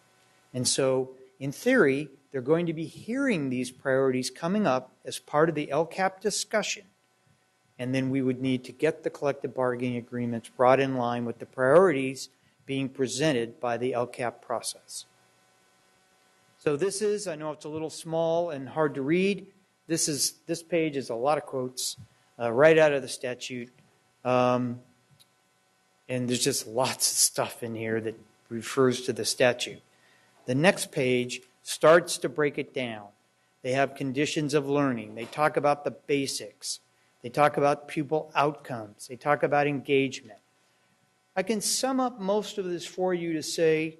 And so, in theory, they're going to be hearing these priorities coming up as part of the LCAP discussion. And then we would need to get the collective bargaining agreements brought in line with the priorities being presented by the LCAP process. So this is, I know it's a little small and hard to read. This page is a lot of quotes right out of the statute. And there's just lots of stuff in here that refers to the statute. The next page starts to break it down. They have conditions of learning. They talk about the basics. They talk about pupil outcomes. They talk about engagement. I can sum up most of this for you to say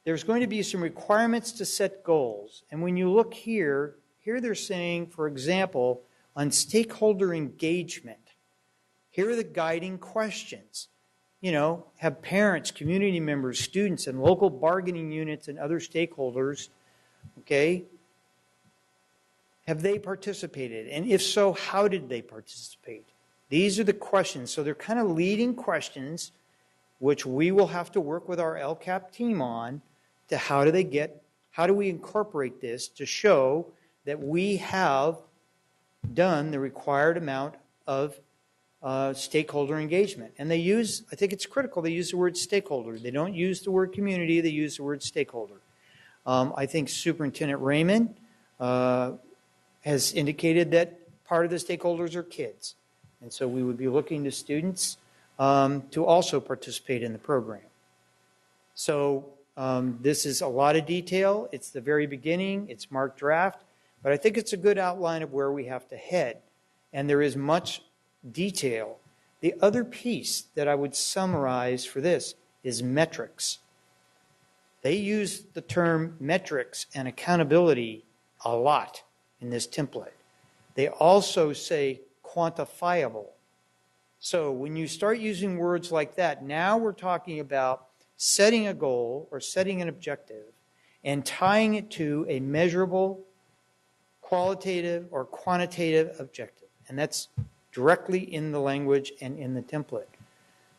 there's going to be some requirements to set goals. And when you look here they're saying, for example, on stakeholder engagement, here are the guiding questions. You know, have parents, community members, students, and local bargaining units and other stakeholders, okay, have they participated? And if so, how did they participate? These are the questions. So they're kind of leading questions, which we will have to work with our LCAP team on, to how do we incorporate this to show that we have done the required amount of stakeholder engagement. And they use, I think it's critical, they use the word stakeholder. They don't use the word community, they use the word stakeholder. I think Superintendent Raymond has indicated that part of the stakeholders are kids. And so we would be looking to students to also participate in the program. So this is a lot of detail. It's the very beginning. It's marked draft. But I think it's a good outline of where we have to head. And there is much detail. The other piece that I would summarize for this is metrics. They use the term metrics and accountability a lot in this template. They also say quantifiable. So when you start using words like that, now we're talking about setting a goal or setting an objective and tying it to a measurable, qualitative or quantitative objective. And that's directly in the language and in the template.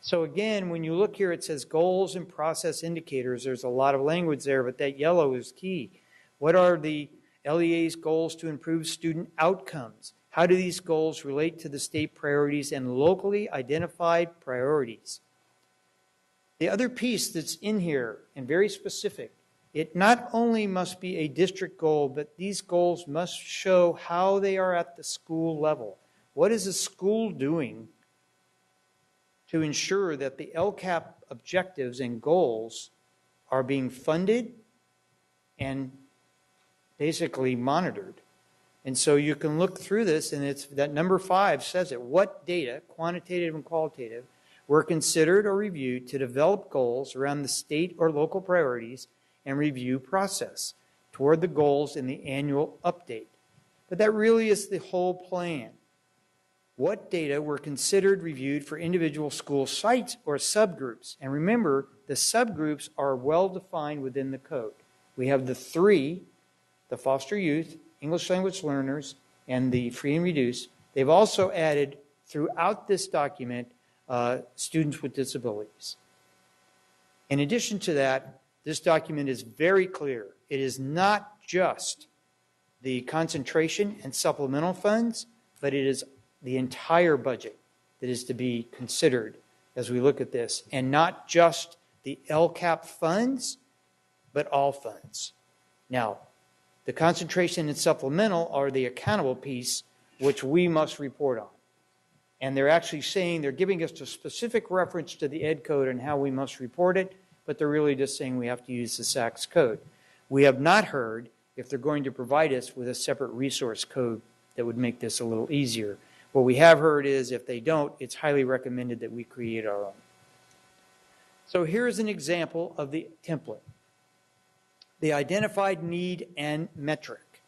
So again, when you look here, it says goals and process indicators. There's a lot of language there, but that yellow is key. What are the LEA's goals to improve student outcomes? How do these goals relate to the state priorities and locally identified priorities? The other piece that's in here, and very specific, it not only must be a district goal, but these goals must show how they are at the school level. What is the school doing to ensure that the LCAP objectives and goals are being funded and basically monitored? And so you can look through this, and it's that number 5 says it. What data, quantitative and qualitative, were considered or reviewed to develop goals around the state or local priorities and review process toward the goals in the annual update? But that really is the whole plan. What data were considered, reviewed for individual school sites or subgroups? And remember, the subgroups are well defined within the code. We have the 3, the foster youth, English language learners, and the free and reduced. They've also added throughout this document students with disabilities. In addition to that, this document is very clear. It is not just the concentration and supplemental funds, but it is the entire budget that is to be considered as we look at this, and not just the LCAP funds, but all funds. Now, the concentration and supplemental are the accountable piece, which we must report on. And they're actually saying, they're giving us a specific reference to the Ed Code and how we must report it, but they're really just saying we have to use the SACS code. We have not heard if they're going to provide us with a separate resource code that would make this a little easier. What we have heard is if they don't, it's highly recommended that we create our own. So here's an example of the template. The identified need and metric,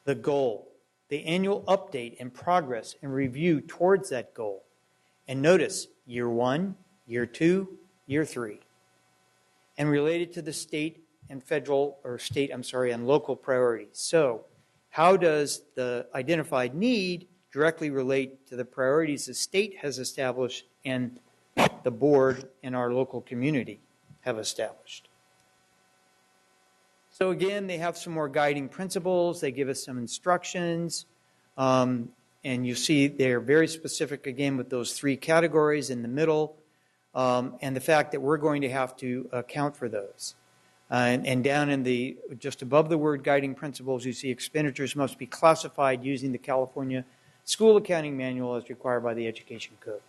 the goal, the annual update and progress and review towards that goal. And notice year 1, year 2, year 3. And related to the state and federal or state, and local priorities. So how does the identified need directly relate to the priorities the state has established and the board and our local community have established? So again, they have some more guiding principles. They give us some instructions. And you see they're very specific, again, with those three categories in the middle, and the fact that we're going to have to account for those. And down in the, just above the word guiding principles, you see expenditures must be classified using the California School Accounting Manual as required by the Education Code.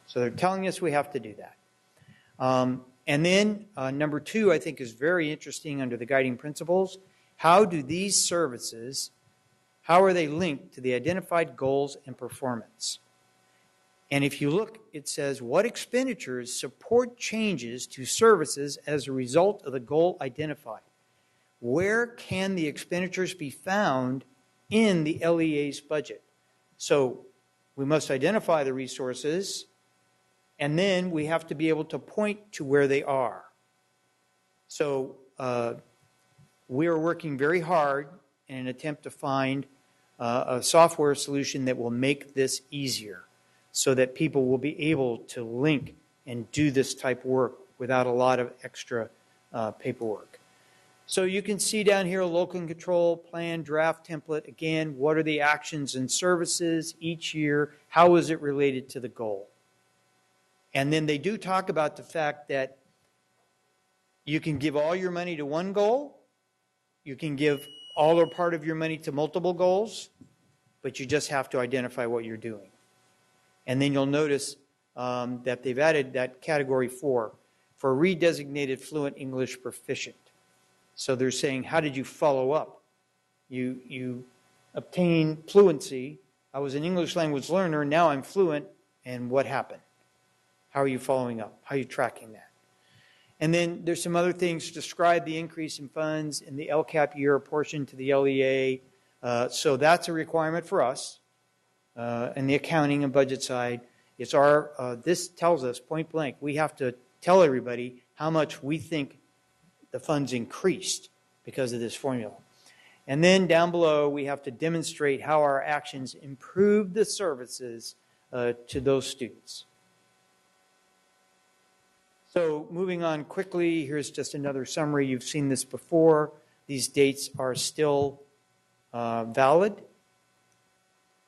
So they're telling us we have to do that. And then number 2, I think, is very interesting under the guiding principles. How do these services, how are they linked to the identified goals and performance? And if you look, it says, what expenditures support changes to services as a result of the goal identified? Where can the expenditures be found in the LEA's budget? So we must identify the resources, and then we have to be able to point to where they are. So we are working very hard in an attempt to find a software solution that will make this easier so that people will be able to link and do this type of work without a lot of extra paperwork. So you can see down here, local control plan, draft template. Again, what are the actions and services each year? How is it related to the goal? And then they do talk about the fact that you can give all your money to one goal. You can give all or part of your money to multiple goals, but you just have to identify what you're doing. And then you'll notice that they've added that category 4 for redesignated fluent English proficient. So they're saying, how did you follow up? You obtained fluency. I was an English language learner. Now I'm fluent. And what happened? How are you following up? How are you tracking that? And then there's some other things. Describe the increase in funds in the LCAP year portion to the LEA. So that's a requirement for us in the accounting and budget side. It's our, this tells us point blank, we have to tell everybody how much we think the funds increased because of this formula. And then down below, we have to demonstrate how our actions improve the services to those students. So moving on quickly, here's just another summary. You've seen this before. These dates are still valid.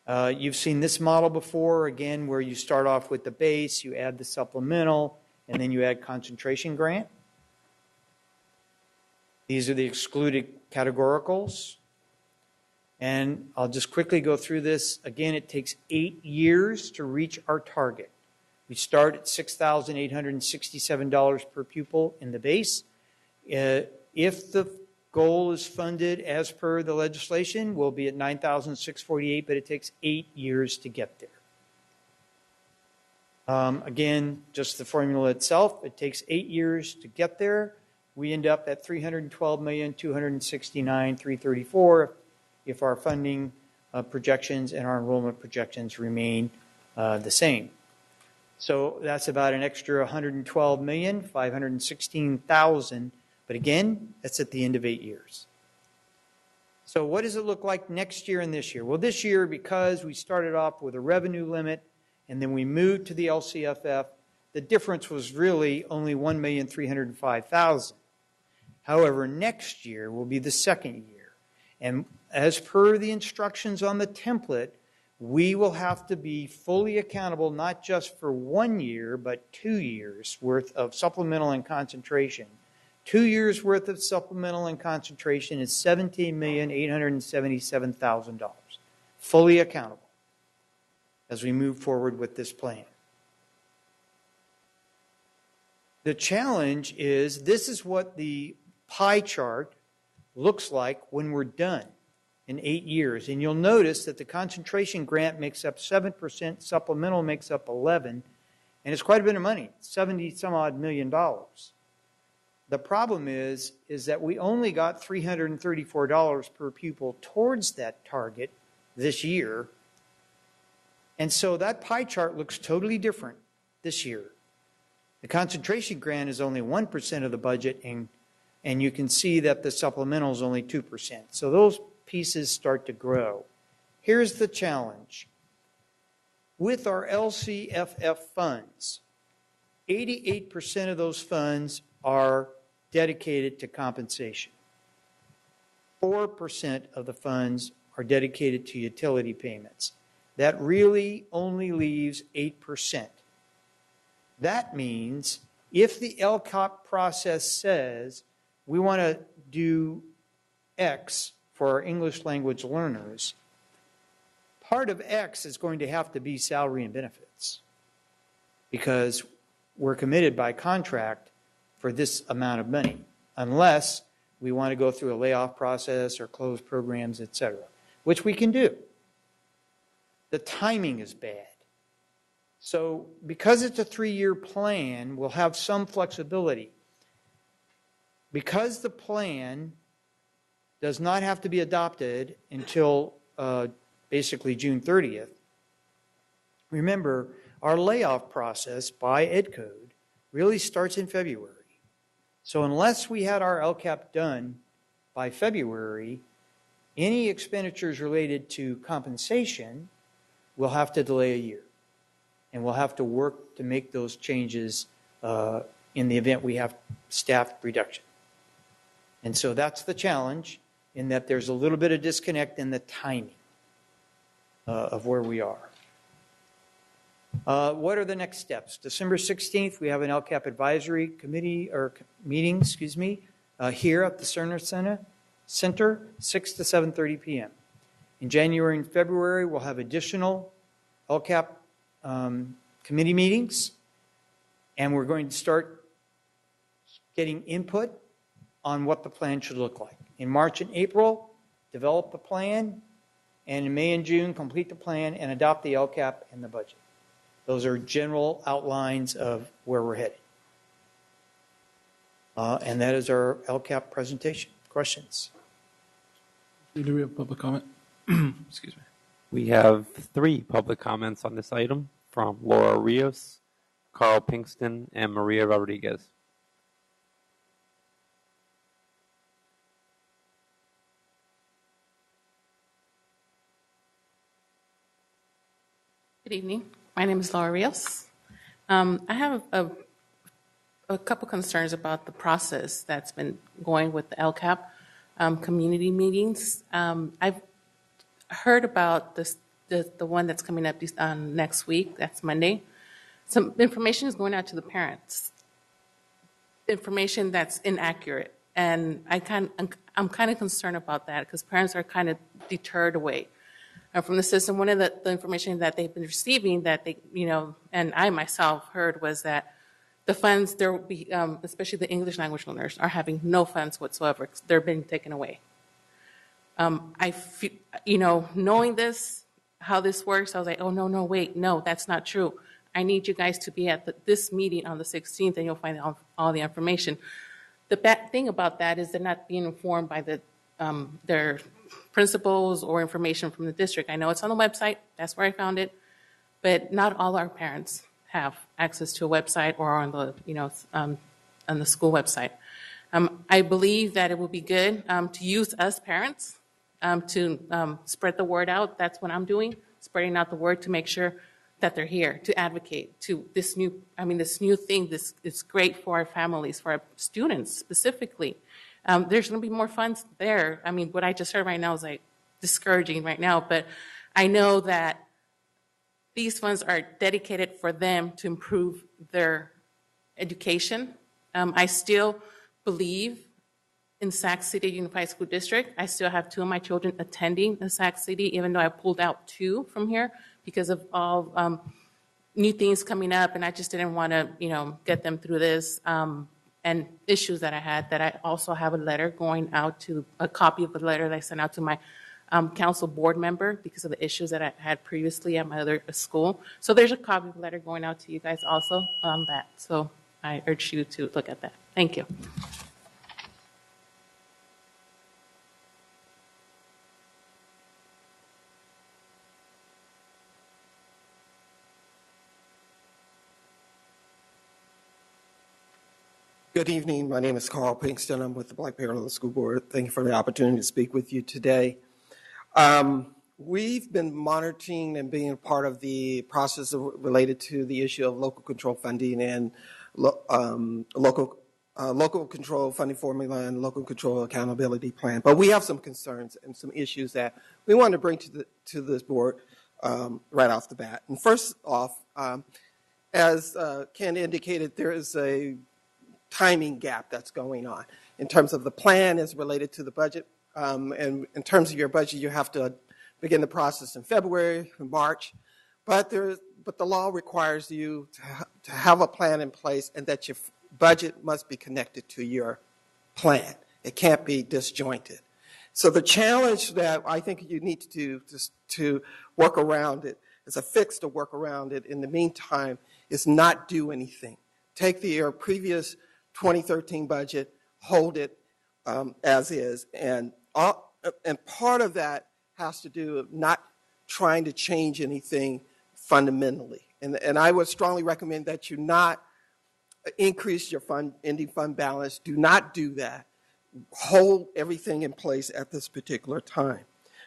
You've seen this model before, again, where you start off with the base, you add the supplemental, and then you add concentration grant. These are the excluded categoricals. And I'll just quickly go through this. Again, it takes 8 years to reach our target. We start at $6,867 per pupil in the base. If the goal is funded as per the legislation, we'll be at $9,648, but it takes 8 years to get there. Again, just the formula itself, it takes 8 years to get there. We end up at $312,269,334 if our funding projections and our enrollment projections remain the same. So that's about an extra $112,516,000. But again, that's at the end of 8 years. So what does it look like next year and this year? Well, this year, because we started off with a revenue limit and then we moved to the LCFF, the difference was really only $1,305,000. However, next year will be the second year. And as per the instructions on the template, we will have to be fully accountable not just for 1 year, but 2 years worth of supplemental and concentration. 2 years worth of supplemental and concentration is $17,877,000. Fully accountable as we move forward with this plan. The challenge is this is what the pie chart looks like when we're done in 8 years. And you'll notice that the concentration grant makes up 7%, supplemental makes up 11%, and it's quite a bit of money, 70 some odd million dollars. The problem is that we only got $334 per pupil towards that target this year. And so that pie chart looks totally different this year. The concentration grant is only 1% of the budget, and and you can see that the supplemental is only 2%. So those pieces start to grow. Here's the challenge. With our LCFF funds, 88% of those funds are dedicated to compensation. 4% of the funds are dedicated to utility payments. That really only leaves 8%. That means if the LCOP process says we want to do X for our English language learners, part of X is going to have to be salary and benefits because we're committed by contract for this amount of money, unless we want to go through a layoff process or close programs, et cetera, which we can do. The timing is bad. So because it's a 3-year plan, we'll have some flexibility. Because the plan does not have to be adopted until basically June 30th, remember, our layoff process by EdCode really starts in February. So unless we had our LCAP done by February, any expenditures related to compensation will have to delay a year. And we'll have to work to make those changes in the event we have staff reduction. And so that's the challenge, in that there's a little bit of disconnect in the timing of where we are. What are the next steps? December 16th, we have an LCAP advisory committee or meeting, here at the Cerner Center, 6 to 7:30 p.m. In January and February, we'll have additional LCAP committee meetings, and we're going to start getting input on what the plan should look like. In March and April, develop the plan, and in May and June, complete the plan and adopt the LCAP and the budget. Those are general outlines of where we're headed. And that is our LCAP presentation. Questions? Do we have public comment? Excuse me. We have 3 public comments on this item from Laura Rios, Carl Pinkston, and Maria Rodriguez. Good evening. My name is Laura Rios. I have a couple concerns about the process that's been going with the LCAP community meetings. I've heard about the one that's coming up next week. That's Monday. Some information is going out to the parents. Information that's inaccurate, and I'm kind of concerned about that because parents are kind of deterred away from the system. One of the information that they've been receiving that they, and I myself heard was that the funds there will be, especially the English language learners, are having no funds whatsoever. They're being taken away. I feel, knowing this, how this works, I was like, oh, no, wait, no, that's not true. I need you guys to be at this meeting on the 16th, and you'll find all the information. The bad thing about that is they're not being informed by their principals or information from the district. I know it's on the website. That's where I found it. But not all our parents have access to a website or on the, on the school website. I believe that it would be good to use us parents to spread the word out. That's what I'm doing, spreading out the word to make sure that they're here to advocate to this new thing. This is great for our families, for our students specifically. There's going to be more funds there. I mean, what I just heard right now is like discouraging right now, but I know that these funds are dedicated for them to improve their education. I still believe in Sac City Unified School District. I still have 2 of my children attending the Sac City, even though I pulled out 2 from here because of all new things coming up, and I just didn't want to, get them through this. And issues that I had, that I also have a letter going out to, a copy of a letter that I sent out to my council board member because of the issues that I had previously at my other school. So there's a copy of the letter going out to you guys also on that. So I urge you to look at that. Thank you. Good evening. My name is Carl Pinkston. I'm with the Black Parallel School Board. Thank you for the opportunity to speak with you today. We've been monitoring and being a part of the process related to the issue of local control funding and local control funding formula and local control accountability plan. But we have some concerns and some issues that we want to bring to this board right off the bat. And first off, as Ken indicated, there is a timing gap that's going on in terms of the plan is related to the budget. And in terms of your budget, you have to begin the process in February, March. But the law requires you to have a plan in place and that your budget must be connected to your plan. It can't be disjointed. So the challenge that I think you need to work around it, as a fix to work around it in the meantime, is not do anything. Take your previous 2013 budget, hold it as is, and part of that has to do with not trying to change anything fundamentally. And I would strongly recommend that you not increase your ending fund balance. Do not do that. Hold everything in place at this particular time.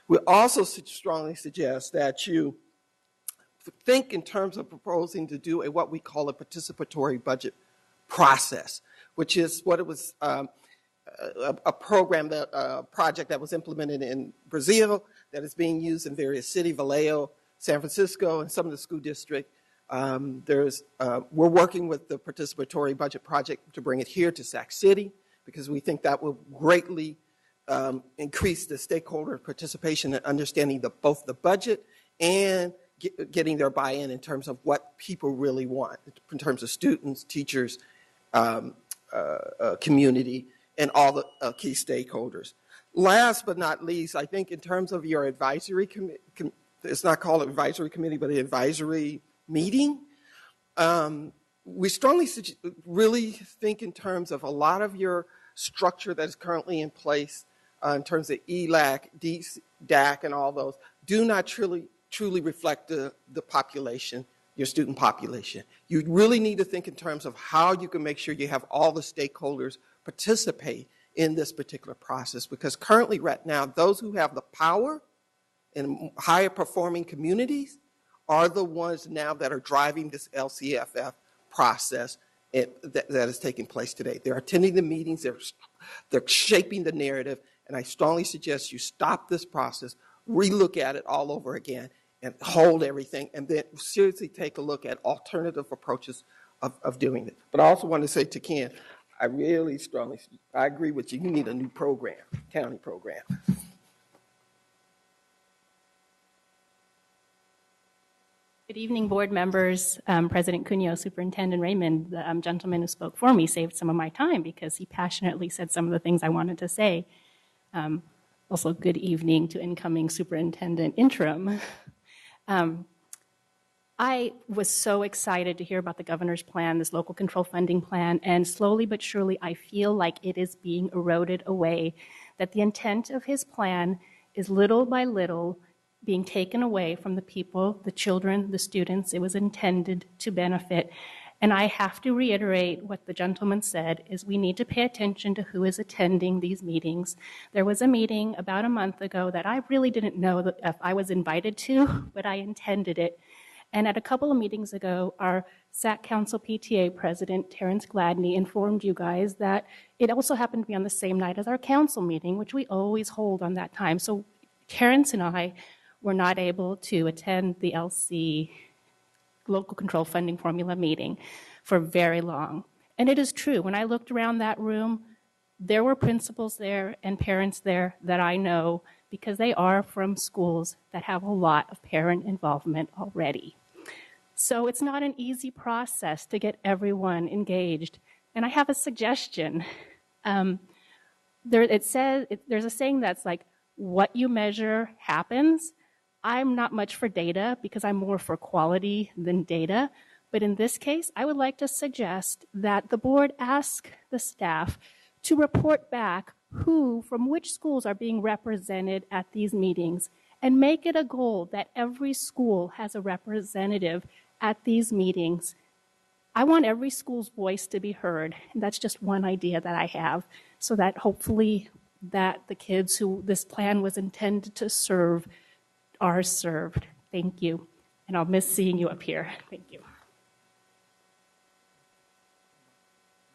We also strongly suggest that you think in terms of proposing to do what we call a participatory budget process, which is what it was a project that was implemented in Brazil that is being used in various cities, Vallejo, San Francisco, and some of the school districts. We're working with the participatory budget project to bring it here to Sac City because we think that will greatly increase the stakeholder participation and understanding both the budget and getting their buy-in in terms of what people really want, in terms of students, teachers, community, and all the key stakeholders. Last but not least, I think in terms of your advisory committee, it's not called an advisory committee, but an advisory meeting, we strongly really think in terms of a lot of your structure that is currently in place in terms of ELAC, DAC, and all those, do not truly reflect the population, your student population. You really need to think in terms of how you can make sure you have all the stakeholders participate in this particular process, because currently right now, those who have the power in higher performing communities are the ones now that are driving this LCFF process that is taking place today. They're attending the meetings, they're shaping the narrative, and I strongly suggest you stop this process, relook at it all over again, and hold everything, and then seriously take a look at alternative approaches of doing it. But I also want to say to Ken, I agree with you. You need a new program, county program. Good evening, board members, President Cuneo, Superintendent Raymond. The gentleman who spoke for me saved some of my time because he passionately said some of the things I wanted to say. Also, good evening to incoming Superintendent Interim. I was so excited to hear about the governor's plan, this local control funding plan, and slowly but surely I feel like it is being eroded away, that the intent of his plan is little by little being taken away from the people, the children, the students it was intended to benefit. And I have to reiterate what the gentleman said, is we need to pay attention to who is attending these meetings. There was a meeting about a month ago that I really didn't know that if I was invited to, but I attended it. And at a couple of meetings ago, our SAC Council PTA President, Terrence Gladney, informed you guys that it also happened to be on the same night as our council meeting, which we always hold on that time. So Terrence and I were not able to attend the LC local control funding formula meeting for very long. And it is true, when I looked around that room, there were principals there and parents there that I know because they are from schools that have a lot of parent involvement already. So it's not an easy process to get everyone engaged. And I have a suggestion. There's a saying that's like, what you measure happens. I'm not much for data because I'm more for quality than data. But in this case, I would like to suggest that the board ask the staff to report back who from which schools are being represented at these meetings and make it a goal that every school has a representative at these meetings. I want every school's voice to be heard. And that's just one idea that I have, so that hopefully that the kids who this plan was intended to serve are served. Thank you. And I'll miss seeing you up here. Thank you.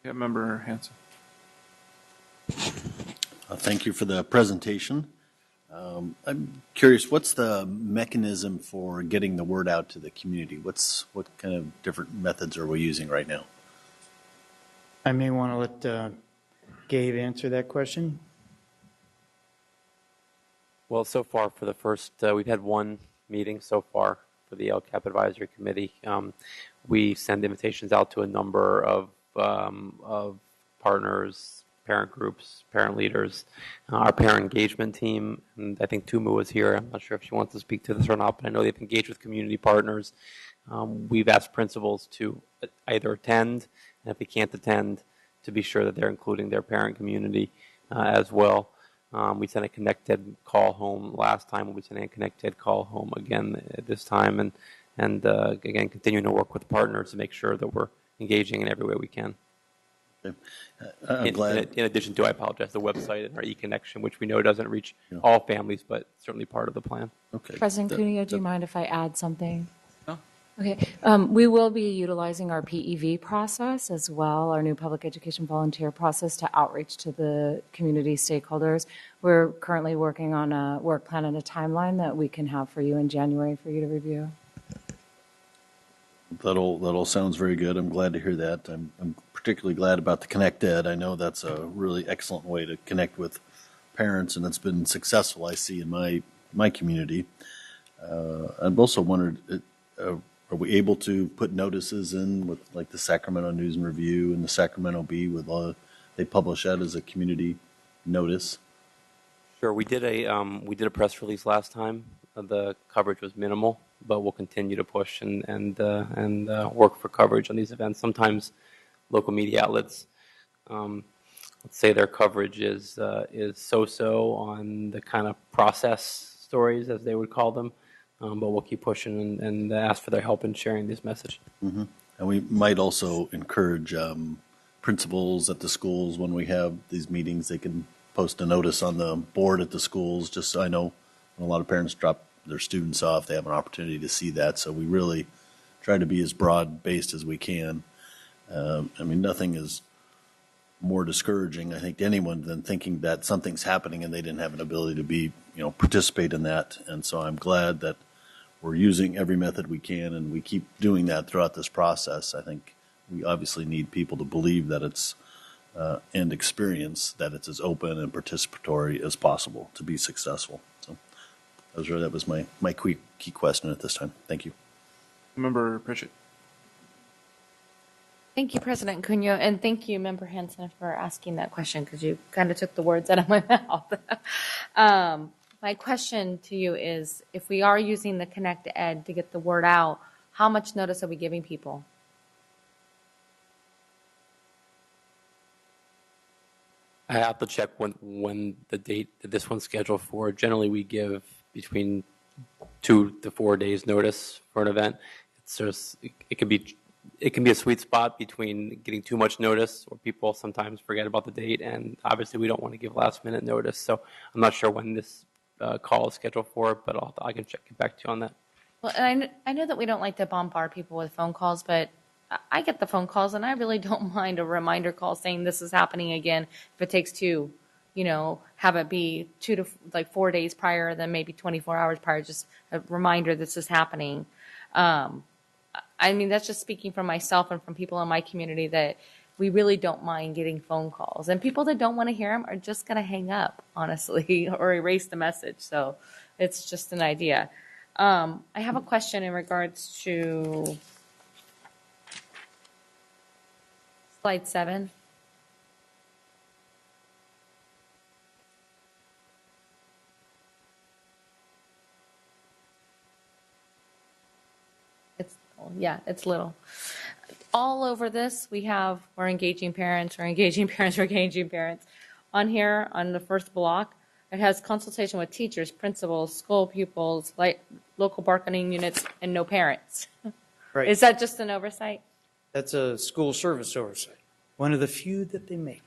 Yeah, Member Hanson. Thank you for the presentation. I'm curious, what's the mechanism for getting the word out to the community? What kind of different methods are we using right now? I may want to let Gabe answer that question. Well, so far for the first, we've had one meeting so far for the LCAP Advisory Committee. We send invitations out to a number of partners, parent groups, parent leaders, our parent engagement team, and I think Tumu was here. I'm not sure if she wants to speak to this or not, but I know they've engaged with community partners. We've asked principals to either attend, and if they can't attend, to be sure that they're including their parent community as well. We sent a connected call home last time. We sent a connected call home again this time, and again, continuing to work with partners to make sure that we're engaging in every way we can. Okay. I'm glad. In addition to, I apologize, the website and our e-connection, which we know doesn't reach all families, but certainly part of the plan. Okay. President Cuneo, do you mind if I add something? No. Okay. We will be utilizing our PEV process as well, our new public education volunteer process, to outreach to the community stakeholders. We're currently working on a work plan and a timeline that we can have for you in January for you to review. That all sounds very good. I'm glad to hear that. I'm particularly glad about the Connect Ed. I know that's a really excellent way to connect with parents, and it's been successful, I see, in my community. I've also wondered, are we able to put notices in with like the Sacramento News and Review and the Sacramento Bee? They publish that as a community notice? Sure, we did a press release last time. The coverage was minimal, but we'll continue to push and work for coverage on these events. Sometimes local media outlets, let's say their coverage is so-so on the kind of process stories, as they would call them, but we'll keep pushing and ask for their help in sharing this message. Mm-hmm. And we might also encourage principals at the schools, when we have these meetings, they can post a notice on the board at the schools, just so I know when a lot of parents drop their students off, they have an opportunity to see that. So we really try to be as broad-based as we can. Nothing is more discouraging, I think, to anyone than thinking that something's happening and they didn't have an ability to participate in that. And so I'm glad that we're using every method we can, and we keep doing that throughout this process. I think we obviously need people to believe that it's and experience that it's as open and participatory as possible to be successful. So that was my key question at this time. Thank you. Member Pritchett. Thank you, President Cuneo, and thank you, Member Hanson, for asking that question, because you kind of took the words out of my mouth. My question to you is, if we are using the Connect Ed to get the word out, how much notice are we giving people? I have to check when the date that this one's scheduled for. Generally, we give between 2 to 4 days notice for an event. It can be a sweet spot between getting too much notice, or people sometimes forget about the date, and obviously we don't want to give last minute notice. So I'm not sure when this call is scheduled for, but I can get back to you on that. Well, and I know that we don't like to bombard people with phone calls, but I get the phone calls, and I really don't mind a reminder call saying this is happening again. If it takes two, have it be 2 to 4 days prior, then maybe 24 hours prior, just a reminder this is happening. That's just speaking from myself and from people in my community, that we really don't mind getting phone calls. And people that don't want to hear them are just going to hang up, honestly, or erase the message. So it's just an idea. I have a question in regards to slide 7. It's little. All over this, we're engaging parents, we're engaging parents, we're engaging parents. On here, on the first block, it has consultation with teachers, principals, school pupils, local bargaining units, and no parents. Right. Is that just an oversight? That's a school service oversight, one of the few that they make.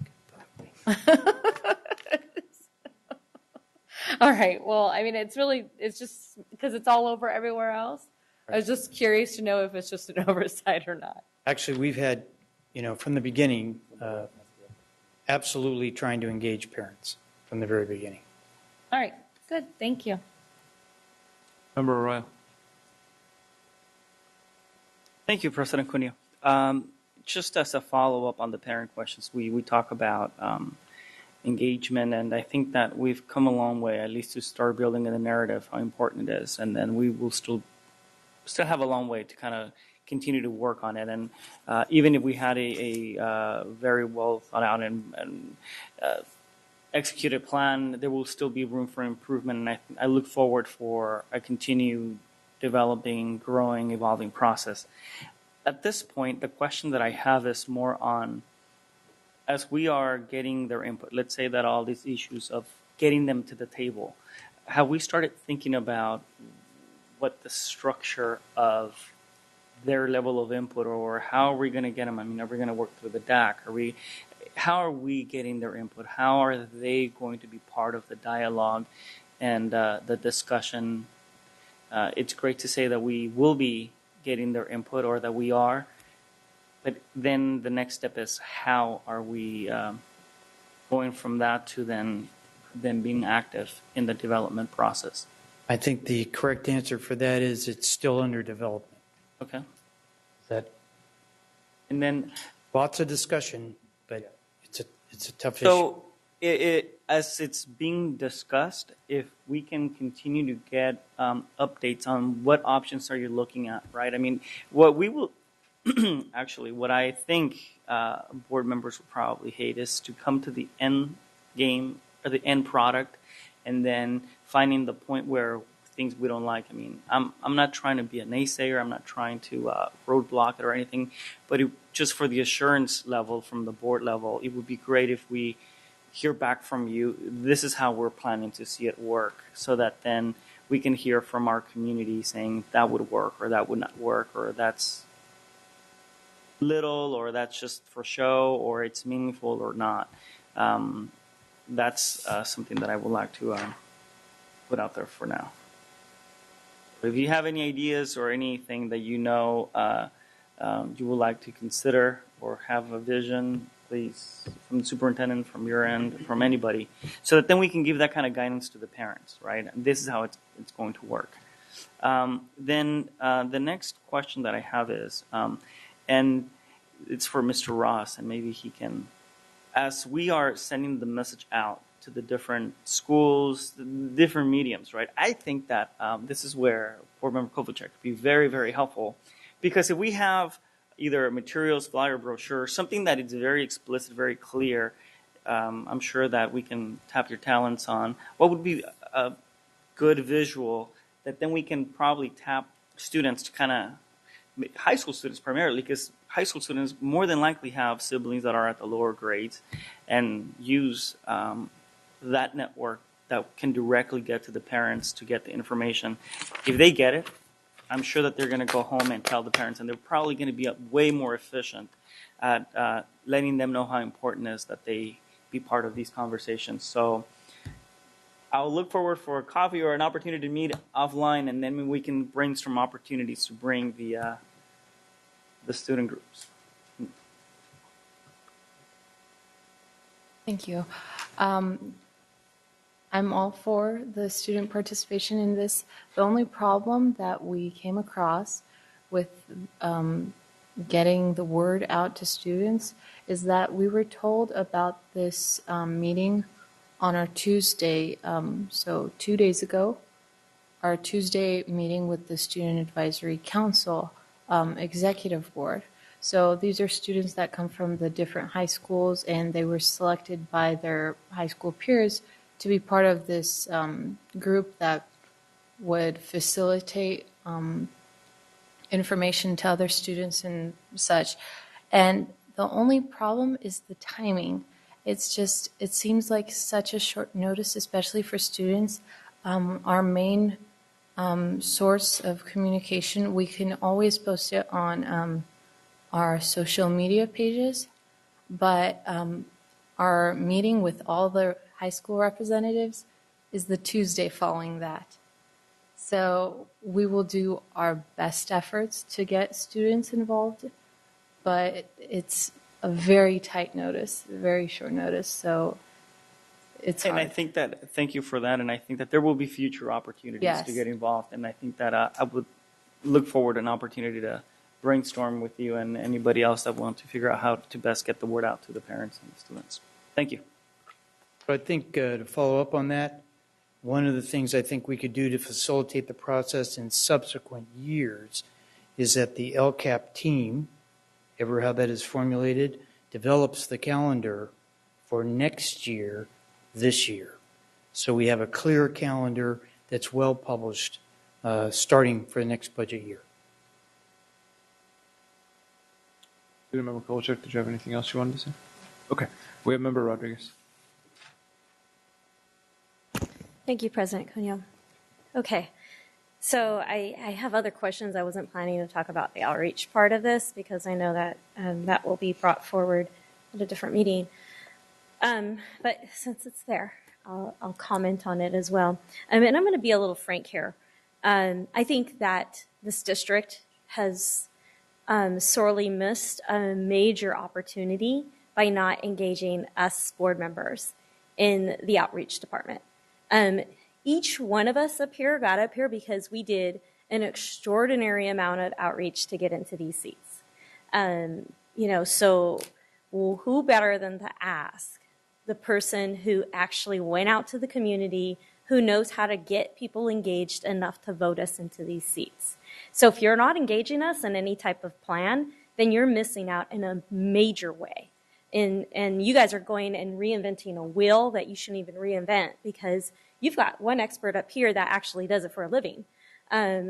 All right. Well, I mean, it's just because it's all over everywhere else. I was just curious to know if it's just an oversight or not. Actually, we've had, from the beginning, absolutely trying to engage parents from the very beginning. All right. Good. Thank you. Member Arroyo. Thank you, President Cunha. Just as a follow-up on the parent questions, we talk about engagement, and I think that we've come a long way, at least to start building in the narrative how important it is, and then we will still have a long way to kind of continue to work on it. And even if we had a very well thought out and executed plan, there will still be room for improvement, and I look forward for a continued developing, growing, evolving process. At this point, the question that I have is more on, as we are getting their input, let's say that all these issues of getting them to the table, have we started thinking about what the structure of their level of input, or how are we going to get them? I mean, are we going to work through the DAC? How are we getting their input? How are they going to be part of the dialogue and the discussion? It's great to say that we will be getting their input, or that we are, but then the next step is, how are we going from that to then being active in the development process? I think the correct answer for that is it's still under development. Okay. And then lots of discussion, but it's a tough issue. So as it's being discussed, if we can continue to get updates on what options are you looking at, right? I mean, what we will actually, what I think board members will probably hate is to come to the end game or the end product and then finding the point where things we don't like. I mean, I'm not trying to be a naysayer. I'm not trying to roadblock it or anything, but just for the assurance level from the board level, it would be great if we hear back from you. This is how we're planning to see it work, so that then we can hear from our community saying that would work or that would not work, or that's little, or that's just for show, or it's meaningful or not. That's something that I would like to put out there for now. If you have any ideas or anything that you know you would like to consider or have a vision, please, from the superintendent, from your end, from anybody, so that then we can give that kind of guidance to the parents, right? And this is how it's going to work. Then the next question that I have is, and it's for Mr. Ross, and maybe he can, as we are sending the message out to the different schools, the different mediums, right? I think that this is where Board Member Kovalchuk could be very, very helpful, because if we have either materials, flyer, brochure, something that is very explicit, very clear, I'm sure that we can tap your talents on. What would be a good visual that then we can probably tap students to kind of, high school students primarily, because high school students more than likely have siblings that are at the lower grades, and use that network that can directly get to the parents to get the information. If they get it, I'm sure that they're going to go home and tell the parents, and they're probably going to be way more efficient at letting them know how important it is that they be part of these conversations. So I'll look forward for a coffee or an opportunity to meet offline, and then we can brainstorm opportunities to bring the student groups. Thank you. I'm all for the student participation in this. The only problem that we came across with getting the word out to students is that we were told about this meeting on our Tuesday, so 2 days ago, our Tuesday meeting with the Student Advisory Council Executive Board. So these are students that come from the different high schools, and they were selected by their high school peers to be part of this group that would facilitate information to other students and such. And the only problem is the timing. It's just, it seems like such a short notice, especially for students. Our main source of communication, we can always post it on our social media pages, but our meeting with all the high school representatives is the Tuesday following that. So we will do our best efforts to get students involved, but it's a very tight notice, very short notice, so it's hard. And I think that, thank you for that, and I think that there will be future opportunities Yes. to get involved, and I think that I would look forward to an opportunity to brainstorm with you and anybody else that wants to figure out how to best get the word out to the parents and the students. Thank you. But I think to follow up on that, one of the things I think we could do to facilitate the process in subsequent years is that the LCAP team, ever how that is formulated, develops the calendar for next year, this year. So we have a clear calendar that's well published starting for the next budget year. Student Member Kolchak, did you have anything else you wanted to say? Okay. We have Member Rodriguez. Thank you, President Cunha. Okay, so I have other questions. I wasn't planning to talk about the outreach part of this because I know that that will be brought forward at a different meeting. But since it's there, I'll comment on it as well. And I'm going to be a little frank here. I think that this district has sorely missed a major opportunity by not engaging us board members in the outreach department. Each one of us up here got up here because we did an extraordinary amount of outreach to get into these seats. So who better than to ask the person who actually went out to the community, who knows how to get people engaged enough to vote us into these seats. So if you're not engaging us in any type of plan, then you're missing out in a major way. And you guys are going and reinventing a wheel that you shouldn't even reinvent because you've got one expert up here that actually does it for a living.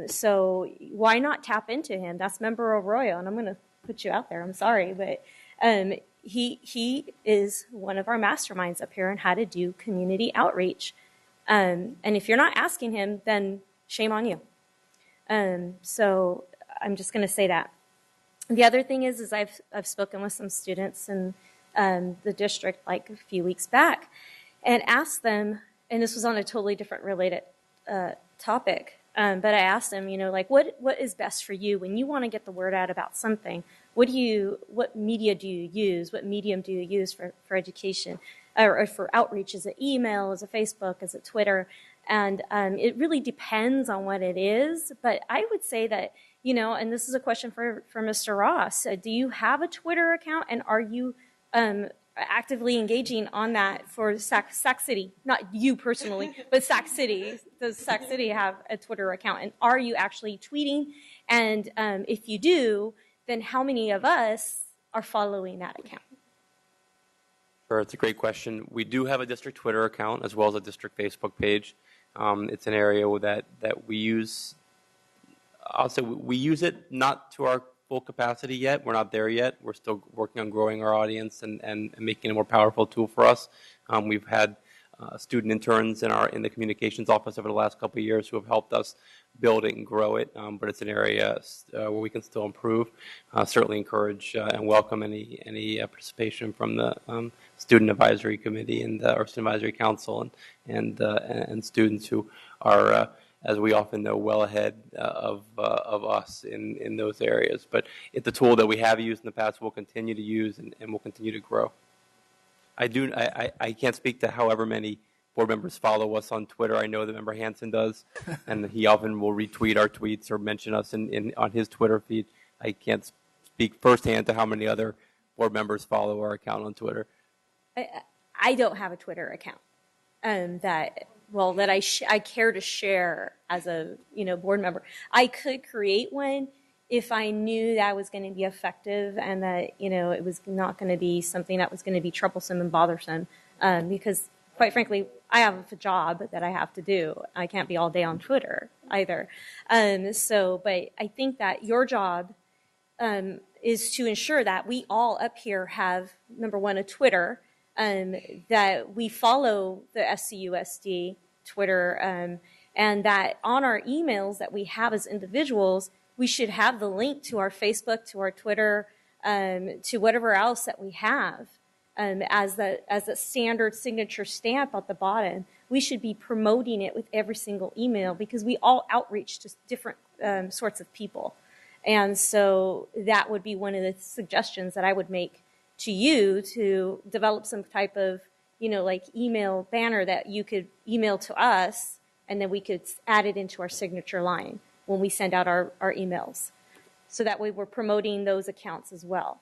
So why not tap into him? That's Member Arroyo, and I'm going to put you out there. I'm sorry, but he is one of our masterminds up here on how to do community outreach. And if you're not asking him, then shame on you. So I'm just going to say that. The other thing is I've spoken with some students in the district like a few weeks back and asked them, and this was on a totally different related topic, but I asked them, what is best for you when you want to get the word out about something? What media do you use? What medium do you use for education or for outreach? Is it email? Is it Facebook? Is it Twitter? And it really depends on what it is. But I would say that, and this is a question for Mr. Ross, do you have a Twitter account and are you actively engaging on that for Sac City? Not you personally, but Sac City. Does Sac City have a Twitter account? And are you actually tweeting? And if you do, then how many of us are following that account? Sure, it's a great question. We do have a district Twitter account as well as a district Facebook page. It's an area that we use. I'll say we use it not to our full capacity yet. We're not there yet. We're still working on growing our audience and making it a more powerful tool for us. We've had student interns in the communications office over the last couple of years who have helped us build it and grow it, but it's an area where we can still improve. Certainly encourage and welcome any participation from the Student Advisory Committee and or Student Advisory Council and students who are, as we often know, well ahead of us in those areas. But it's a tool that we have used in the past, we'll continue to use, and will continue to grow. I can't speak to however many board members follow us on Twitter. I know that Member Hansen does, and he often will retweet our tweets or mention us on his Twitter feed. I can't speak firsthand to how many other board members follow our account on Twitter. I don't have a Twitter account that I care to share as a board member. I could create one if I knew that was going to be effective and that it was not going to be something that was going to be troublesome and bothersome. Because quite frankly, I have a job that I have to do. I can't be all day on Twitter either. But I think that your job is to ensure that we all up here have, number one, a Twitter, that we follow the SCUSD Twitter, and that on our emails that we have as individuals, we should have the link to our Facebook, to our Twitter, to whatever else that we have as a standard signature stamp at the bottom. We should be promoting it with every single email because we all outreach to different sorts of people. And so that would be one of the suggestions that I would make to you, to develop some type of, like email banner that you could email to us, and then we could add it into our signature line when we send out our emails. So that way we're promoting those accounts as well.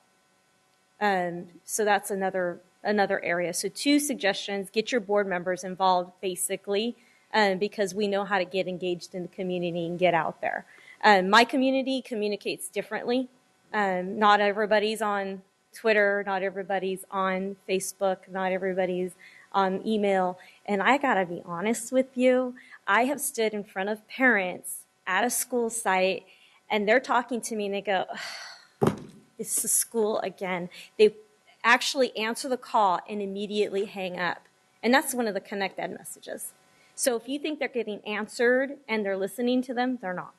So that's another area. So 2 suggestions: get your board members involved, basically, because we know how to get engaged in the community and get out there. My community communicates differently. Not everybody's on Twitter, not everybody's on Facebook, not everybody's on email. And I gotta be honest with you, I have stood in front of parents at a school site, and they're talking to me and they go, it's the school again. They actually answer the call and immediately hang up. And that's one of the Connect Ed messages. So if you think they're getting answered and they're listening to them, they're not.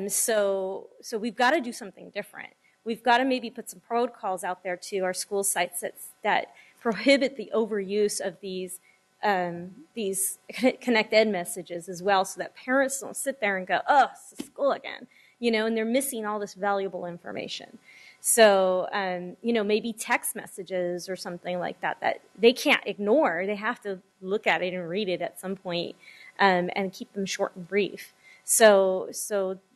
So we've got to do something different. We've got to maybe put some protocols out there to our school sites that prohibit the overuse of these Connect Ed messages as well, so that parents don't sit there and go, oh, it's the school again, and they're missing all this valuable information. So, maybe text messages or something like that they can't ignore. They have to look at it and read it at some point, and keep them short and brief. So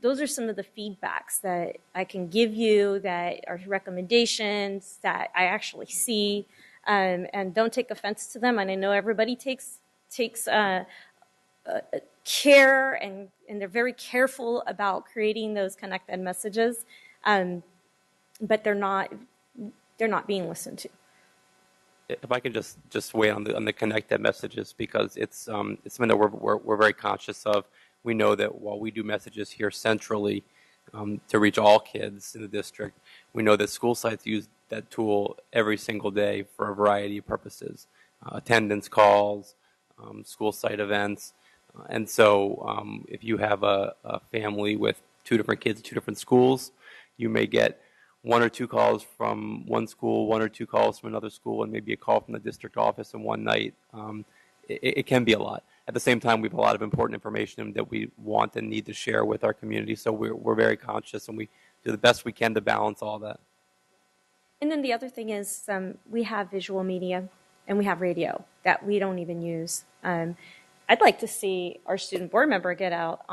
those are some of the feedbacks that I can give you, that are recommendations that I actually see, and don't take offense to them. And I know everybody takes care, and they're very careful about creating those Connect Ed messages, but they're not being listened to. If I could just weigh on the Connect Ed messages, because it's something that we're very conscious of. We know that while we do messages here centrally to reach all kids in the district, we know that school sites use that tool every single day for a variety of purposes: attendance calls, school site events. And so if you have a family with 2 different kids at 2 different schools, you may get 1 or 2 calls from one school, 1 or 2 calls from another school, and maybe a call from the district office in one night. It can be a lot. At the same time, we have a lot of important information that we want and need to share with our community, so we're very conscious, and we do the best we can to balance all that. And then the other thing is we have visual media and we have radio that we don't even use. I'd like to see our student board member get out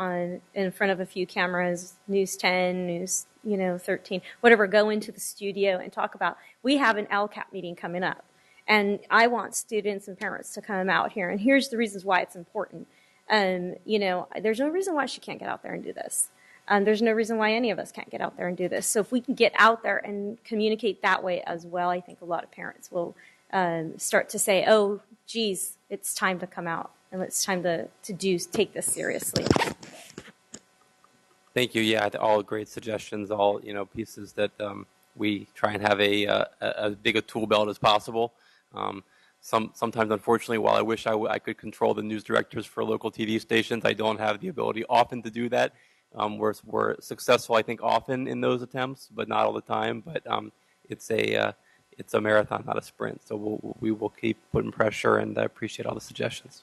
in front of a few cameras, News 10, News 13, whatever, go into the studio and talk about, we have an LCAP meeting coming up. And I want students and parents to come out here. And here's the reasons why it's important. There's no reason why she can't get out there and do this. There's no reason why any of us can't get out there and do this. So if we can get out there and communicate that way as well, I think a lot of parents will start to say, oh, geez, it's time to come out. And it's time to take this seriously. Thank you. Yeah, all great suggestions, all pieces that we try and have as big a tool belt as possible. Sometimes, unfortunately, while I wish I could control the news directors for local TV stations, I don't have the ability often to do that. We're successful, I think, often in those attempts, but not all the time. But it's a marathon, not a sprint. So we will keep putting pressure, and I appreciate all the suggestions.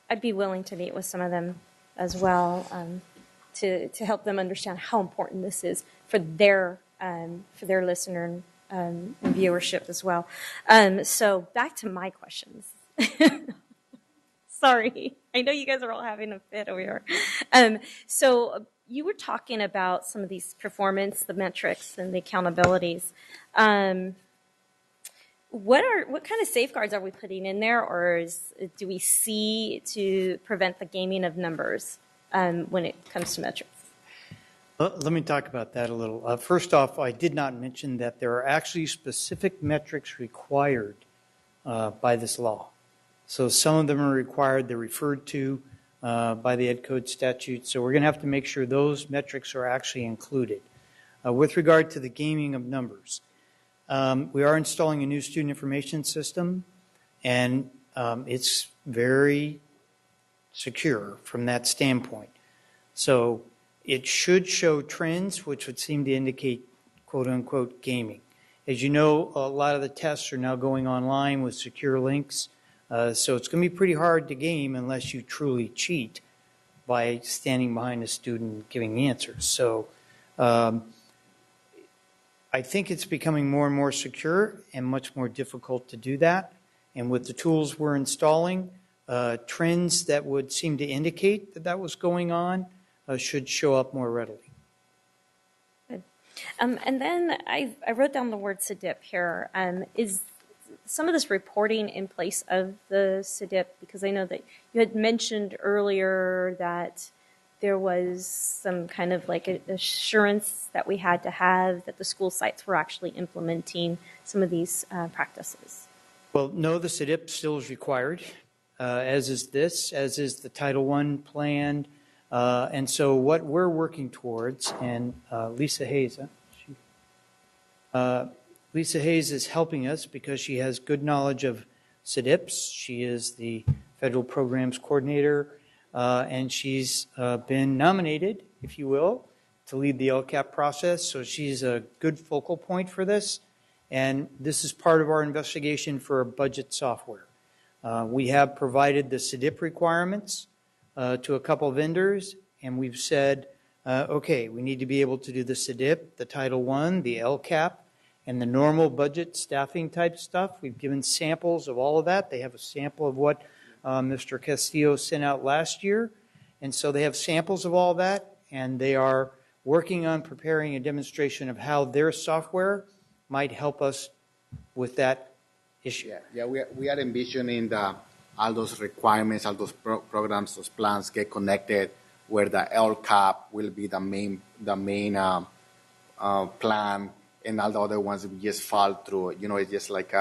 I'd be willing to meet with some of them as well, to help them understand how important this is for their listener and viewership as well. So back to my questions. Sorry, I know you guys are all having a fit over here. So you were talking about some of these performance, the metrics, and the accountabilities. What kind of safeguards are we putting in there, or do we see to prevent the gaming of numbers when it comes to metrics? Let me talk about that a little. First off, I did not mention that there are actually specific metrics required by this law. So some of them are required, they're referred to by the Ed Code statute. So we're going to have to make sure those metrics are actually included. With regard to the gaming of numbers, we are installing a new student information system, and it's very secure from that standpoint. So it should show trends, which would seem to indicate quote-unquote gaming. As you know, a lot of the tests are now going online with secure links, so it's going to be pretty hard to game unless you truly cheat by standing behind a student giving the answers. So I think it's becoming more and more secure and much more difficult to do that. And with the tools we're installing, trends that would seem to indicate that that was going on should show up more readily. Good. And then I wrote down the word CDIP here. Is some of this reporting in place of the CDIP? Because I know that you had mentioned earlier that there was some kind of like assurance that we had to have that the school sites were actually implementing some of these practices. Well, no, the CDIP still is required, as is this, as is the Title I plan. And so what we're working towards, and Lisa Hayes, Lisa Hayes is helping us because she has good knowledge of CDIPs. She is the federal programs coordinator, and she's been nominated, if you will, to lead the LCAP process. So she's a good focal point for this. And this is part of our investigation for budget software. We have provided the CDIP requirements to a couple of vendors, and we've said, okay, we need to be able to do the CDIP, the Title I, the LCAP, and the normal budget staffing type stuff. We've given samples of all of that. They have a sample of what Mr. Castillo sent out last year. And so they have samples of all that, and they are working on preparing a demonstration of how their software might help us with that issue. Yeah, we are envisioning all those requirements, all those programs, those plans get connected, where the LCAP will be the main plan, and all the other ones will just fall through. You know, it's just like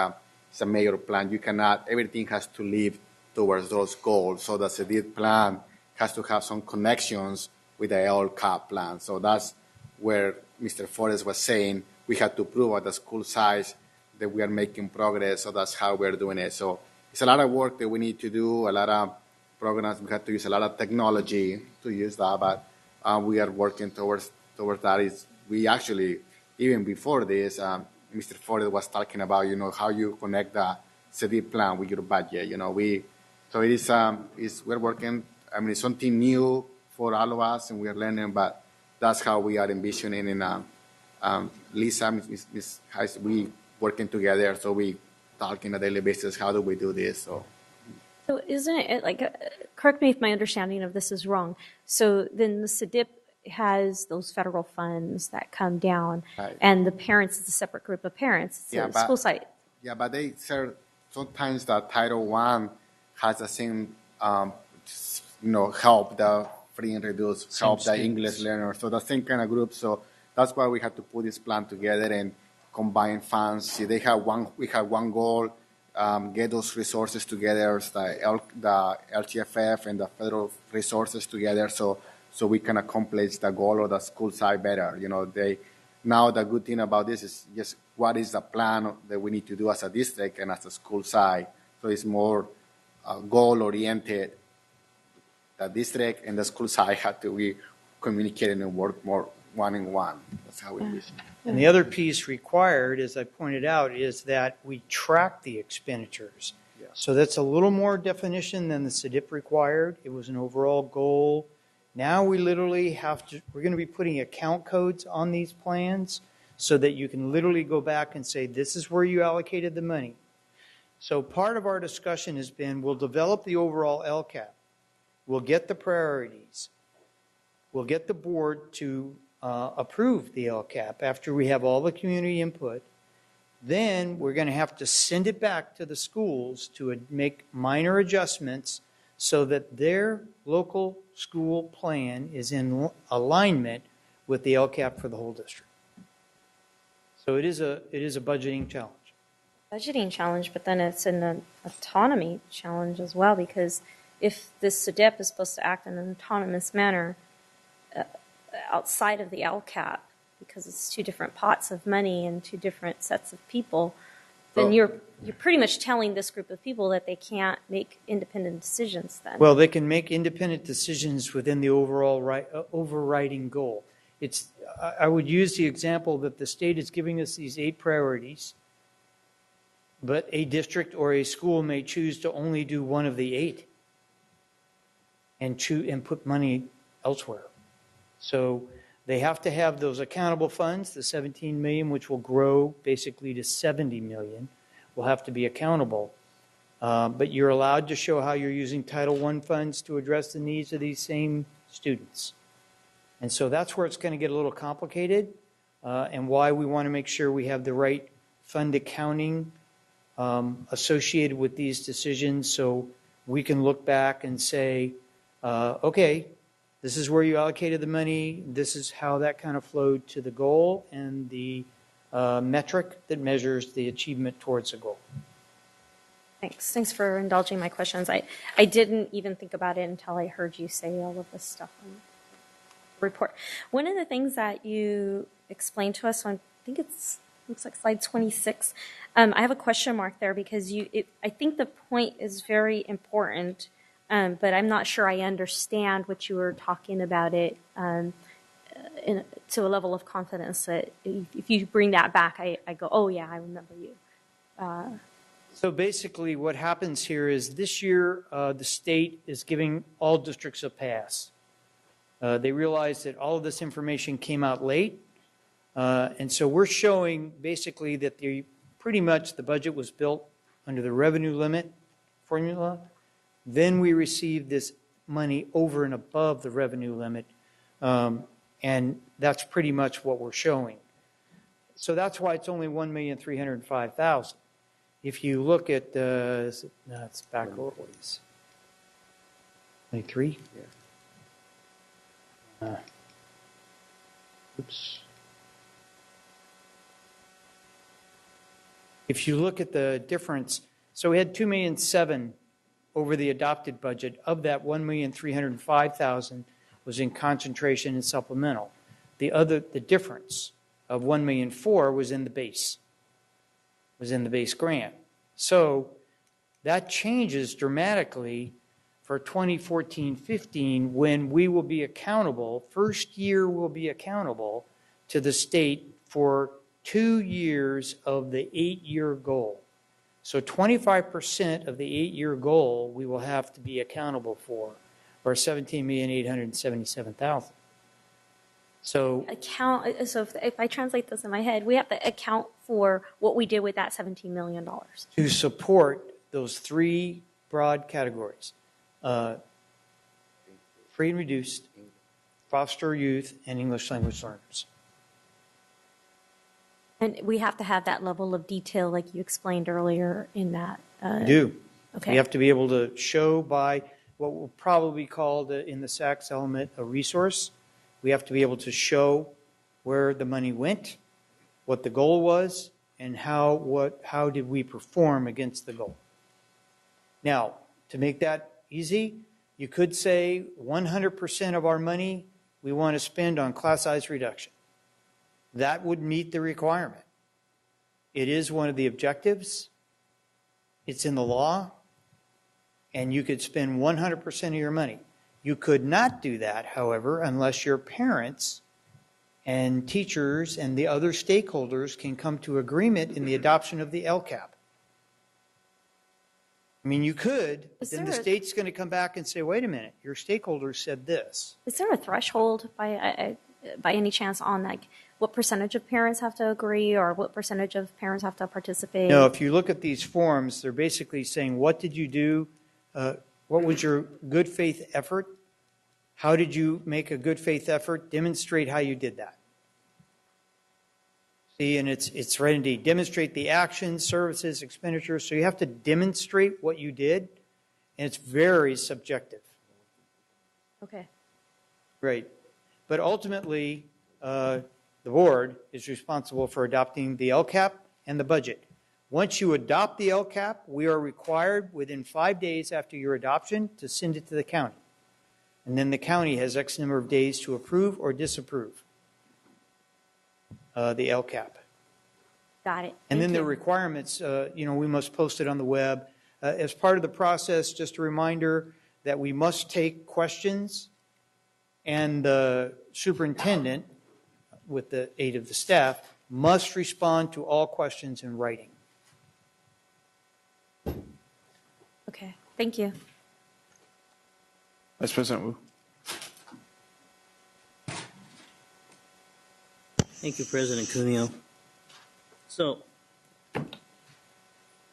it's a major plan. You cannot, everything has to lead towards those goals. So the CDIP plan has to have some connections with the LCAP plan. So that's where Mr. Forrest was saying we had to prove at the school size that we are making progress. So that's how we're doing it. So it's a lot of work that we need to do, a lot of programs. We have to use a lot of technology to use that, but we are working towards that. We actually, even before this, Mr. Forrest was talking about, you know, how you connect the CDIP plan with your budget. You know, so it is, we're working, I mean, it's something new for all of us, and we are learning, but that's how we are envisioning. And Lisa, Ms. Hayes, we working together, so we talk on a daily basis, how do we do this? So isn't it like, correct me if my understanding of this is wrong, so then the CDIP has those federal funds that come down, right, and the parents is a separate group of parents. It's a school site. Yeah, but they serve, sometimes the Title I has the same, help the free and reduced, help the English learners, so the same kind of group. So that's why we had to put this plan together and combine funds. See, we have one goal, get those resources together, the LTFF and the federal resources together, so we can accomplish the goal of the school side better. You know, now the good thing about this is just what is the plan that we need to do as a district and as a school side. So it's more goal-oriented. The district and the school side have to be communicating and work more one-on-one. That's how we do it. And the other piece required, as I pointed out, is that we track the expenditures. Yeah. So that's a little more definition than the CDIP required. It was an overall goal. Now we literally we're going to be putting account codes on these plans so that you can literally go back and say, this is where you allocated the money. So part of our discussion has been, we'll develop the overall LCAP. We'll get the priorities. We'll get the board to approve the LCAP after we have all the community input. Then we're going to have to send it back to the schools to make minor adjustments so that their local school plan is in alignment with the LCAP for the whole district. So it is a budgeting challenge. Budgeting challenge, but then it's an autonomy challenge as well, because if this CDIP is supposed to act in an autonomous manner outside of the LCAP, because it's two different pots of money and two different sets of people, then you're pretty much telling this group of people that they can't make independent decisions then. Well, they can make independent decisions within the overall overriding goal. I would use the example that the state is giving us these 8 priorities, but a district or a school may choose to only do one of the 8 and put money elsewhere. So they have to have those accountable funds, the 17 million, which will grow basically to 70 million, will have to be accountable. But you're allowed to show how you're using Title I funds to address the needs of these same students. And so that's where it's going to get a little complicated, and why we want to make sure we have the right fund accounting associated with these decisions, so we can look back and say, okay, this is where you allocated the money, this is how that kind of flowed to the goal and the metric that measures the achievement towards the goal. Thanks for indulging my questions. I didn't even think about it until I heard you say all of this stuff on the report. One of the things that you explained to us on, I think looks like slide 26, I have a question mark there because I think the point is very important, but I'm not sure I understand what you were talking about it to a level of confidence that if you bring that back, I go, oh yeah, I remember you. So basically what happens here is this year the state is giving all districts a pass. They realize that all of this information came out late, and so we're showing basically that pretty much the budget was built under the revenue limit formula. Then we received this money over and above the revenue limit, and that's pretty much what we're showing. So that's why it's only $1,305,000. If you look at it's back a little ways. 23? Yeah. Oops. If you look at the difference, so we had $2.7 million over the adopted budget. Of that, $1,305,000 was in concentration and supplemental. The difference of $1.4 million was in the base. Was in the base grant. So that changes dramatically for 2014-15 when we will be accountable, first year we'll be accountable to the state for 2 years of the 8-year goal. So 25% of the 8-year goal we will have to be accountable for, or $17,877,000. So if I translate this in my head, we have to account for what we did with that $17 million. To support those 3 broad categories, free and reduced, foster youth, and English language learners. And we have to have that level of detail like you explained earlier in that. We do. Okay. We have to be able to show by what will probably be called in the SACS element a resource. We have to be able to show where the money went, what the goal was, and how did we perform against the goal. Now, to make that easy, you could say 100% of our money we want to spend on class size reduction. That would meet the requirement. It is one of the objectives. It's in the law, and you could spend 100% of your money. You could not do that, however, unless your parents and teachers and the other stakeholders can come to agreement in the adoption of the LCAP. I mean, you could, but then the state's going to come back and say, wait a minute, your stakeholders said this. Is there a threshold by any chance on like what percentage of parents have to agree or what percentage of parents have to participate? No, if you look at these forms, they're basically saying, what did you do? What was your good faith effort? How did you make a good faith effort? Demonstrate how you did that. See, and it's right indeed. Demonstrate the actions, services, expenditures. So you have to demonstrate what you did, and it's very subjective. Okay. Right. But ultimately, the board is responsible for adopting the LCAP and the budget. Once you adopt the LCAP, we are required within 5 days after your adoption to send it to the county. And then the county has X number of days to approve or disapprove the LCAP. Got it. And then the requirements, we must post it on the web. As part of the process, just a reminder that we must take questions, and the superintendent with the aid of the staff, must respond to all questions in writing. Okay, thank you. Vice President Wu. Thank you, President Cuneo. So,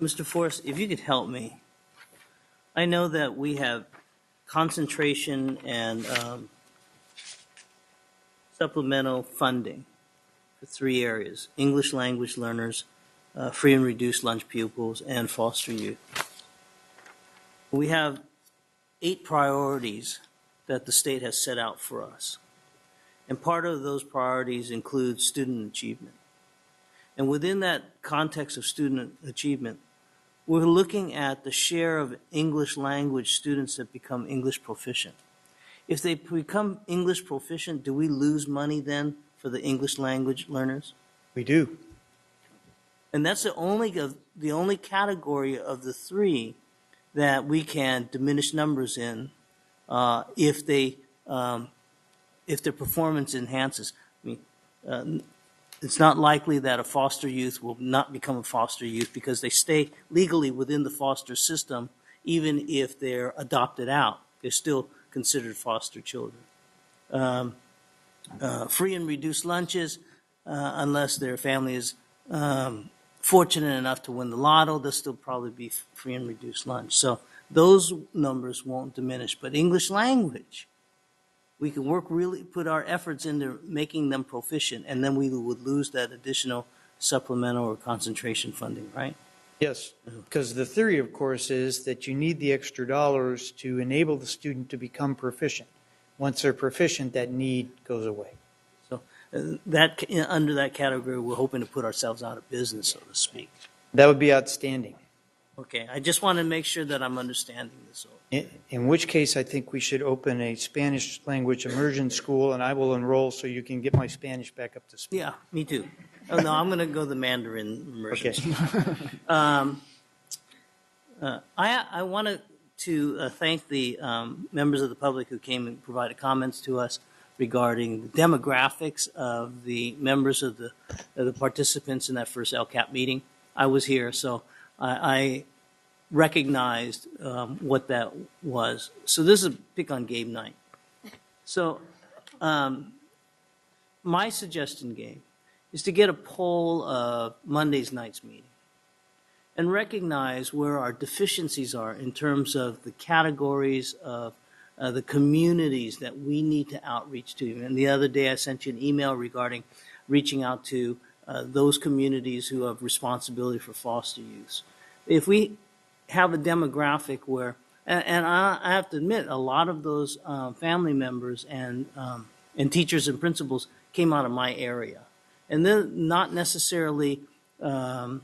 Mr. Forrest, if you could help me. I know that we have concentration and supplemental funding for 3 areas: English language learners, free and reduced lunch pupils, and foster youth. We have 8 priorities that the state has set out for us. And part of those priorities include student achievement. And within that context of student achievement, we're looking at the share of English language students that become English proficient. If they become English proficient, do we lose money then for the English language learners? We do. And that's the only category of the 3 that we can diminish numbers in if their performance enhances. I mean, it's not likely that a foster youth will not become a foster youth because they stay legally within the foster system, even if they're adopted out. They're still considered foster children. Free and reduced lunches, unless their family is fortunate enough to win the lotto, they'll still probably be free and reduced lunch. So those numbers won't diminish. But English language, we can put our efforts into making them proficient, and then we would lose that additional supplemental or concentration funding, right? Yes, because the theory, of course, is that you need the extra dollars to enable the student to become proficient. Once they're proficient, that need goes away. So under that category, we're hoping to put ourselves out of business, so to speak. That would be outstanding. Okay, I just want to make sure that I'm understanding this. In which case, I think we should open a Spanish language immersion school, and I will enroll so you can get my Spanish back up to speed. Yeah, me too. Oh, no, I'm going to go the Mandarin immersion. Okay. I wanted to thank the members of the public who came and provided comments to us regarding the demographics of the members of the participants in that first LCAP meeting. I was here, so I recognized what that was. So this is a pick on Gabe night. So my suggestion, Gabe, is to get a poll of Monday's night's meeting and recognize where our deficiencies are in terms of the categories of the communities that we need to outreach to. And the other day I sent you an email regarding reaching out to those communities who have responsibility for foster youth. If we have a demographic where, and I have to admit, a lot of those family members and teachers and principals came out of my area. And they're not necessarily the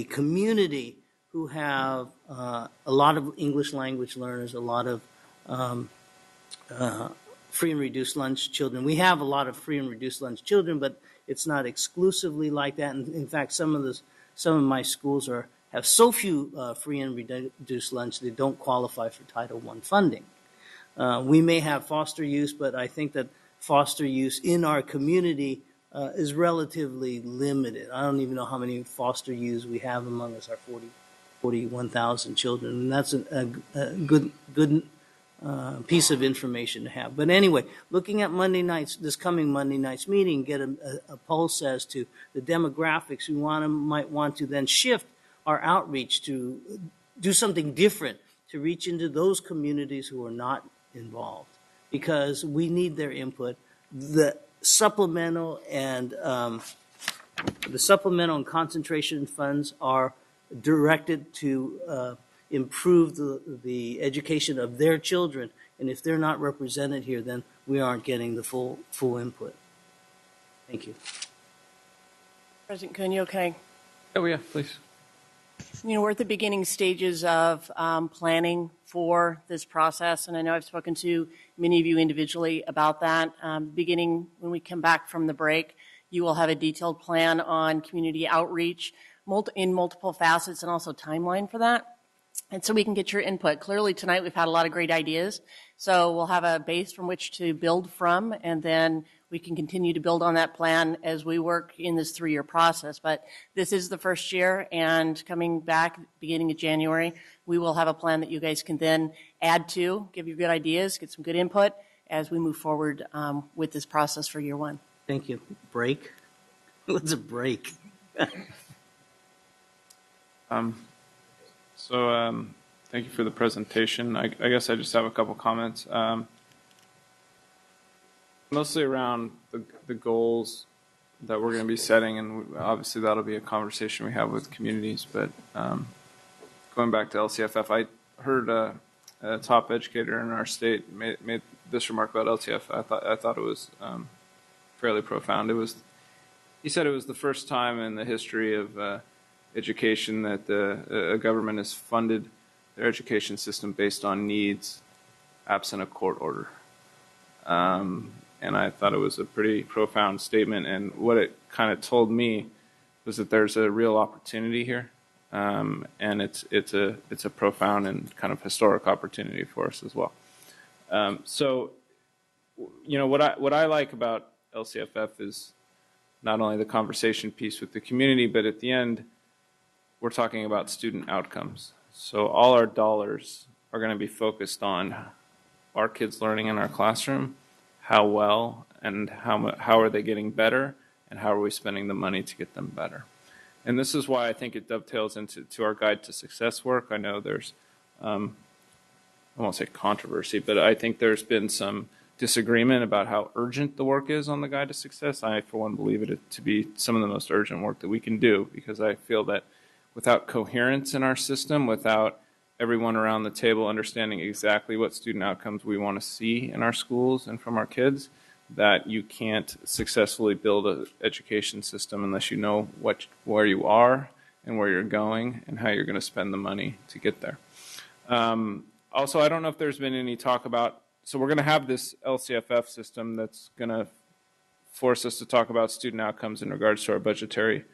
community who have a lot of English language learners, a lot of free and reduced lunch children. We have a lot of free and reduced lunch children, but it's not exclusively like that. And in fact, some of my schools have so few free and reduced lunch they don't qualify for Title I funding. We may have foster youth, but I think that foster youth in our community is relatively limited. I don't even know how many foster youth we have among us, our 41,000 children, and that's a good piece of information to have. But anyway, looking at this coming Monday night's meeting, get a pulse as to the demographics. We might want to then shift our outreach to do something different to reach into those communities who are not involved, because we need their input. The supplemental and concentration funds are directed to improve the education of their children, and if they're not represented here, then we aren't getting the full input. Thank you. President Cuneo, can I? Oh yeah, please. You know, we're at the beginning stages of planning for this process, and I know I've spoken to many of you individually about that. Beginning when we come back from the break, you will have a detailed plan on community outreach in multiple facets and also timeline for that. and so we can get your input. Clearly, tonight we've had a lot of great ideas, so we'll have a base from which to build from, and then we can continue to build on that plan as we work in this 3-year process. But this is the first year, and coming back beginning of January, we will have a plan that you guys can then add to, give you good ideas, get some good input as we move forward with this process for year 1. Thank you. Break? What's a break? Thank you for the presentation. I guess I just have a couple comments. Mostly around the goals that we're going to be setting, and obviously that'll be a conversation we have with communities. But going back to LCFF, I heard a top educator in our state made this remark about LCFF. I thought it was fairly profound. He said it was the first time in the history of education that a government has funded their education system based on needs, absent a court order. And I thought it was a pretty profound statement. And what it kind of told me was that there's a real opportunity here, and it's a profound and kind of historic opportunity for us as well. So, you know, what I like about LCFF is not only the conversation piece with the community, but at the end, we're talking about student outcomes. So all our dollars are going to be focused on our kids learning in our classroom, how well and how are they getting better, and how are we spending the money to get them better. And this is why I think it dovetails into our Guide to Success work. I know there's, I won't say controversy, but I think there's been some disagreement about how urgent the work is on the Guide to Success. I, for one, believe it to be some of the most urgent work that we can do, because I feel that without coherence in our system, without everyone around the table understanding exactly what student outcomes we want to see in our schools and from our kids, that you can't successfully build an education system unless you know where you are and where you're going and how you're going to spend the money to get there. Also, I don't know if there's been any talk about, so we're going to have this LCFF system that's going to force us to talk about student outcomes in regards to our budgetary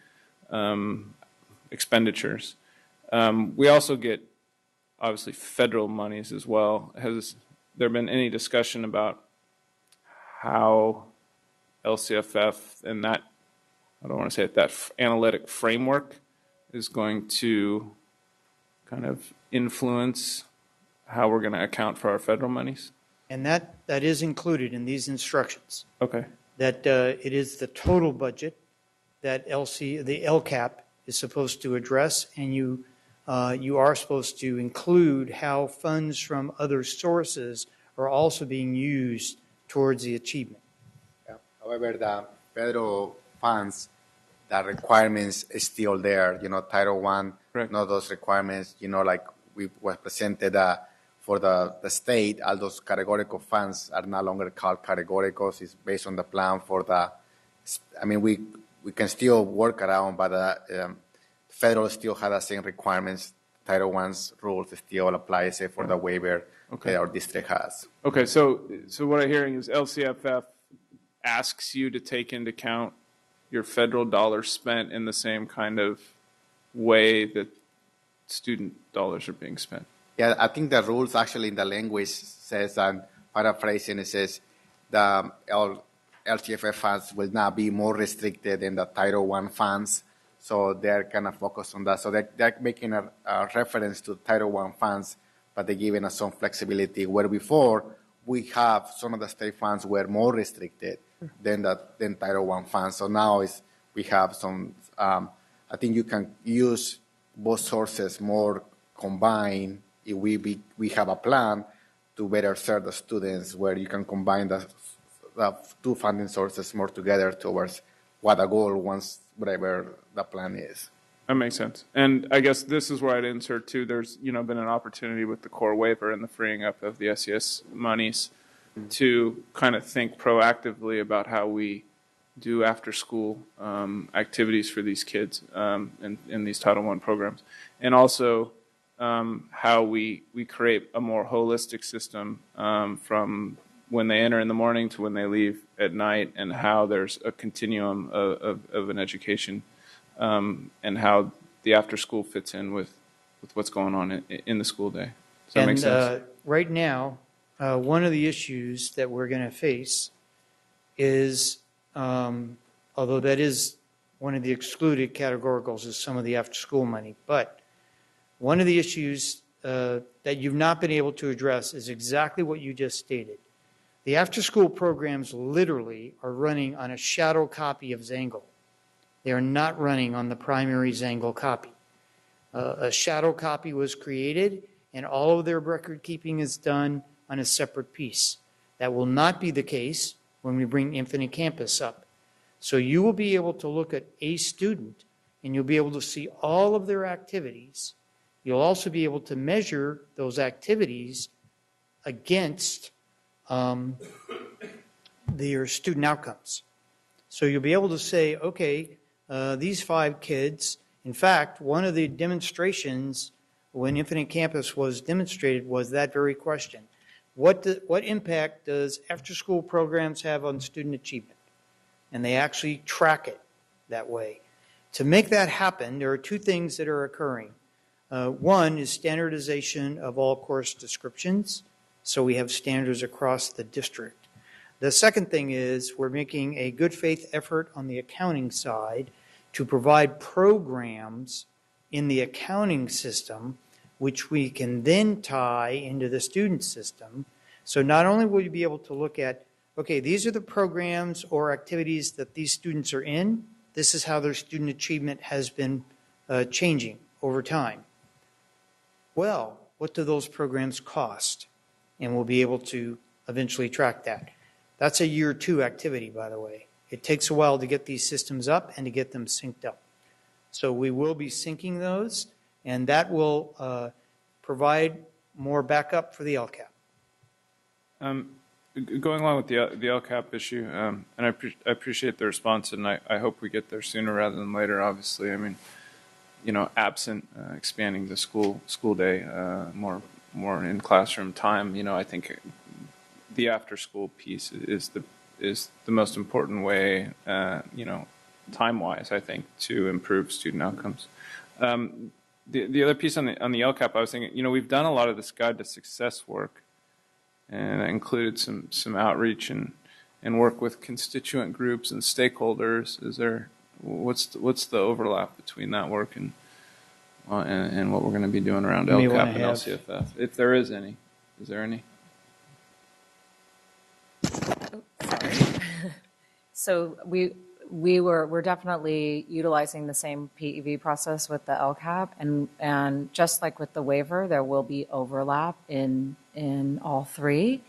expenditures. We also get, obviously, federal monies as well. Has there been any discussion about how LCFF and that, I don't want to say it, that analytic framework is going to kind of influence how we're going to account for our federal monies? And that is included in these instructions. Okay. That it is the total budget that the LCAP is supposed to address, and you are supposed to include how funds from other sources are also being used towards the achievement. Yeah. However, the federal funds, the requirements is still there. You know, Title I, you know, those requirements, you know, like we were presented for the state, all those categorical funds are no longer called categoricals. It's based on the plan for the, I mean, we can still work around, but the federal still has the same requirements. Title I's rules still apply, say, for the waiver that our district has. Okay, so what I'm hearing is LCFF asks you to take into account your federal dollars spent in the same kind of way that student dollars are being spent. Yeah, I think the rules actually in the language says, and paraphrasing, it says the LCFF funds will not be more restricted than the Title I funds. So they're kind of focused on that. So they're making a reference to Title I funds, but they're giving us some flexibility, where before we have some of the state funds were more restricted than Title I funds. So now we have some, I think you can use both sources more combined if we have a plan to better serve the students, where you can combine the two funding sources more together towards what a goal once whatever the plan is. That makes sense. And I guess this is where I'd insert too. There's been an opportunity with the core waiver and the freeing up of the SES monies to kind of think proactively about how we do after school activities for these kids in these Title I programs, and also how we create a more holistic system from when they enter in the morning to when they leave at night, and how there's a continuum of an education, and how the after school fits in with what's going on in the school day. Does that make sense? Right now, one of the issues that we're going to face is, although that is one of the excluded categoricals, is some of the after-school money. But one of the issues that you've not been able to address is exactly what you just stated. The after-school programs literally are running on a shadow copy of Zangle. They are not running on the primary Zangle copy. A shadow copy was created, and all of their record keeping is done on a separate piece. That will not be the case when we bring Infinite Campus up. So you will be able to look at a student, and you'll be able to see all of their activities. You'll also be able to measure those activities against their student outcomes. So you'll be able to say, okay, these 5 kids, in fact, one of the demonstrations when Infinite Campus was demonstrated was that very question. What impact does after-school programs have on student achievement? And they actually track it that way. To make that happen, there are 2 things that are occurring. One is standardization of all course descriptions, so we have standards across the district. The second thing is we're making a good faith effort on the accounting side to provide programs in the accounting system which we can then tie into the student system. So not only will you be able to look at, okay, these are the programs or activities that these students are in, this is how their student achievement has been changing over time. Well, what do those programs cost? And we'll be able to eventually track that. That's a year 2 activity, by the way. It takes a while to get these systems up and to get them synced up. So we will be syncing those, and that will provide more backup for the LCAP. Going along with the LCAP issue, and I appreciate the response, and I hope we get there sooner rather than later, obviously. I mean, absent expanding the school day, more in classroom time, I think the after-school piece is the most important way, time-wise, I think, to improve student outcomes. The other piece on the LCAP, I was thinking, we've done a lot of this guide to success work, and that included some outreach and work with constituent groups and stakeholders. What's the overlap between that work and what we're going to be doing around LCAP and LCFF, if there is any? Is there any? So we're definitely utilizing the same PEV process with the LCAP, and just like with the waiver, there will be overlap in all 3,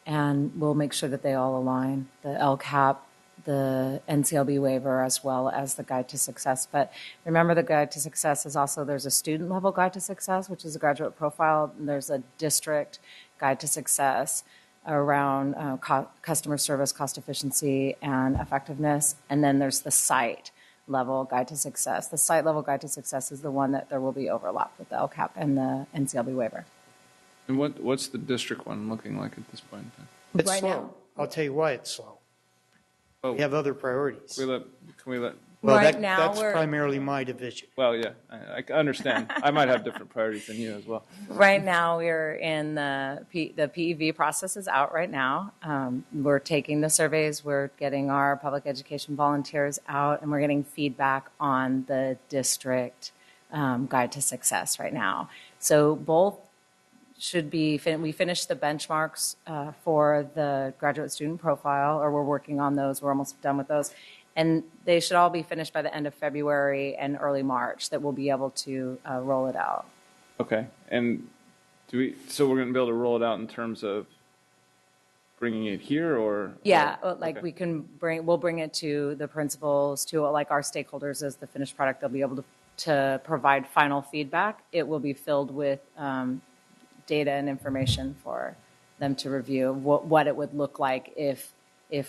and we'll make sure that they all align, the LCAP, the NCLB waiver, as well as the Guide to Success. But remember, the Guide to Success is also, there's a student level Guide to Success, which is a graduate profile, and there's a district Guide to Success around customer service, cost efficiency, and effectiveness. And then there's the site level Guide to Success. The site level Guide to Success is the one that there will be overlap with the LCAP and the NCLB waiver. And what's the district one looking like at this point in time? It's Right slow. now. I'll tell you why it's slow. Oh. We have other priorities. Can we let? Well, Right now that's we're- primarily my division. Well, yeah, I understand. I might have different priorities than you as well. Right now, we're in the PEV process is out right now. We're taking the surveys, we're getting our public education volunteers out, and we're getting feedback on the district Guide to Success right now. So both should be, we finished the benchmarks for the graduate student profile, or we're working on those. We're almost done with those. And they should all be finished by the end of February and early March, that we'll be able to roll it out. Okay, and so we're going to be able to roll it out in terms of bringing it here, or? Yeah, or, like okay. we'll bring it to the principals, to like our stakeholders as the finished product. They'll be able to provide final feedback. It will be filled with data and information for them to review what it would look like if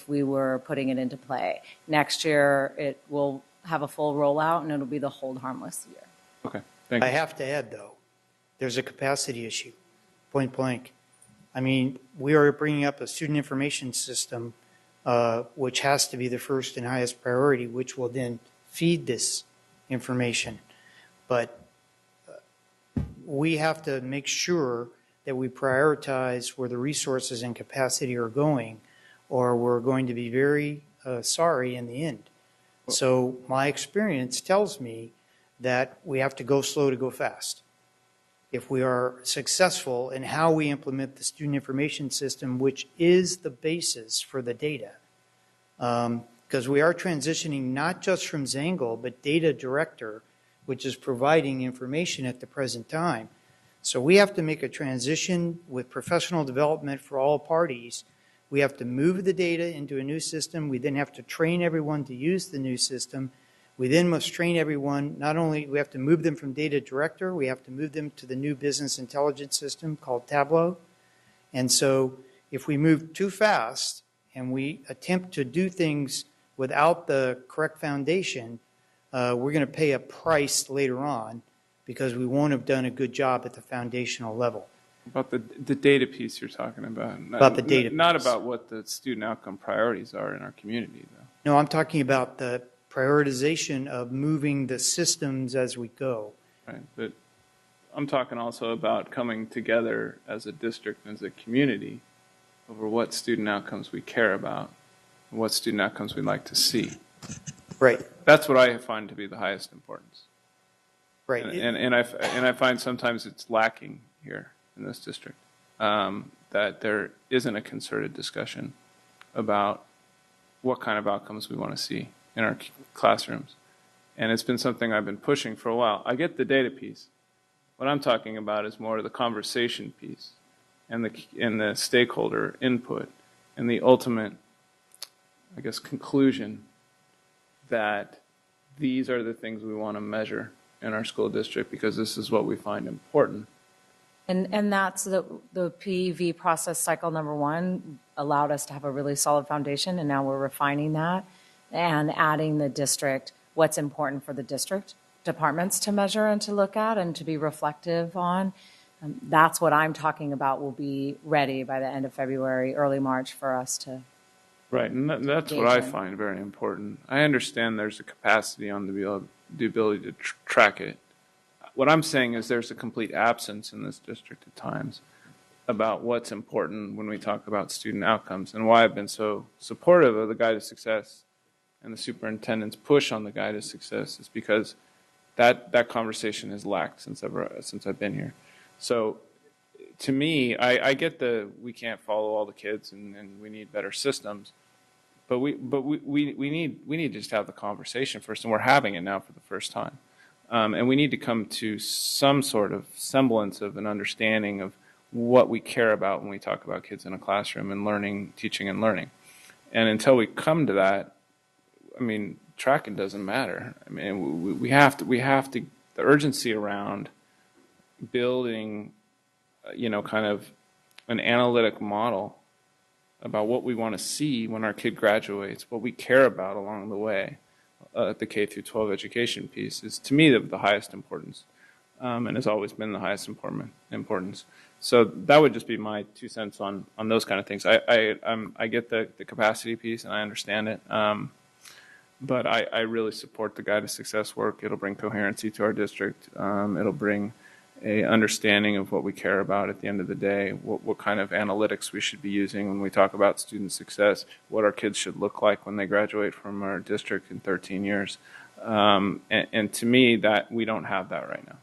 we were putting it into play. Next year, it will have a full rollout, and it'll be the hold harmless year. Okay, thank you. I have to add, though, there's a capacity issue, point blank. I mean, we are bringing up a student information system, which has to be the first and highest priority, which will then feed this information. But we have to make sure that we prioritize where the resources and capacity are going, or we're going to be very sorry in the end. So my experience tells me that we have to go slow to go fast. If we are successful in how we implement the student information system, which is the basis for the data, because we are transitioning not just from Zangle, but Data Director, which is providing information at the present time. So we have to make a transition with professional development for all parties. We have to move the data into a new system. We then have to train everyone to use the new system. We then must train everyone, not only we have to move them from Data Director, we have to move them to the new business intelligence system called Tableau. And so if we move too fast and we attempt to do things without the correct foundation, we're going to pay a price later on because we won't have done a good job at the foundational level. About the data piece you're talking about. About the data Not piece. about what the student outcome priorities are in our community, though. No, I'm talking about the prioritization of moving the systems as we go. Right, but I'm talking also about coming together as a district and as a community over what student outcomes we care about and what student outcomes we'd like to see. Right. That's what I find to be the highest importance. Right. And I find sometimes it's lacking here in this district, that there isn't a concerted discussion about what kind of outcomes we want to see in our classrooms. And it's been something I've been pushing for a while. I get the data piece. What I'm talking about is more the conversation piece and the stakeholder input and the ultimate, I guess, conclusion that these are the things we want to measure in our school district because this is what we find important. And that's the PEV process cycle number one allowed us to have a really solid foundation, and now we're refining that and adding the district, what's important for the district departments to measure and to look at and to be reflective on. That's what I'm talking about will be ready by the end of February, early March for us to. Right, and that's what I find very important. I understand there's a capacity on the ability to track it. What I'm saying is there's a complete absence in this district at times about what's important when we talk about student outcomes, and why I've been so supportive of the Guide to Success and the superintendent's push on the Guide to Success is because that conversation has lacked since I've been here. So to me, I get we can't follow all the kids and we need better systems, but we need to just have the conversation first, and we're having it now for the first time. And we need to come to some sort of semblance of an understanding of what we care about when we talk about kids in a classroom and learning, teaching and learning. And until we come to that, I mean, tracking doesn't matter. I mean, we have to, the urgency around building, kind of an analytic model about what we want to see when our kid graduates, what we care about along the way. The K through 12 education piece is, to me, the highest importance, and has always been the highest importance. So that would just be my 2 cents on those kind of things. I get the capacity piece and I understand it, but I really support the Guide to Success work. It'll bring coherency to our district. It'll bring a understanding of what we care about at the end of the day, what kind of analytics we should be using when we talk about student success, what our kids should look like when they graduate from our district in 13 years. And to me, that we don't have that right now.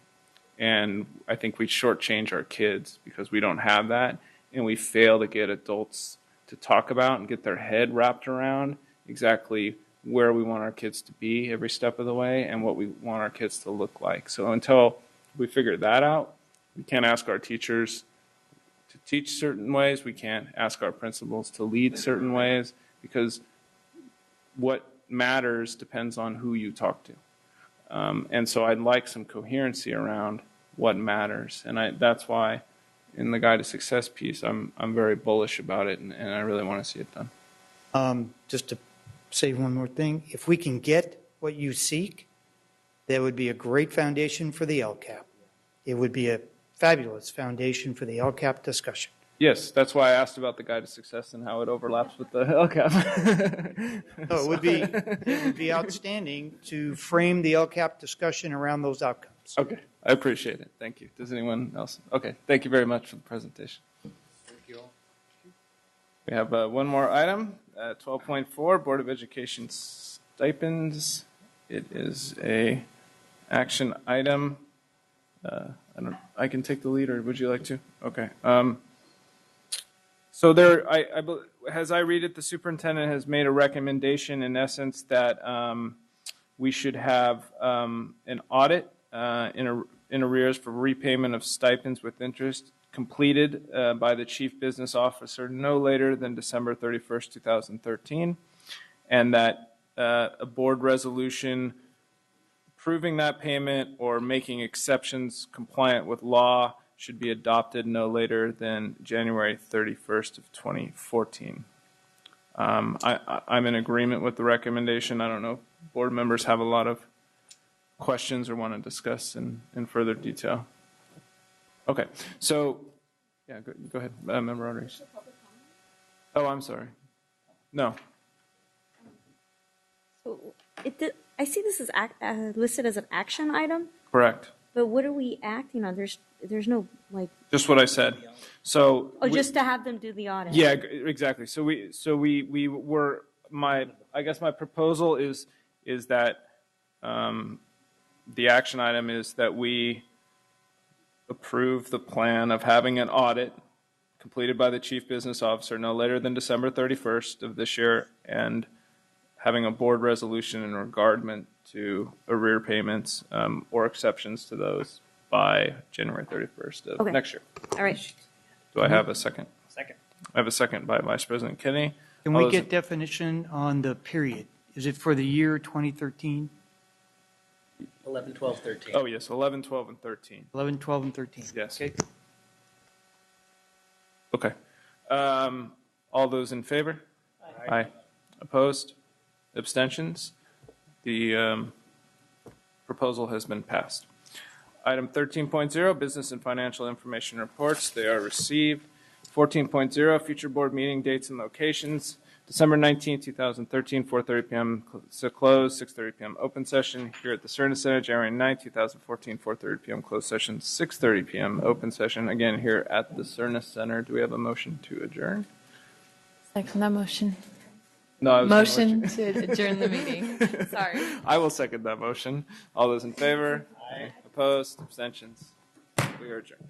And I think we shortchange our kids because we don't have that, and we fail to get adults to talk about and get their head wrapped around exactly where we want our kids to be every step of the way and what we want our kids to look like. So until we figure that out, we can't ask our teachers to teach certain ways. We can't ask our principals to lead certain ways, because what matters depends on who you talk to. And so I'd like some coherency around what matters. And that's why in the Guide to Success piece, I'm very bullish about it, and I really want to see it done. Just to say one more thing, if we can get what you seek, that would be a great foundation for the LCAP. It would be a fabulous foundation for the LCAP discussion. Yes, that's why I asked about the Guide to Success and how it overlaps with the LCAP. So it would be outstanding to frame the LCAP discussion around those outcomes. Okay. I appreciate it. Thank you. Does anyone else? Okay. Thank you very much for the presentation. Thank you all. We have one more item, 12.4, Board of Education stipends. It is a action item. I can take the lead, or would you like to? Okay. So there, as I read it, the superintendent has made a recommendation in essence that we should have an audit in arrears for repayment of stipends with interest completed by the Chief Business Officer no later than December 31st, 2013, and that a board resolution approving that payment or making exceptions compliant with law should be adopted no later than January 31st of 2014. I'm in agreement with the recommendation. I don't know if board members have a lot of questions or want to discuss in further detail. Okay, so, yeah, go ahead, Member Rodriguez. Oh, I'm sorry. No. So I see this is listed as an action item, Correct. but what are we acting on? There's no, like, Just what I said. So. just to have them do the audit? Yeah, exactly. So we were, I guess my proposal is that the action item is that we approve the plan of having an audit completed by the Chief Business Officer no later than December 31st of this year, and having a board resolution in regardment to arrear payments or exceptions to those by January 31st of next year. All right. Do I have a second? Second. I have a second by Vice President Kennedy. Can All we those get definition on the period? Is it for the year 2013? 11, 12, 13. Oh, yes, 11, 12, and 13. 11, 12, and 13? Yes. Okay. Okay. All those in favor? Aye. Opposed? Abstentions? The proposal has been passed. Item 13.0, business and financial information reports. They are received. 14.0, future board meeting dates and locations. December 19, 2013, 4:30 p.m. Close, 6:30 p.m. open session here at the Cerna Center. January 9, 2014, 4:30 p.m. closed session, 6:30 p.m. open session, again here at the Cerna Center. Do we have a motion to adjourn? Second that motion. No, I was gonna let Motion you- to adjourn the meeting. Sorry. I will second that motion. All those in favor? Aye. Opposed? Abstentions? We are adjourned.